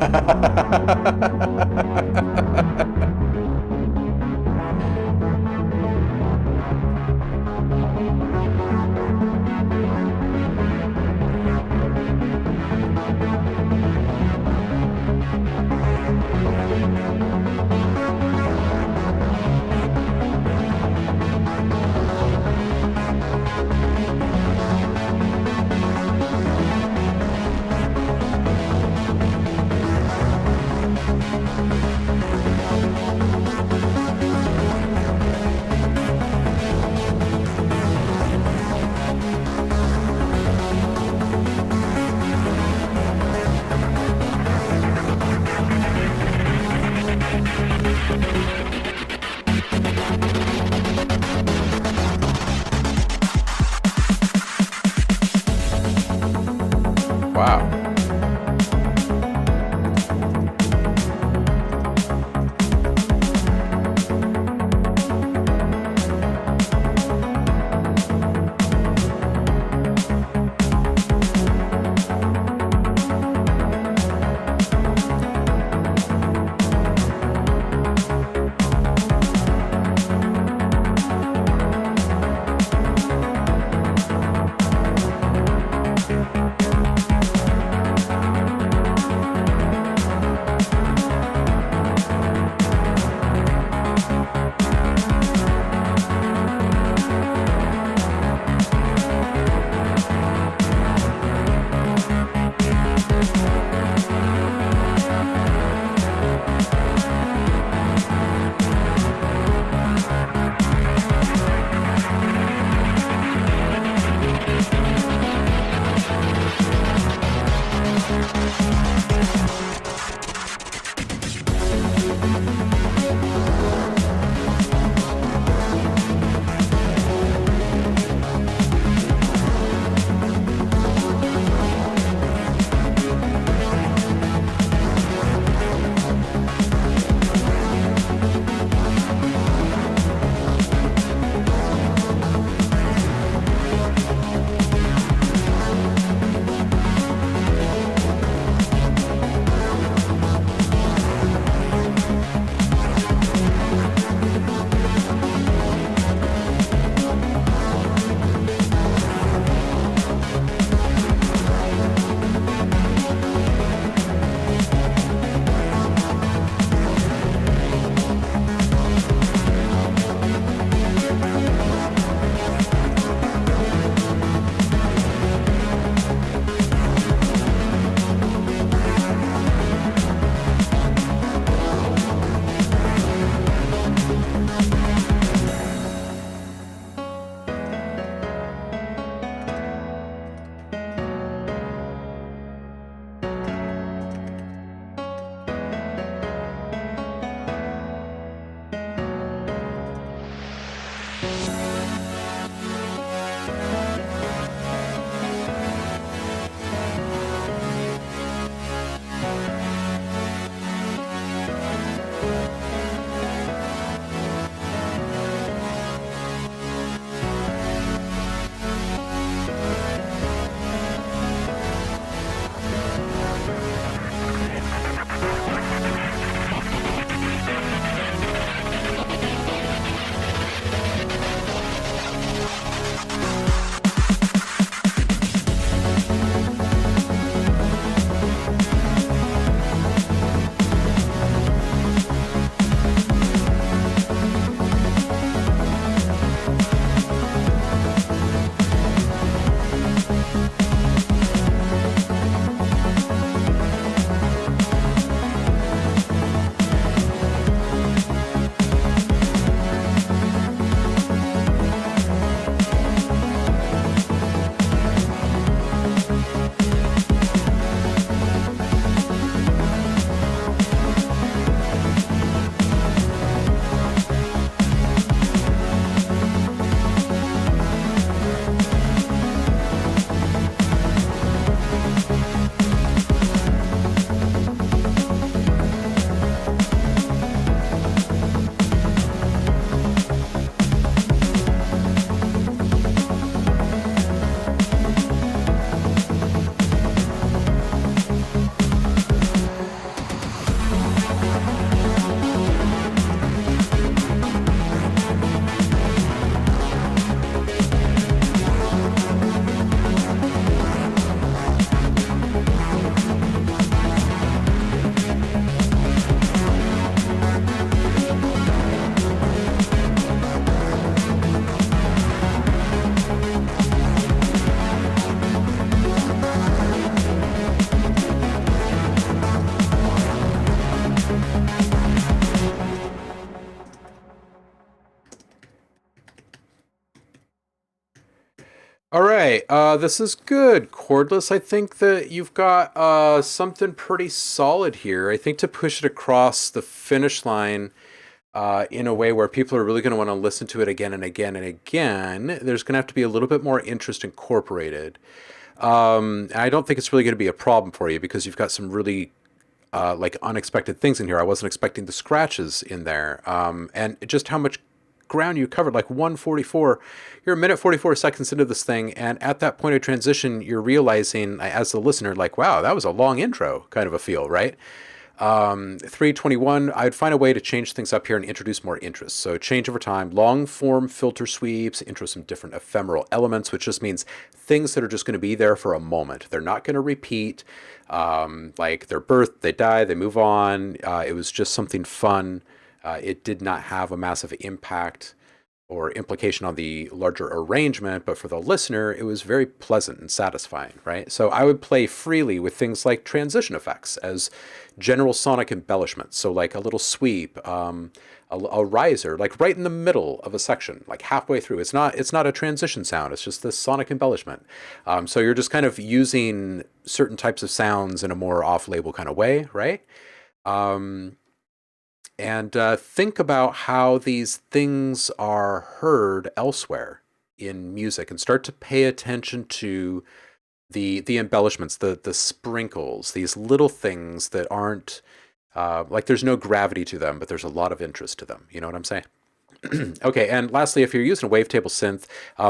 Speaker 1: Wow. right, this is good, Cordless. I think that you've got something pretty solid here. I think to push it across the finish line in a way where people are really going to want to listen to it again and again and again, there's going to have to be a little bit more interest incorporated. I don't think it's really going to be a problem for you because you've got some really like unexpected things in here. I wasn't expecting the scratches in there, and just how much ground you covered, like 144. You're a minute 44 seconds into this thing, and at that point of transition, you're realizing as the listener, like, wow, that was a long intro, kind of a feel, right? 321, I'd find a way to change things up here and introduce more interest. So change over time, long form filter sweeps, intro some different ephemeral elements, which just means things that are just going to be there for a moment. They're not going to repeat, like their birth, they die, they move on. It was just something fun. It did not have a massive impact or implication on the larger arrangement, but for the listener, it was very pleasant and satisfying, right? So I would play freely with things like transition effects as general sonic embellishments. So like a little sweep, a riser, like right in the middle of a section, like halfway through. It's not a transition sound. It's just this sonic embellishment. So you're just kind of using certain types of sounds in a more off-label kind of way, right? And think about how these things are heard elsewhere in music and start to pay attention to the embellishments, the sprinkles, these little things that aren't, like there's no gravity to them, but there's a lot of interest to them. You know what I'm saying? Okay, and lastly, if you're using a wavetable synth,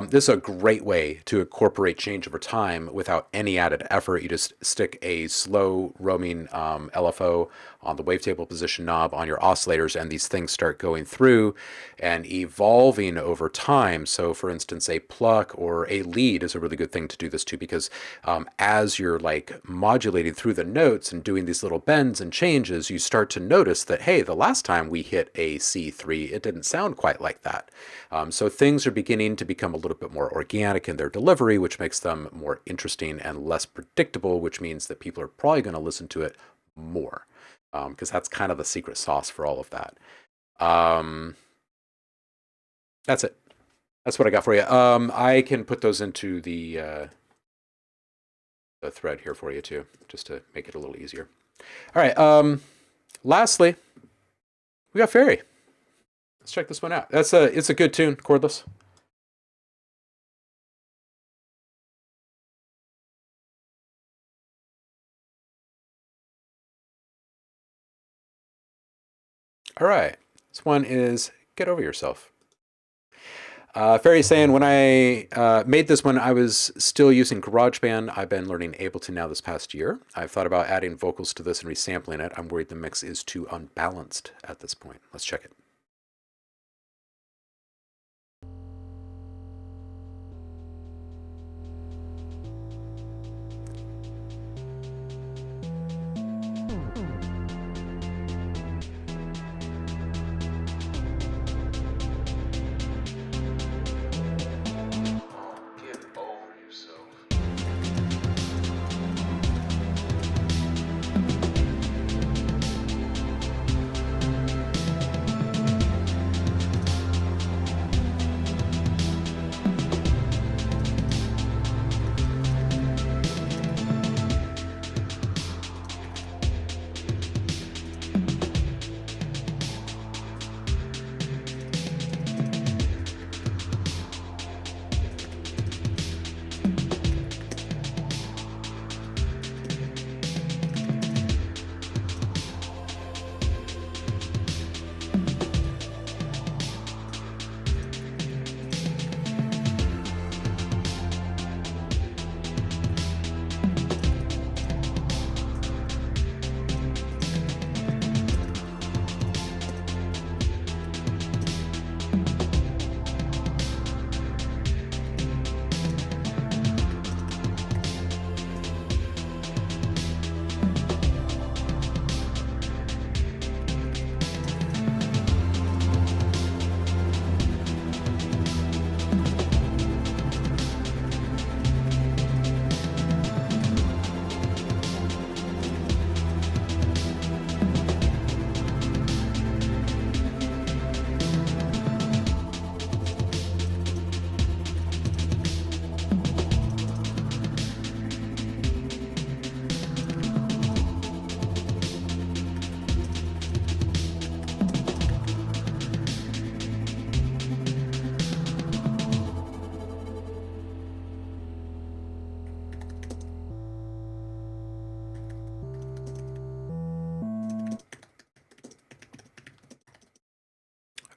Speaker 1: this is a great way to incorporate change over time without any added effort. You just stick a slow roaming LFO on the wavetable position knob on your oscillators, and these things start going through and evolving over time. So for instance, a pluck or a lead is a really good thing to do this to, because as you're like modulating through the notes and doing these little bends and changes, you start to notice that, hey, the last time we hit a C3, it didn't sound quite like that. So things are beginning to become a little bit more organic in their delivery, which makes them more interesting and less predictable, which means that people are probably going to listen to it more, because that's kind of the secret sauce for all of that. That's it. That's what I got for you. I can put those into the thread here for you too, just to make it a little easier. All right. Lastly, we got Fairy. Let's check this one out. It's a good tune, Cordless. All right. This one is Get Over Yourself. Fairy's saying, when I made this one, I was still using GarageBand. I've been learning Ableton now this past year. I've thought about adding vocals to this and resampling it. I'm worried the mix is too unbalanced at this point. Let's check it.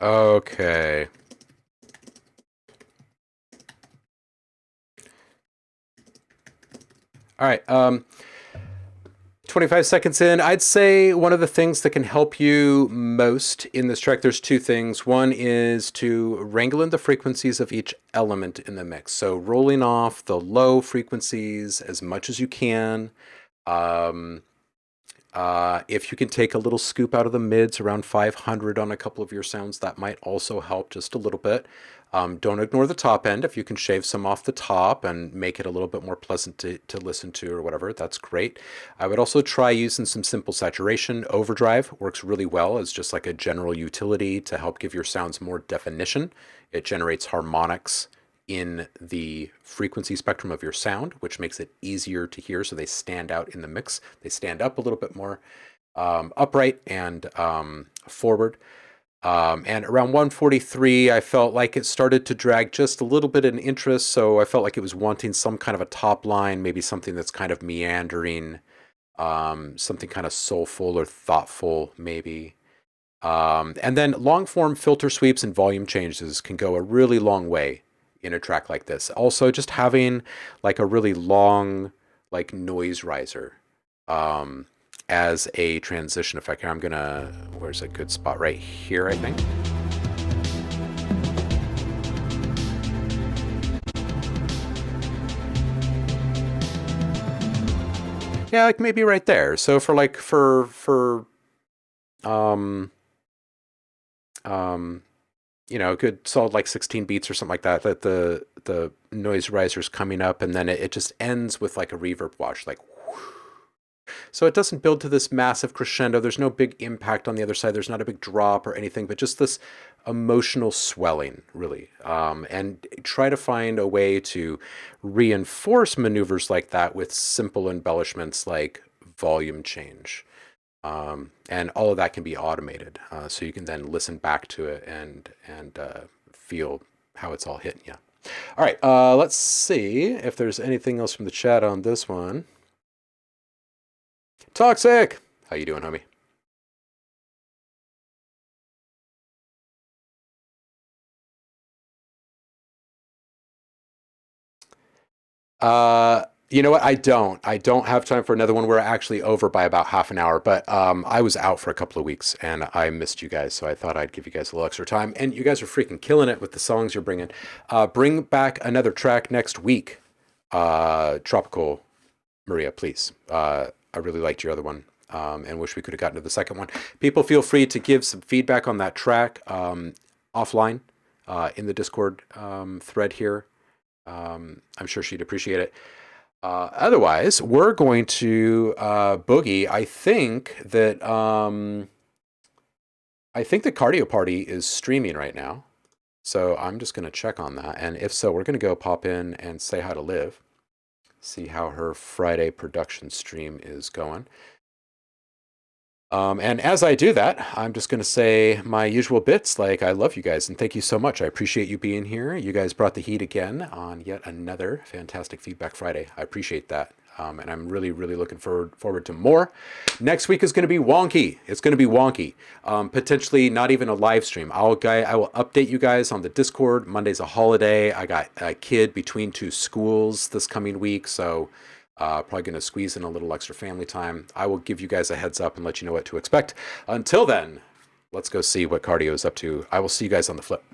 Speaker 1: Okay. All right. 25 seconds in, I'd say one of the things that can help you most in this track, there's two things. One is to wrangle in the frequencies of each element in the mix. So rolling off the low frequencies as much as you can. If you can take a little scoop out of the mids around 500 on a couple of your sounds, that might also help just a little bit. Don't ignore the top end. If you can shave some off the top and make it a little bit more pleasant to listen to or whatever, that's great. I would also try using some simple saturation. Overdrive works really well as just like a general utility to help give your sounds more definition. It generates harmonics in the frequency spectrum of your sound, which makes it easier to hear, so they stand out in the mix. They stand up a little bit more upright and forward. And around 143, I felt like it started to drag just a little bit in interest, so I felt like it was wanting some kind of a top line, maybe something that's kind of meandering, something kind of soulful or thoughtful, maybe. And then long form filter sweeps and volume changes can go a really long way in a track like this. Also, just having like a really long like noise riser as a transition effect. Here I'm gonna, where's a good spot? Right here, I think. Yeah, like maybe right there. So for like you know, a good solid like 16 beats or something like that, that the noise riser's coming up, and then it just ends with like a reverb wash, like whoosh. So it doesn't build to this massive crescendo. There's no big impact on the other side. There's not a big drop or anything, but just this emotional swelling, really. And try to find a way to reinforce maneuvers like that with simple embellishments like volume change. And all of that can be automated, so you can then listen back to it and feel how it's all hitting you. All right, let's see if there's anything else from the chat on this one. Toxic, how you doing, homie? You know what? I don't have time for another one. We're actually over by about half an hour, but I was out for a couple of weeks and I missed you guys, so I thought I'd give you guys a little extra time. And you guys are freaking killing it with the songs you're bringing. Bring back another track next week. Tropical Maria, please. I really liked your other one, and wish we could have gotten to the second one. People feel free to give some feedback on that track offline in the Discord thread here. I'm sure she'd appreciate it. Otherwise, we're going to boogie. I think that Cardio Party is streaming right now, so I'm just going to check on that. And if so, we're going to go pop in and say hi to Liv, see how her Friday production stream is going. And as I do that, I'm just going to say my usual bits, like I love you guys and thank you so much. I appreciate you being here. You guys brought the heat again on yet another fantastic Feedback Friday. I appreciate that. And I'm really, really looking forward to more. Next week is going to be wonky. It's going to be wonky. Potentially not even a live stream. I will update you guys on the Discord. Monday's a holiday. I got a kid between two schools this coming week, so probably going to squeeze in a little extra family time. I will give you guys a heads up and let you know what to expect. Until then, let's go see what Cardio is up to. I will see you guys on the flip.